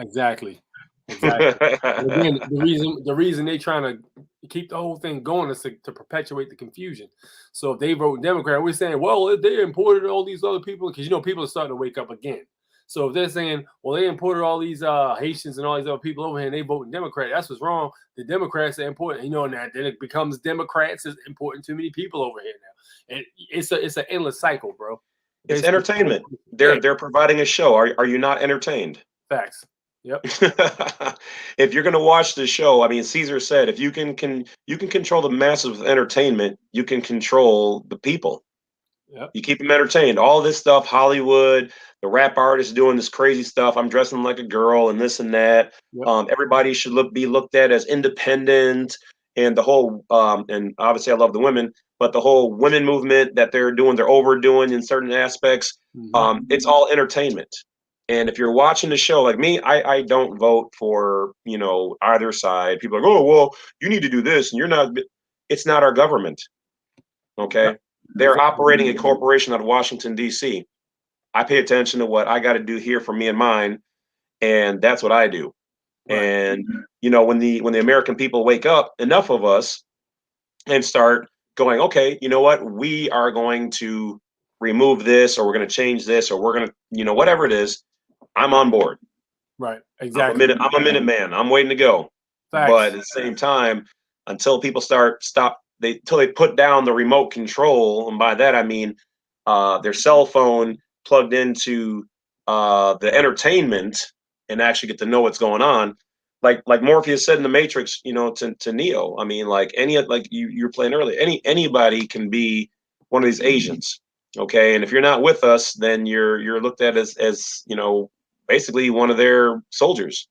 Exactly. Again, the reason they trying to keep the whole thing going is to perpetuate the confusion. So if they vote Democrat, we're saying, well, they imported all these other people, because people are starting to wake up again. So if they're saying, well, they imported all these Haitians and all these other people over here, and they voting Democrat, that's what's wrong. The Democrats are important, now then it becomes Democrats is importing too many people over here now, and it's an endless cycle, bro. It's entertainment. They're providing a show. Are you not entertained? Facts. Yep. If you're going to watch the show, I mean, Caesar said, if you can control the masses with entertainment, you can control the people. Yep. You keep them entertained. All this stuff, Hollywood, the rap artists doing this crazy stuff. I'm dressing like a girl and this and that. Yep. Everybody should be looked at as independent, and the whole and obviously I love the women, but the whole women movement that they're overdoing in certain aspects. Mm-hmm. It's all entertainment. And if you're watching the show, like me, I don't vote for, either side. People are like, oh, well, you need to do this, and you're not. It's not our government. Okay. They're operating a corporation out of Washington, D.C. I pay attention to what I got to do here for me and mine, and that's what I do. Right. And when the American people wake up, enough of us, and start going, okay, you know what? We are going to remove this, or we're going to change this, or we're going to, whatever it is. I'm on board. Right. Exactly. I'm a minute man. I'm waiting to go. Facts. But at the same time, until people until they put down the remote control, and by that I mean their cell phone plugged into the entertainment, and actually get to know what's going on. Like Morpheus said in the Matrix, to Neo. I mean, like you were playing earlier, anybody can be one of these agents. Okay, and if you're not with us, then you're looked at as basically one of their soldiers.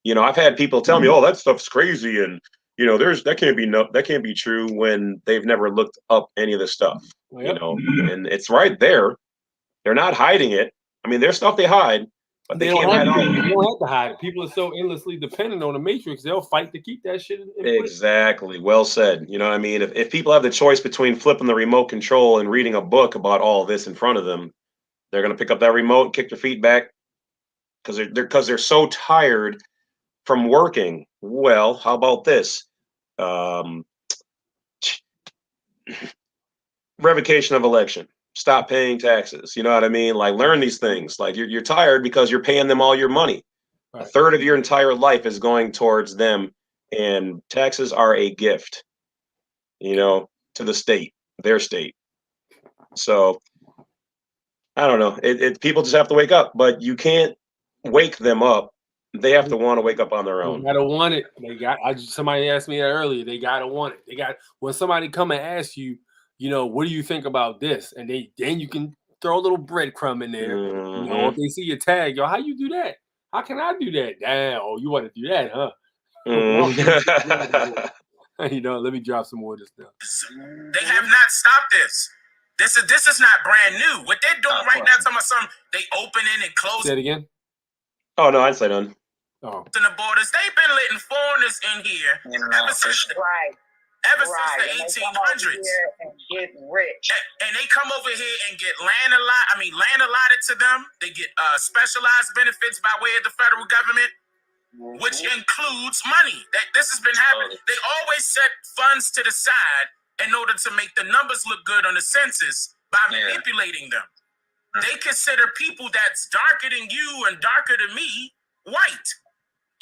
I've had people tell me, "Oh, that stuff's crazy," and that can't be true when they've never looked up any of this stuff. Yep. And it's right there. They're not hiding it. I mean, there's stuff they hide, but they can't hide all of it. They don't have to hide it. People are so endlessly dependent on the Matrix; they'll fight to keep that shit in place. Exactly. Well said. You know what I mean? If people have the choice between flipping the remote control and reading a book about all of this in front of them, they're going to pick up that remote and kick their feet back because they're so tired from working. Well, how about this? Revocation of election. stop paying taxes. You know what I mean? Like, learn these things. Like, you're tired because you're paying them all your money. Right. A third of your entire life is going towards them, and taxes are a gift, you know, to the state, their state. So I don't know. People just have to wake up, but you can't wake them up. They have to want to wake up on their They own. gotta want it. Somebody asked me that earlier. They gotta want it. When somebody come and ask you, you know, what do you think about this? And then you can throw a little breadcrumb in there. Mm-hmm. You know, if they see your tag, yo, how you do that? How can I do that? Damn, oh, you want to do that, huh? Mm-hmm. You know, let me drop some more of this stuff. They have not stopped this. This is not brand new. What they're doing right now, talking about something, they opening and Say closing it again. Oh no, I'd say none. Oh, the borders. They've been letting foreigners in here ever since the And they 1800s. come over here and get rich. And they come over here and get land allotted to them. They get specialized benefits by way of the federal government, which includes money. This has been happening. They always set funds to the side in order to make the numbers look good on the census by manipulating them. They consider people that's darker than you and darker than me white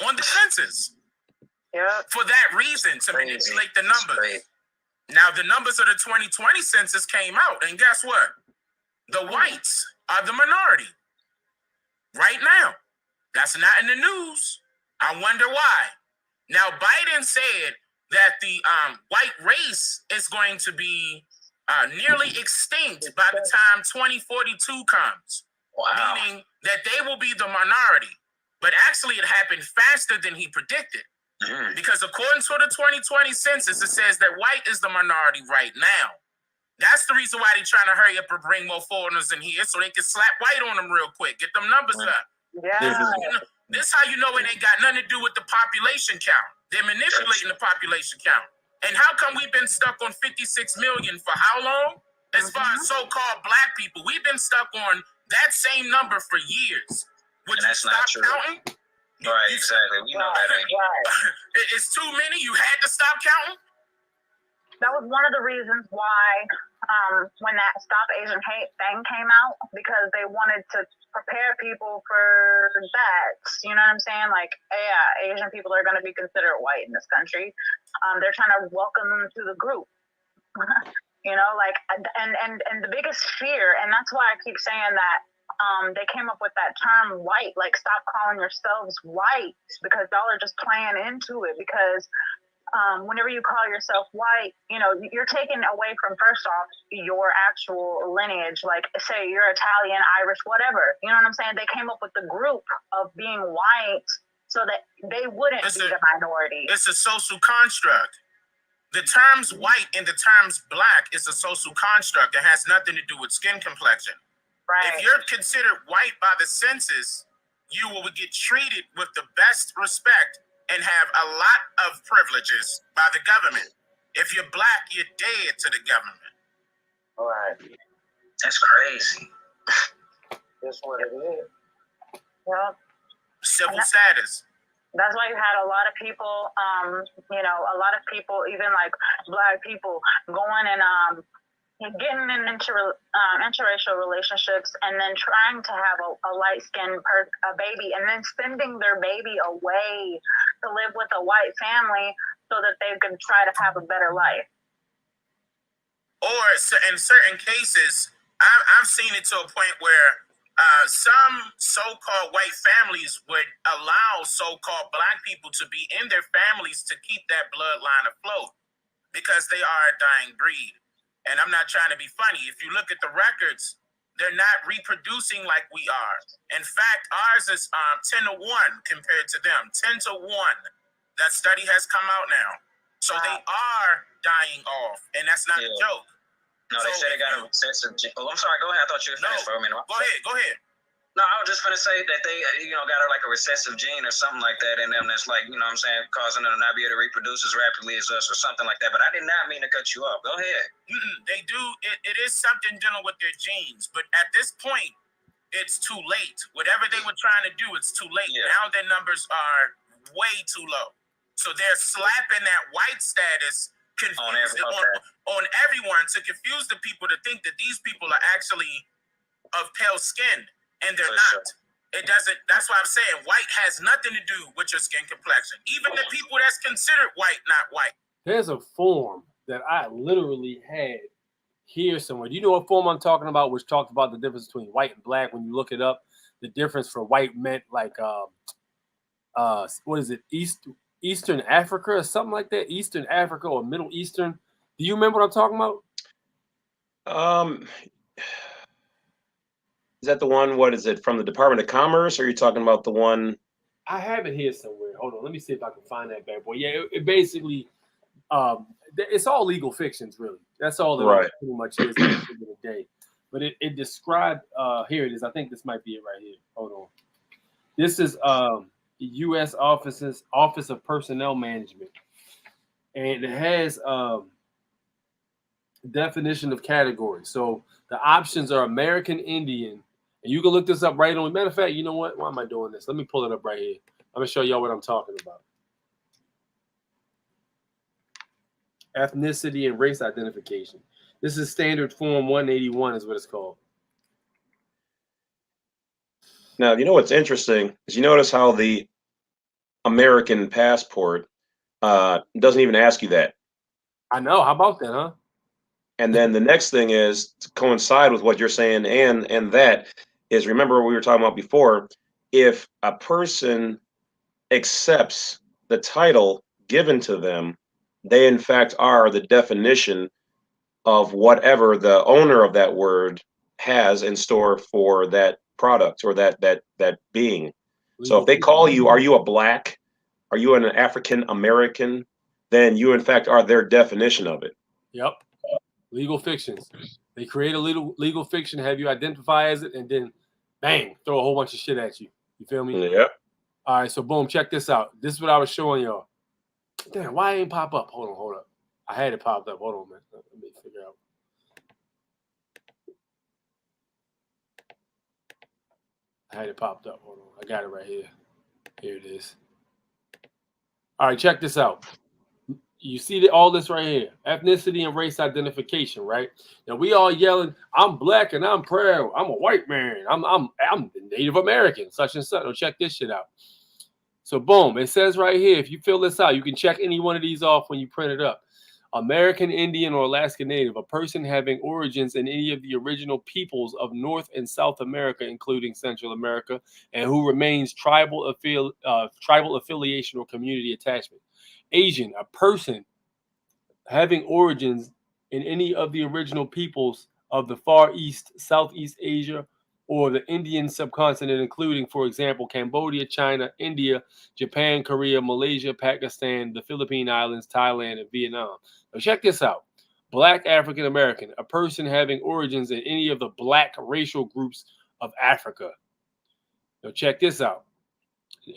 on the census. For that reason, to manipulate the numbers. Now, the numbers of the 2020 census came out, and guess what? The whites are the minority right now. That's not in the news. I wonder why. Now, Biden said that the white race is going to be nearly extinct by the time 2042 comes. Wow. Meaning that they will be the minority. But actually, it happened faster than he predicted. Because according to the 2020 census, it says that white is the minority right now. That's the reason why they're trying to hurry up and bring more foreigners in here so they can slap white on them real quick, get them numbers up. This how you know it ain't got nothing to do with the population count. They're manipulating the population count. And how come we've been stuck on 56 million for how long? As far as so-called black people, we've been stuck on that same number for years. Would you stop counting? Right, exactly. We know that ain't. It's too many. You had to stop counting. That was one of the reasons why when that Stop Asian Hate thing came out, because they wanted to prepare people for that. You know what I'm saying? Like, yeah, Asian people are going to be considered white in this country. They're trying to welcome them to the group. You know, like, and the biggest fear, and that's why I keep saying that they came up with that term white, like stop calling yourselves white, because y'all are just playing into it. Because whenever you call yourself white, you know, you're taking away from, first off, your actual lineage. Like, say you're Italian, Irish, whatever. You know what I'm saying? They came up with the group of being white so that they wouldn't be the minority. It's a social construct. The terms white and the terms black is a social construct. It has nothing to do with skin complexion. Right. If you're considered white by the census, you will get treated with the best respect and have a lot of privileges by the government. If you're black, you're dead to the government. All right. That's crazy. That's what it is. Yeah. Civil status. That's why you had a lot of people, you know, even like black people going and getting in interracial relationships and then trying to have a light-skinned baby and then sending their baby away to live with a white family so that they can try to have a better life. Or in certain cases, I've seen it to a point where some so-called white families would allow so-called black people to be in their families to keep that bloodline afloat because they are a dying breed. And I'm not trying to be funny. If you look at the records, they're not reproducing like we are. In fact, ours is 10 to 1 compared to them. 10 to 1. That study has come out now. So they are dying off, and that's not a joke. No, they say they got a recessive gene. Oh, I'm sorry. Go ahead. I thought you were finished for a minute. Go ahead. No, I was just going to say that they, got like a recessive gene or something like that in them that's like, what I'm saying, causing them to not be able to reproduce as rapidly as us or something like that. But I did not mean to cut you off. Go ahead. They do. It is something dealing with their genes. But at this point, it's too late. Whatever they were trying to do, it's too late. Yeah. Now their numbers are way too low. So they're slapping that white status confuse on everyone, to confuse the people to think that these people are actually of pale skin, and they're not. It doesn't. That's why I'm saying white has nothing to do with your skin complexion. Even the people that's considered white, not white. There's a form that I literally had here somewhere. Do you know what form I'm talking about? Which talked about the difference between white and black. When you look it up, the difference for white meant like what is it? Eastern Africa or something like that. Eastern Africa or Middle Eastern. Do you remember what I'm talking about? Is that the one? What is it, from the Department of Commerce? Or are you talking about the one? I have it here somewhere. Hold on, let me see if I can find that bad boy. Yeah, it basically, it's all legal fictions, really. That's all that Right. pretty much is at the end of the day. But it described. Here it is. I think this might be it right here. Hold on. This is U.S. Office of Personnel Management, and it has definition of categories. So the options are American Indian. And you can look this up right on. Matter of fact, you know what? Why am I doing this? Let me pull it up right here. I'm going to show y'all what I'm talking about. Ethnicity and race identification. This is standard form 181 is what it's called. Now, you know what's interesting is you notice how the American passport doesn't even ask you that. I know. How about that, huh? And then the next thing is to coincide with what you're saying, and that is, remember what we were talking about before, if a person accepts the title given to them, they in fact are the definition of whatever the owner of that word has in store for that product or that being. So if they call you, are you a black? Are you an African American? Then you in fact are their definition of it. Yep. Legal fictions. They create a legal fiction, have you identify as it, and then bang, throw a whole bunch of shit at you. You feel me? Yep. All right, so boom, check this out. This is what I was showing y'all. Damn, why it ain't pop up? Hold up. I had it popped up. Hold on, man. Let me figure out. I had it popped up. Hold on. I got it right here. Here it is. All right, check this out. You see all this right here, ethnicity and race identification, right? Now we all yelling, "I'm black and I'm proud. I'm a white man. I'm Native American, such and such." Now check this shit out. So boom, it says right here. If you fill this out, you can check any one of these off when you print it up. American Indian or Alaska Native, a person having origins in any of the original peoples of North and South America, including Central America, and who remains tribal affiliation or community attachment. Asian, a person having origins in any of the original peoples of the Far East, Southeast Asia, or the Indian subcontinent, including, for example, Cambodia, China, India, Japan, Korea, Malaysia, Pakistan, the Philippine Islands, Thailand, and Vietnam. Now check this out. Black African American, a person having origins in any of the black racial groups of Africa. Now check this out.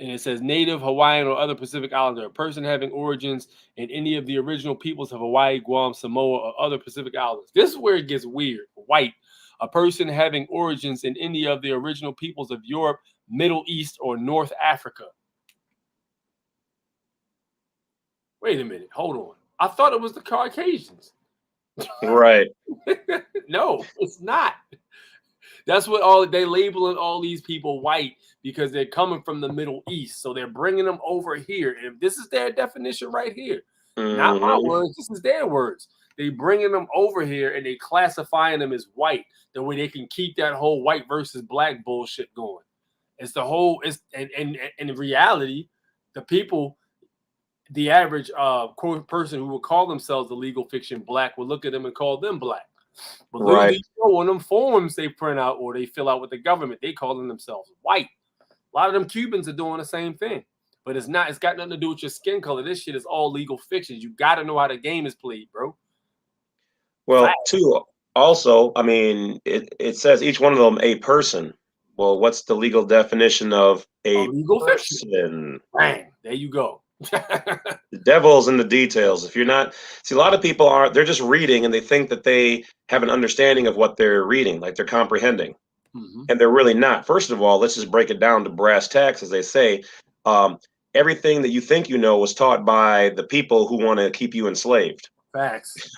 And it says Native, Hawaiian, or other Pacific Islander, a person having origins in any of the original peoples of Hawaii, Guam, Samoa, or other Pacific Islanders. This is where it gets weird. White, a person having origins in any of the original peoples of Europe, Middle East, or North Africa. Wait a minute. Hold on. I thought it was the Caucasians. Right. No, it's not. That's what they labeling all these people white because they're coming from the Middle East. So they're bringing them over here. And this is their definition right here. Not my words. This is their words. They bringing them over here and they classifying them as white. The way they can keep that whole white versus black bullshit going. It's the whole. And in reality, the people, the average person who would call themselves the legal fiction black would look at them and call them black. But literally, on them forms they print out or they fill out with the government, they calling themselves white. A lot of them Cubans are doing the same thing, but it's not. It's got nothing to do with your skin color. This shit is all legal fictions. You got to know how the game is played, bro. Well, too. Also, I mean, it says each one of them a person. Well, what's the legal definition of a legal person? Bang, there you go. The devil's in the details. If you're not, see, a lot of people they're just reading and they think that they have an understanding of what they're reading, like they're comprehending, and they're really not. First of all, let's just break it down to brass tacks, as they say. Everything that you think you know was taught by the people who want to keep you enslaved. Facts.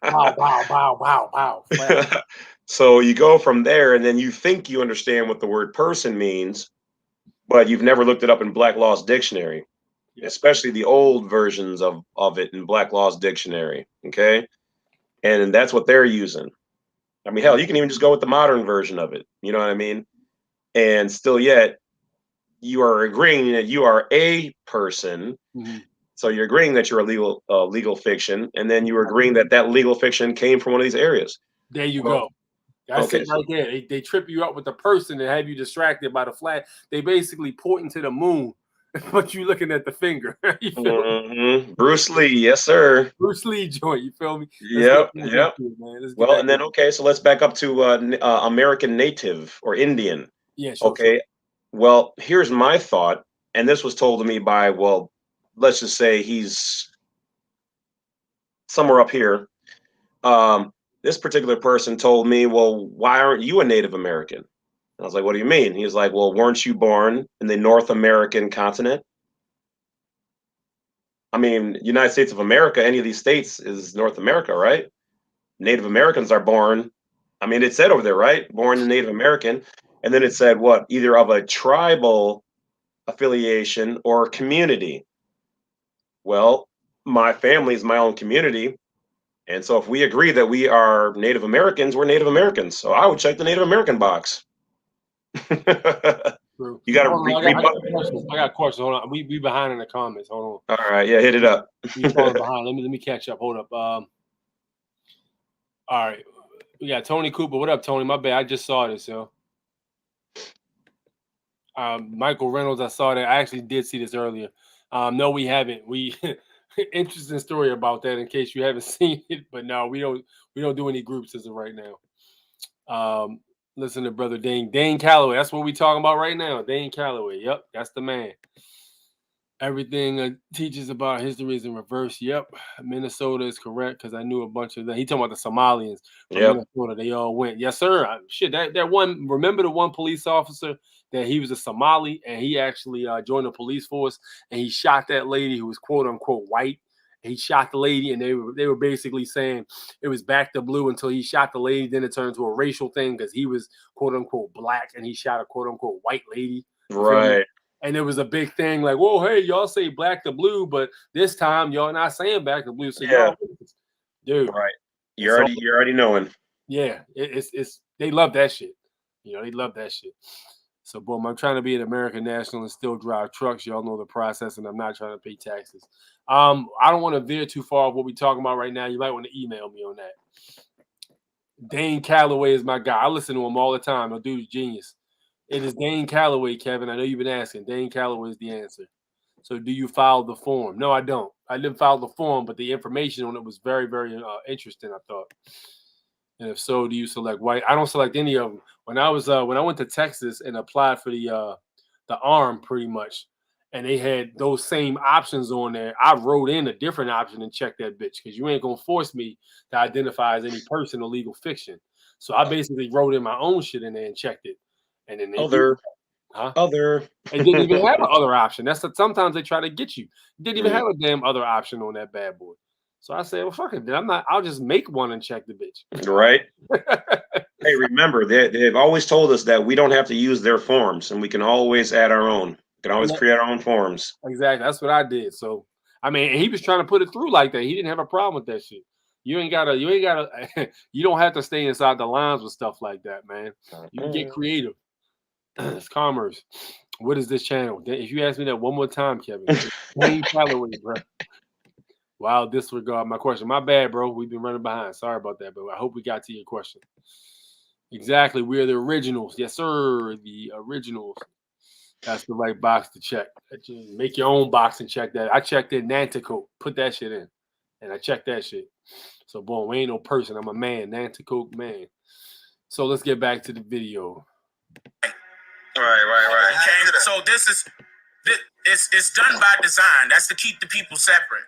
Wow. Facts. So you go from there, and then you think you understand what the word person means, but you've never looked it up in Black Law's dictionary, especially the old versions of it in Black Law's dictionary. Okay. And that's what they're using. I mean, hell, you can even just go with the modern version of it. You know what I mean? And still yet, you are agreeing that you are a person. Mm-hmm. So you're agreeing that you're a legal fiction, and then you're agreeing that legal fiction came from one of these areas. There you go. That's it right there. They trip you up with the person and have you distracted by the flag. They basically pointing to the moon, but you looking at the finger. You feel me? Bruce Lee, yes, sir. Bruce Lee joint. You feel me? Yep. Well, and then so let's back up to American Native or Indian. Yeah. Sure, okay. Sure. Well, here's my thought, and this was told to me by, well, let's just say he's somewhere up here. This particular person told me, well, why aren't you a Native American? And I was like, what do you mean? He was like, well, weren't you born in the North American continent? I mean, United States of America, any of these states is North America, right? Native Americans are born. I mean, it said over there, right? Born in Native American. And then it said what? Either of a tribal affiliation or community. Well, my family is my own community. And so if we agree that we are Native Americans, we're Native Americans. So I would check the Native American box. You got to I got questions. Hold on. We behind in the comments. Hold on. All right. Yeah, hit it up. We falling behind. Let me catch up. Hold up. All right. We got Tony Cooper. What up, Tony? My bad. I just saw this, yo. Michael Reynolds, I saw that. I actually did see this earlier. No, we haven't. We interesting story about that in case you haven't seen it, but no, we don't do any groups as of right now. Listen to brother Dane Calloway. That's what we talking about right now. Dane Calloway. Yep, that's the man. Everything teaches about history is in reverse. Yep, Minnesota is correct because I knew a bunch of them. He talking about the Somalians from Minnesota. They all went. Yes, sir. That one. Remember the one police officer that he was a Somali and he actually joined the police force and he shot that lady who was quote unquote white. He shot the lady and they were basically saying it was back to blue until he shot the lady. Then it turned into a racial thing because he was quote unquote black and he shot a quote unquote white lady. Right. And it was a big thing like, whoa, hey, y'all say black to blue, but this time y'all not saying black to blue. So y'all, dude, right? You're already knowing. Yeah, it's they love that shit. You know, they love that shit. So, boom, I'm trying to be an American national and still drive trucks. Y'all know the process, and I'm not trying to pay taxes. I don't want to veer too far of what we're talking about right now. You might want to email me on that. Dane Calloway is my guy. I listen to him all the time. The dude's genius. It is Dane Calloway, Kevin. I know you've been asking. Dane Calloway is the answer. So do you file the form? No, I don't. I didn't file the form, but the information on it was very, very interesting, I thought. And if so, do you select white? I don't select any of them. When I went to Texas and applied for the arm pretty much, and they had those same options on there, I wrote in a different option and checked that bitch because you ain't going to force me to identify as any person or legal fiction. So I basically wrote in my own shit in there and checked it. And then they It didn't even have an other option. Sometimes they try to get you. It didn't even have a damn other option on that bad boy. So I said, well, fuck it. I'll just make one and check the bitch. Right. Hey, remember, they've always told us that we don't have to use their forms and we can always add our own. We can always create our own forms. Exactly. That's what I did. So, I mean, he was trying to put it through like that. He didn't have a problem with that shit. You don't have to stay inside the lines with stuff like that, man. You can get creative. It's commerce. What is this channel? If you ask me that one more time, Kevin, Dane Calloway, bro. Wow, disregard my question. My bad, bro. We've been running behind. Sorry about that, but I hope we got to your question. Exactly. We're the originals. Yes, sir. The originals. That's the right box to check. Make your own box and check that. I checked in Nanticoke. Put that shit in. And I checked that shit. So, boom, we ain't no person. I'm a man. Nanticoke man. So let's get back to the video. Right. Okay. So it's done by design. That's to keep the people separate.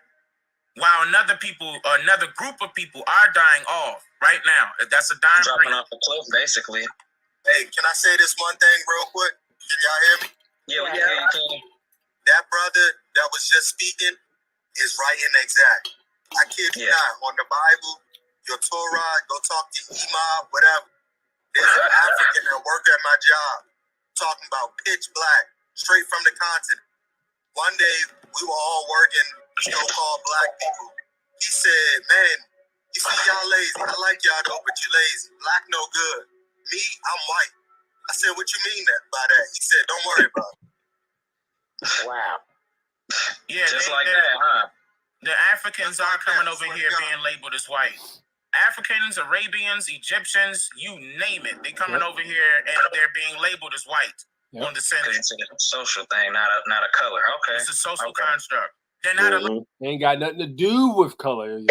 While another group of people are dying off right now. That's a dying dropping off a cliff, basically. Hey, can I say this one thing real quick? Can y'all hear me? Yeah, we can. That brother that was just speaking is right in exact. I kid you not. On the Bible, your Torah, go talk to Imam, whatever. There's an African that worked at my job talking about pitch black, straight from the continent. One day, we were all working, so-called black people. He said, man, you see y'all lazy. I like y'all though, but you lazy. Black no good. Me, I'm white. I said, what you mean by that? He said, don't worry about it. Wow. Yeah, Just like that, huh? The Africans are coming over here being labeled as white. Africans, Arabians, Egyptians, you name it. They coming over here and they're being labeled as white on the census. It's a social thing, not a color. Okay. It's a social construct. They're not a Ain't got nothing to do with color,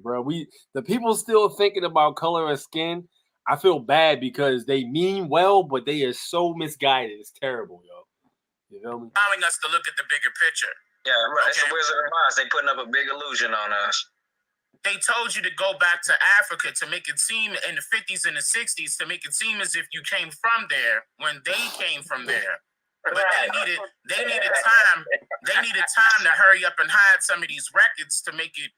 bro. The people still thinking about color of skin. I feel bad because they mean well, but they are so misguided. It's terrible, yo. You feel me? allowing us to look at the bigger picture. Yeah, right. It's Okay. the Wizard of Oz. They putting up a big illusion on us. They told you to go back to Africa to make it seem in the 50s and the 60s to make it seem as if you came from there when they came from there. But they needed time. They needed time to hurry up and hide some of these records to make it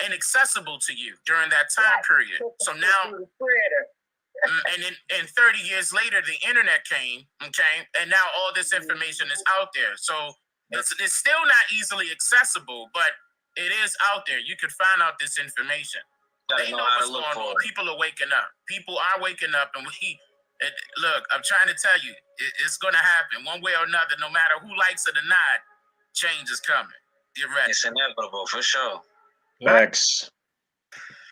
inaccessible to you during that time period. So now, and then 30 years later, the internet came, okay, and now all this information is out there. So it's still not easily accessible, but it is out there. You could find out this information. They know what's going on. People are waking up. People are waking up, and look, I'm trying to tell you, it's going to happen one way or another. No matter who likes it or not, change is coming. Get ready. It's inevitable for sure. Facts.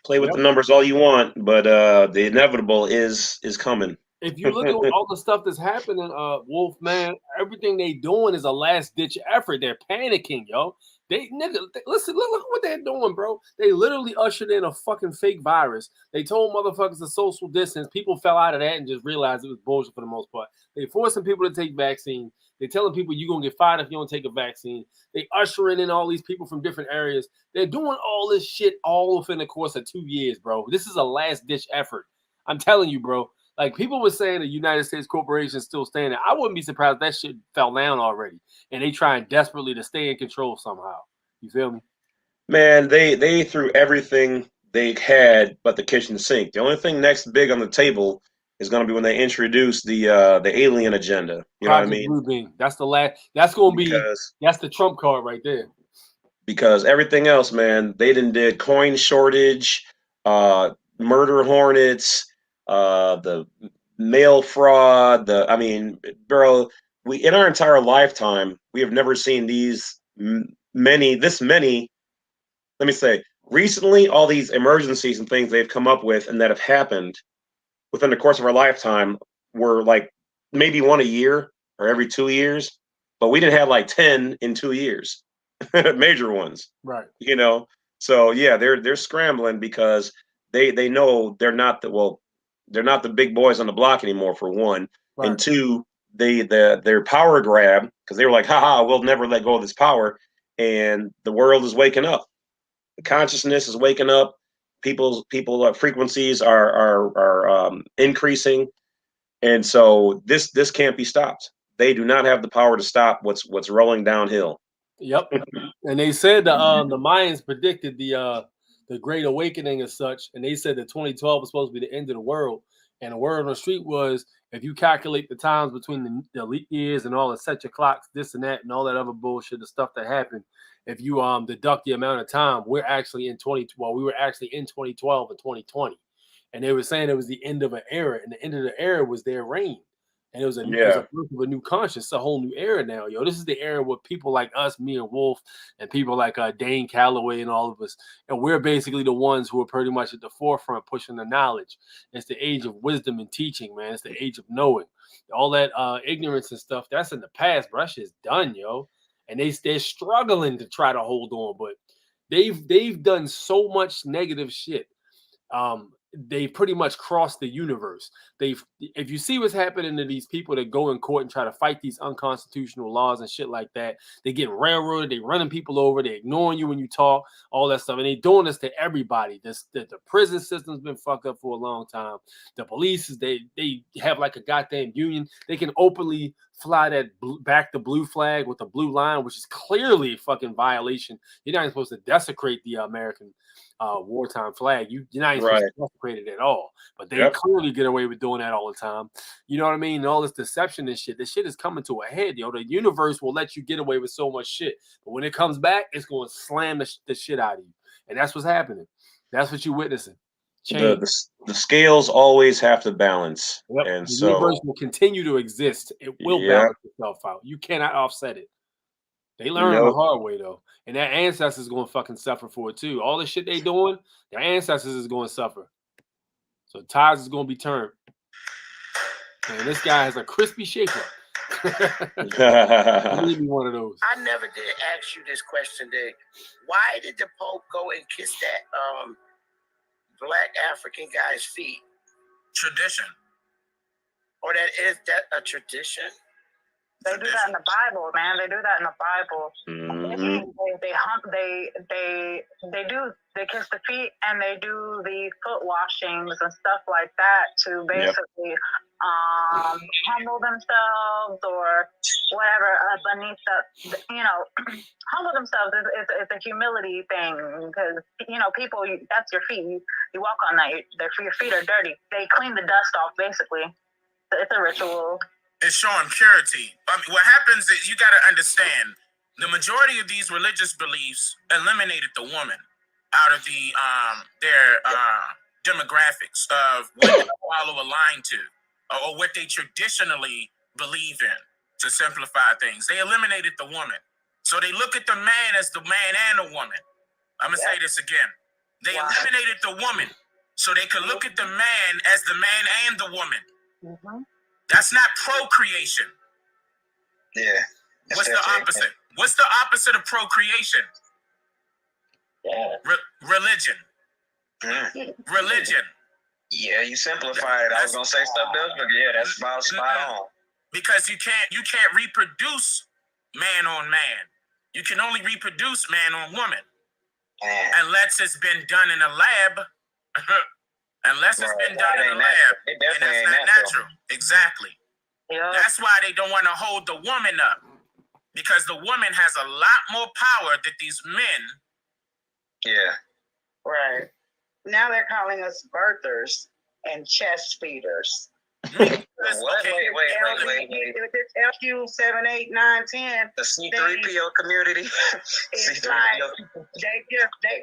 Play with the numbers all you want, but the inevitable is coming. If you look at all the stuff that's happening, Wolf, man, everything they doing is a last ditch effort. They're panicking, yo. Listen, look what they're doing, bro. They literally ushered in a fucking fake virus. They told motherfuckers to social distance. People fell out of that and just realized it was bullshit for the most part. They forcing people to take vaccines. They telling people you're gonna get fired if you don't take a vaccine. They ushering in all these people from different areas. They're doing all this shit all within the course of 2 years, bro. This is a last ditch effort. I'm telling you, bro. Like, people were saying the United States corporation is still standing. I wouldn't be surprised if that shit fell down already. And they trying desperately to stay in control somehow. You feel me? Man, they threw everything they had but the kitchen sink. The only thing next big on the table is going to be when they introduce the alien agenda. You know what I mean? Blue Beam. That's the last. That's going to be. That's the trump card right there. Because everything else, man, they did coin shortage, murder hornets, the mail fraud. Bro, we in our entire lifetime we have never seen this many. Let me say, recently, all these emergencies and things they've come up with and that have happened within the course of our lifetime were like maybe one a year or every 2 years, but we didn't have like 10 in 2 years, major ones. Right. You know, so yeah, they're scrambling because they know they're not the big boys on the block anymore, for one, right. And two, their power grab, because they were like, haha, we'll never let go of this power, and the world is waking up. The consciousness is waking up. People's frequencies are increasing, and so this can't be stopped. They do not have the power to stop what's rolling downhill. Yep. And they said the Mayans predicted the Great Awakening as such, and they said that 2012 was supposed to be the end of the world. And the word on the street was, if you calculate the times between the leap years and all the set your clocks, this and that, and all that other bullshit, the stuff that happened, if you deduct the amount of time, we were actually in 2012 and 2020. And they were saying it was the end of an era, and the end of the era was their reign. And it was a birth of a new conscience, a whole new era now, yo. This is the era where people like us, me and Wolf, and people like Dane Calloway and all of us, and we're basically the ones who are pretty much at the forefront pushing the knowledge. It's the age of wisdom and teaching, man. It's the age of knowing. All that ignorance and stuff, that's in the past, bro. That shit's done, yo. And they're struggling to try to hold on, but they've done so much negative shit. they pretty much crossed the universe. If you see what's happening to these people that go in court and try to fight these unconstitutional laws and shit like that, they get railroaded, they running people over, they ignoring you when you talk, all that stuff, and they doing this to everybody. The prison system's been fucked up for a long time. The police they have like a goddamn union. They can openly fly that back the blue flag with the blue line, which is clearly a fucking violation. You're not even supposed to desecrate the American wartime flag. You're not even supposed to desecrate it at all. But they clearly get away with doing that all the time. You know what I mean? And all this deception and shit. This shit is coming to a head, yo. The universe will let you get away with so much shit, but when it comes back, it's going to slam the shit out of you. And that's what's happening. That's what you're witnessing. The scales always have to balance, and the universe will continue to exist. It will balance itself out. You cannot offset it. They learn the hard way though, and their ancestors going to fucking suffer for it too. All the shit they doing, their ancestors is going to suffer. So tides is going to be turned. And this guy has a crispy shaker. Give me one of those. I never did ask you this question, Dick. Why did the Pope go and kiss that black African guy's feet? Tradition. Or is that a tradition? They do that in the Bible, man. They do that in the Bible. Mm-hmm. They kiss the feet and they do the foot washings and stuff like that to basically humble themselves or whatever beneath the, humble themselves. It's a humility thing because, people, that's your feet. You walk on that. Your feet are dirty. They clean the dust off, basically. It's a ritual. It's showing purity. What happens is you got to understand the majority of these religious beliefs eliminated the woman out of their demographics of what they follow a line to or what they traditionally believe in. To simplify things, they eliminated the woman, so they look at the man as the man and the woman. I'm gonna say this again. They eliminated the woman, so they could look at the man as the man and the woman. Mm-hmm. That's not procreation. Yeah. What's the opposite? What's the opposite of procreation? Yeah. Religion. Religion. Yeah, you simplified it. I was gonna say stuff else, but yeah, that's about spot on. Because you can't reproduce man on man. You can only reproduce man on woman. Unless it's been done in a lab. Unless it's been done in a lab. And that's not natural. Exactly. Yeah. That's why they don't want to hold the woman up. Because the woman has a lot more power than these men. Yeah. Right. Now they're calling us birthers and chest feeders. Wait. If it's FU 7, 8, 9, 10, the C3PO community. It's like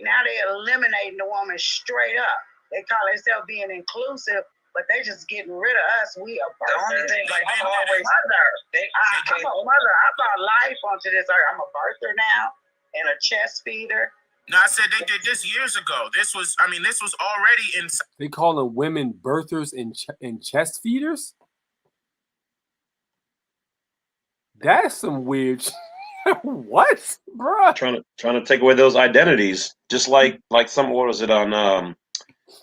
now they're eliminating the woman straight up. They call themselves being inclusive, but they just getting rid of us. We are birthers. The only thing, like I'm I'm a always, mother. I'm a mother. I brought life onto this earth. I'm a birther now and a chest feeder. No, I said they did this years ago. This was already in. They call them women birthers and chest feeders? That's some weird what, bro? Trying to take away those identities, just like some, what was it on?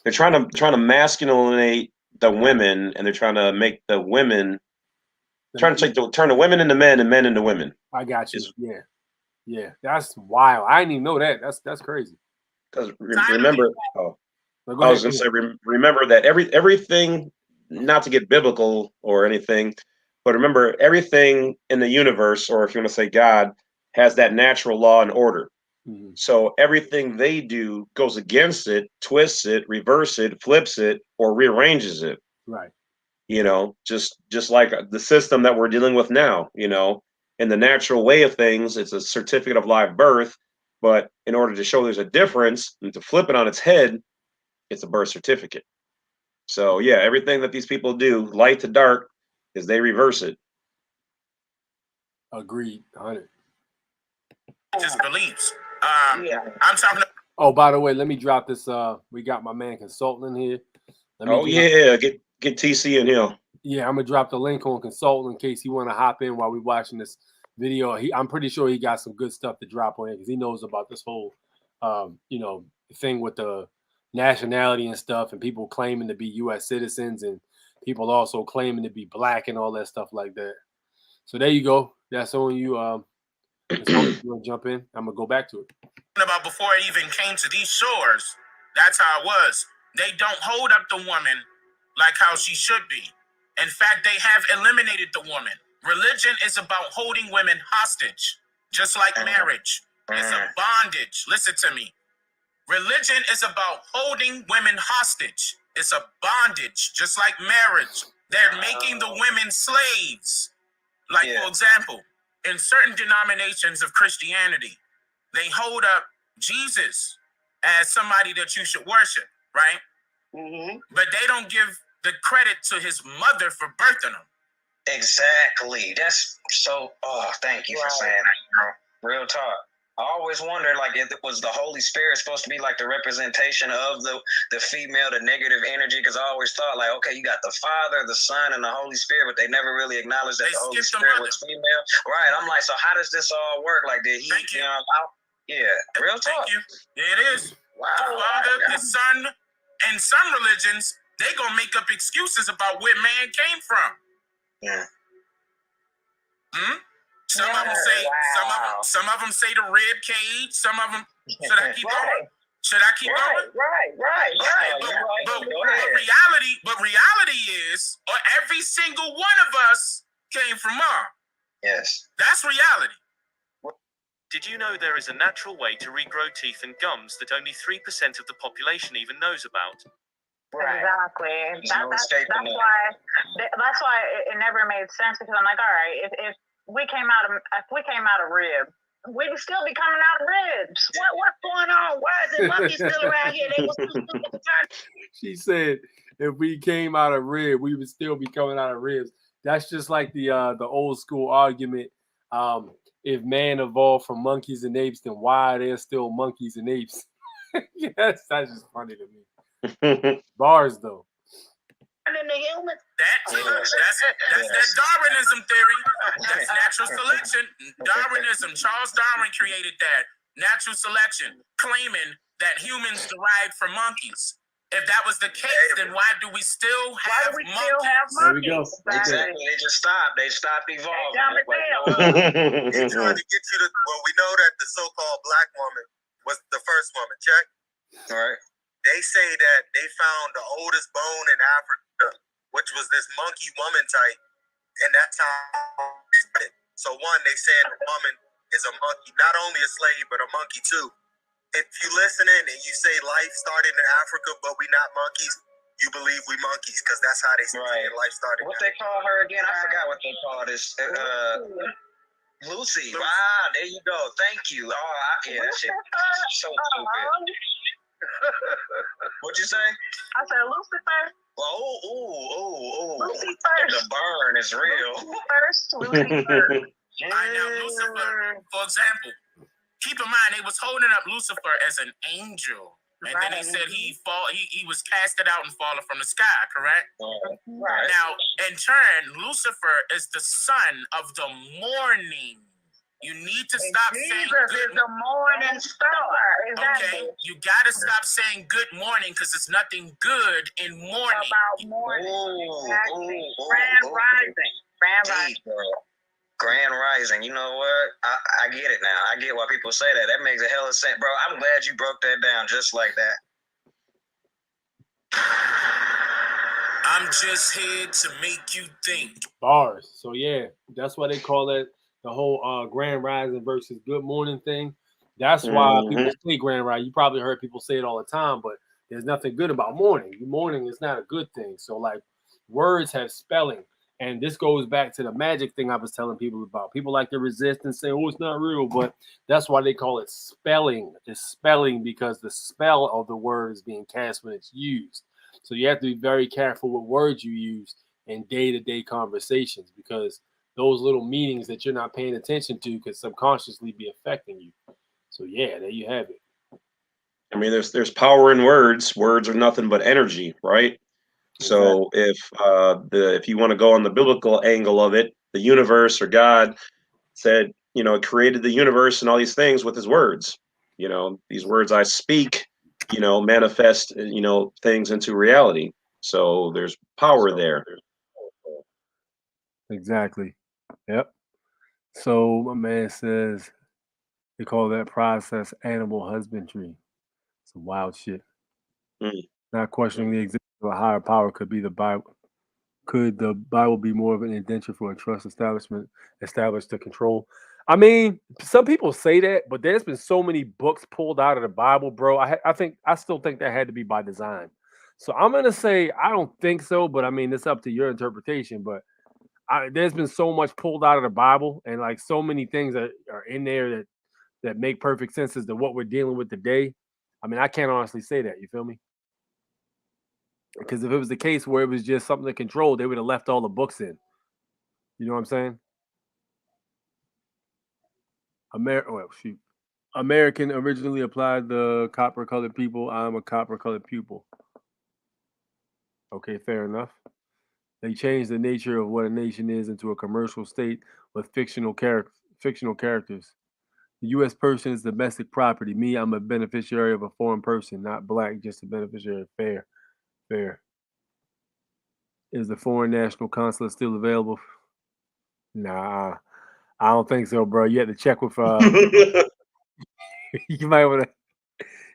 They're trying to masculinate the women, and they're trying to make the women turn the women into men and men into women. I got you. Yeah, that's wild. I didn't even know that. That's crazy. Because remember, I was going to say, remember that everything, not to get biblical or anything, but remember everything in the universe, or if you want to say God, has that natural law and order. Mm-hmm. So everything they do goes against it, twists it, reverse it, flips it, or rearranges it. Right. Just like the system that we're dealing with now, in the natural way of things, it's a certificate of live birth, but in order to show there's a difference and to flip it on its head, it's a birth certificate. So yeah, everything that these people do, light to dark, is they reverse it. Agreed, 100. Just beliefs. I'm talking about. Oh, by the way, let me drop this. We got my man Consultant in here. Get TC in here. Yeah, I'm gonna drop the link on Consultant in case he want to hop in while we watching this video. I'm pretty sure he got some good stuff to drop on it because he knows about this whole, thing with the nationality and stuff, and people claiming to be U.S. citizens, and people also claiming to be black and all that stuff like that. So there you go. That's on you. That's on you. You want to jump in? I'm gonna go back to it. About before it even came to these shores, that's how it was. They don't hold up the woman like how she should be. In fact, they have eliminated the woman. Religion is about holding women hostage, just like marriage. It's a bondage. Listen to me. Religion is about holding women hostage. It's a bondage, just like marriage. They're making the women slaves. Like, for example, in certain denominations of Christianity, they hold up Jesus as somebody that you should worship, right? Mm-hmm. But they don't give the credit to his mother for birthing him. Exactly. That's so. Oh, thank you for saying that, bro. Real talk. I always wondered, like, if it was the Holy Spirit supposed to be like the representation of the female, the negative energy. Because I always thought, like, okay, you got the Father, the Son, and the Holy Spirit, but they never really acknowledged that the Holy Spirit was female. Right. I'm like, so how does this all work? Like, did he? Real talk. Thank you. Yeah, it is. Wow. The Father, the Son, and some religions, they gonna make up excuses about where man came from. Yeah. Some of them say, some of them say the rib cage. Some of them. Should I keep going? Should I keep going? Right. But reality is, or every single one of us came from mom. Yes. That's reality. Did you know there is a natural way to regrow teeth and gums that only 3% of the population even knows about? Right. Exactly. That's why it never made sense, because I'm like, all right, if we came out of rib, we'd still be coming out of ribs. What's going on? Why is the monkeys still around here? They was still stupid at the time. She said, if we came out of rib, we would still be coming out of ribs. That's just like the old school argument. If man evolved from monkeys and apes, then why are there still monkeys and apes? Yes, that's just funny to me. Bars though. And then the humans. That's that Darwinism theory. That's natural selection. Darwinism. Charles Darwin created that. Natural selection, claiming that humans derived from monkeys. If that was the case, then why do we still have monkeys? There we go. Exactly. They just stopped. They stopped evolving. They're trying to get you to. Well, we know that the so-called black woman was the first woman. Check. All right. They say that they found the oldest bone in Africa, which was this monkey woman type, and that's how. So one, they said a woman is a monkey, not only a slave but a monkey too. If you listening and you say life started in Africa, but we not monkeys, you believe we monkeys, because that's how they say life started. What they call her again? I forgot what they call this. Lucy. Wow, there you go. Thank you. Oh, that shit so stupid. What'd you say? I said Lucifer. Lucifer. The burn is real. Lucifer. I know Lucifer, for example. Keep in mind, they was holding up Lucifer as an angel, and then he said he was casted out and fallen from the sky. Correct? Right. Now, in turn, Lucifer is the son of the morning. You need to stop saying Jesus is the morning star. Okay, you gotta stop saying good morning, because there's nothing good in morning. About morning. Exactly. Grand rising. Grand rising. You know what? I get it now. I get why people say that. That makes a hell of sense, bro. I'm glad you broke that down just like that. I'm just here to make you think. Bars. So yeah, that's why they call it the whole grand rising versus good morning thing. That's why people say grand rising. You probably heard people say it all the time, but there's nothing good about morning. Morning is not a good thing. So like, words have spelling. And this goes back to the magic thing I was telling people about. People like to resist and say, oh, it's not real. But that's why they call it spelling. It's spelling because the spell of the word is being cast when it's used. So you have to be very careful with words you use in day-to-day conversations, because those little meanings that you're not paying attention to could subconsciously be affecting you. So yeah, there you have it. I mean, there's power in words. Words are nothing but energy, right? So if you want to go on the biblical angle of it, the universe or God said, it created the universe and all these things with his words. These words I speak, manifest, things into reality. So there's power there. Exactly. Yep. So my man says they call that process animal husbandry. Some wild shit. Mm. Not questioning the existence of a higher power could be the Bible. Could the Bible be more of an indenture for a trust establishment established to control? I mean, some people say that, but there's been so many books pulled out of the Bible, bro. I still think that had to be by design. So I'm gonna say I don't think so, but I mean it's up to your interpretation. But there's been so much pulled out of the Bible, and like so many things that are in there that make perfect sense as to what we're dealing with today. I mean, I can't honestly say that. You feel me? Because if it was the case where it was just something to control, they would have left all the books in. You know what I'm saying? American originally applied the copper colored people. I'm a copper colored pupil. Okay, fair enough. They changed the nature of what a nation is into a commercial state with fictional characters. The U.S. person is domestic property. Me, I'm a beneficiary of a foreign person, not black, just a beneficiary. Fair, fair. Is the foreign national consulate still available? Nah, I don't think so, bro. You have to check with you might want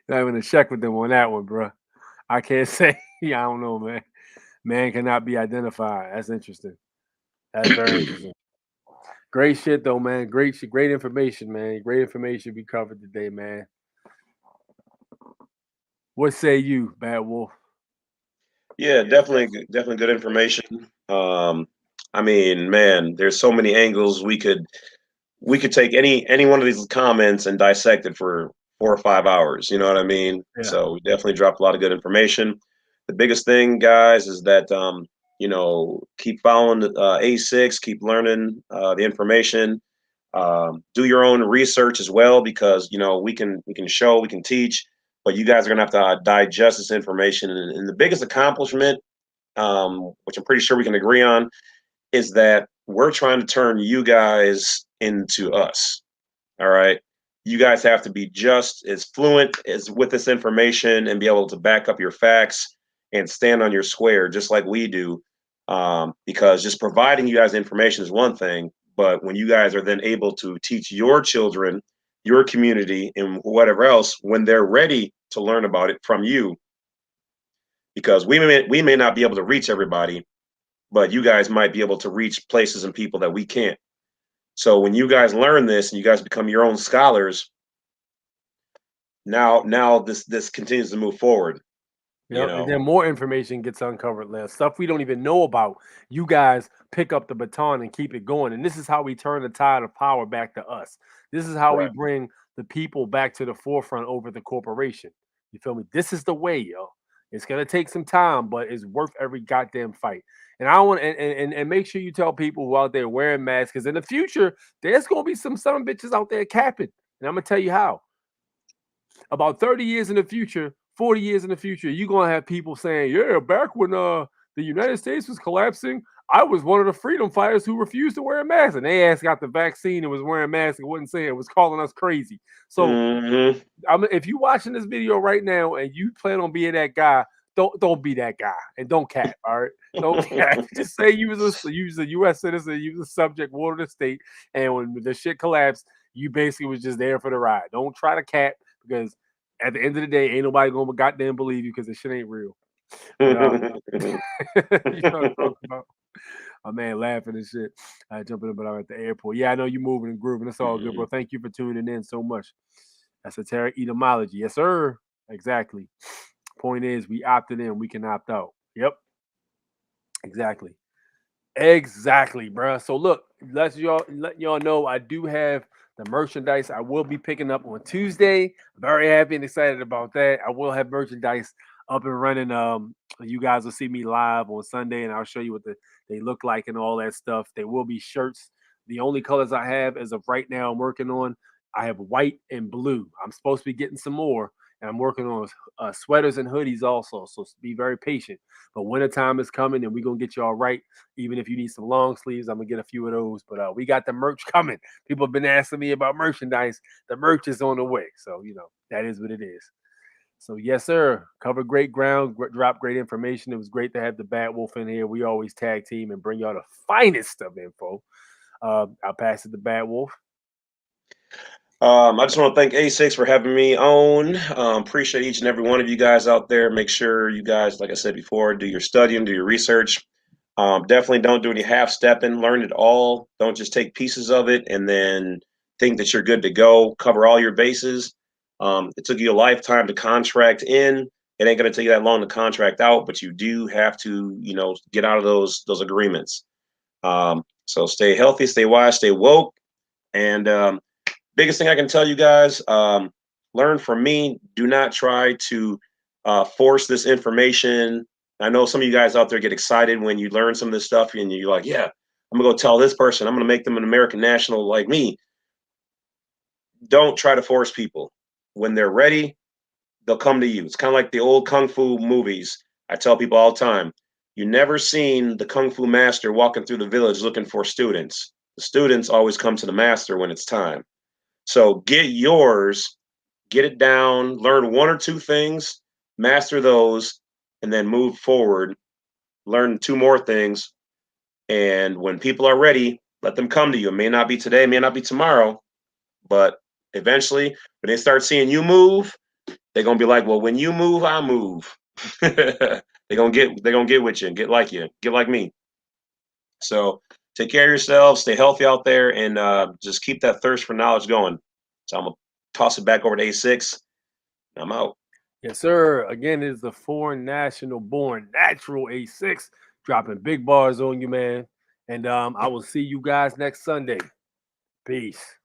to check with them on that one, bro. I can't say. Yeah, I don't know, man. Man cannot be identified. That's interesting. That's very interesting. Great shit, though, man. Great shit. Great information, man. Great information we covered today, man. What say you, Bad Wolf? Yeah, definitely good information. I mean, man, there's so many angles we could take any one of these comments and dissect it for 4 or 5 hours. You know what I mean? Yeah. So we definitely dropped a lot of good information. The biggest thing, guys, is that keep following A6, keep learning the information. Do your own research as well, because we can show, we can teach, but you guys are gonna have to digest this information. And the biggest accomplishment, which I'm pretty sure we can agree on, is that we're trying to turn you guys into us. All right. You guys have to be just as fluent as with this information and be able to back up your facts and stand on your square, just like we do. Because just providing you guys information is one thing, but when you guys are then able to teach your children, your community, and whatever else, when they're ready to learn about it from you, because we may not be able to reach everybody, but you guys might be able to reach places and people that we can't. So when you guys learn this and you guys become your own scholars, now this continues to move forward. Yep. And then more information gets uncovered, less stuff we don't even know about. You guys pick up the baton and keep it going. And this is how we turn the tide of power back to us. This is how we bring the people back to the forefront over the corporation. You feel me? This is the way, yo. It's gonna take some time, but it's worth every goddamn fight. And I want and make sure you tell people who out there wearing masks, because in the future there's gonna be some bitches out there capping, and I'm gonna tell you how. About 30 years in the future, 40 years in the future, you're gonna have people saying, yeah, back when the United States was collapsing, I was one of the freedom fighters who refused to wear a mask. And they ass got the vaccine and was wearing masks and wouldn't say it, was calling us crazy. So if you're watching this video right now and you plan on being that guy, don't be that guy and don't cap. All right. Don't cap. Just say you was a US citizen, you was a subject, water the state, and when the shit collapsed, you basically was just there for the ride. Don't try to cap, because at the end of the day, ain't nobody gonna goddamn believe you, because the shit ain't real. But, you know what I'm talking about? My man laughing and shit. Jumping up, but I'm at the airport. Yeah, I know you moving and grooving. It's all good, bro. Thank you for tuning in so much. Esoteric etymology. Yes, sir. Exactly. Point is, we opted in, we can opt out. Yep. Exactly. Exactly, bro. So look, let y'all know I do have the merchandise I will be picking up on Tuesday. Very happy and excited about that. I will have merchandise up and running. You guys will see me live on Sunday, and I'll show you what they look like and all that stuff. There will be shirts. The only colors I have as of right now I'm working on, I have white and blue. I'm supposed to be getting some more, and I'm working on sweaters and hoodies also. So be very patient. But wintertime is coming, and we're gonna get y'all right. Even if you need some long sleeves, I'm gonna get a few of those. But we got the merch coming. People have been asking me about merchandise. The merch is on the way. So that is what it is. So yes, sir. Covered great ground, dropped great information. It was great to have the Bad Wolf in here. We always tag team and bring y'all the finest of info. I'll pass it to Bad Wolf. I just want to thank A6 for having me on. Appreciate each and every one of you guys out there. Make sure you guys, like I said before, do your studying, do your research. Definitely don't do any half-stepping. Learn it all. Don't just take pieces of it and then think that you're good to go. Cover all your bases. It took you a lifetime to contract in. It ain't going to take you that long to contract out, but you do have to, get out of those agreements. So stay healthy, stay wise, stay woke, and biggest thing I can tell you guys, learn from me. Do not try to force this information. I know some of you guys out there get excited when you learn some of this stuff and you're like, yeah, I'm going to go tell this person. I'm going to make them an American national like me. Don't try to force people. When they're ready, they'll come to you. It's kind of like the old Kung Fu movies. I tell people all the time, you never seen the Kung Fu master walking through the village looking for students. The students always come to the master when it's time. So get yours, get it down, learn one or two things, master those, and then move forward. Learn two more things. And when people are ready, let them come to you. It may not be today, it may not be tomorrow, but eventually when they start seeing you move, they're gonna be like, well, when you move, I move. they're gonna get with you and get like me. So take care of yourselves, stay healthy out there, and just keep that thirst for knowledge going. So I'm going to toss it back over to A6. I'm out. Yes, sir. Again, it is the foreign national born natural A6 dropping big bars on you, man. And I will see you guys next Sunday. Peace.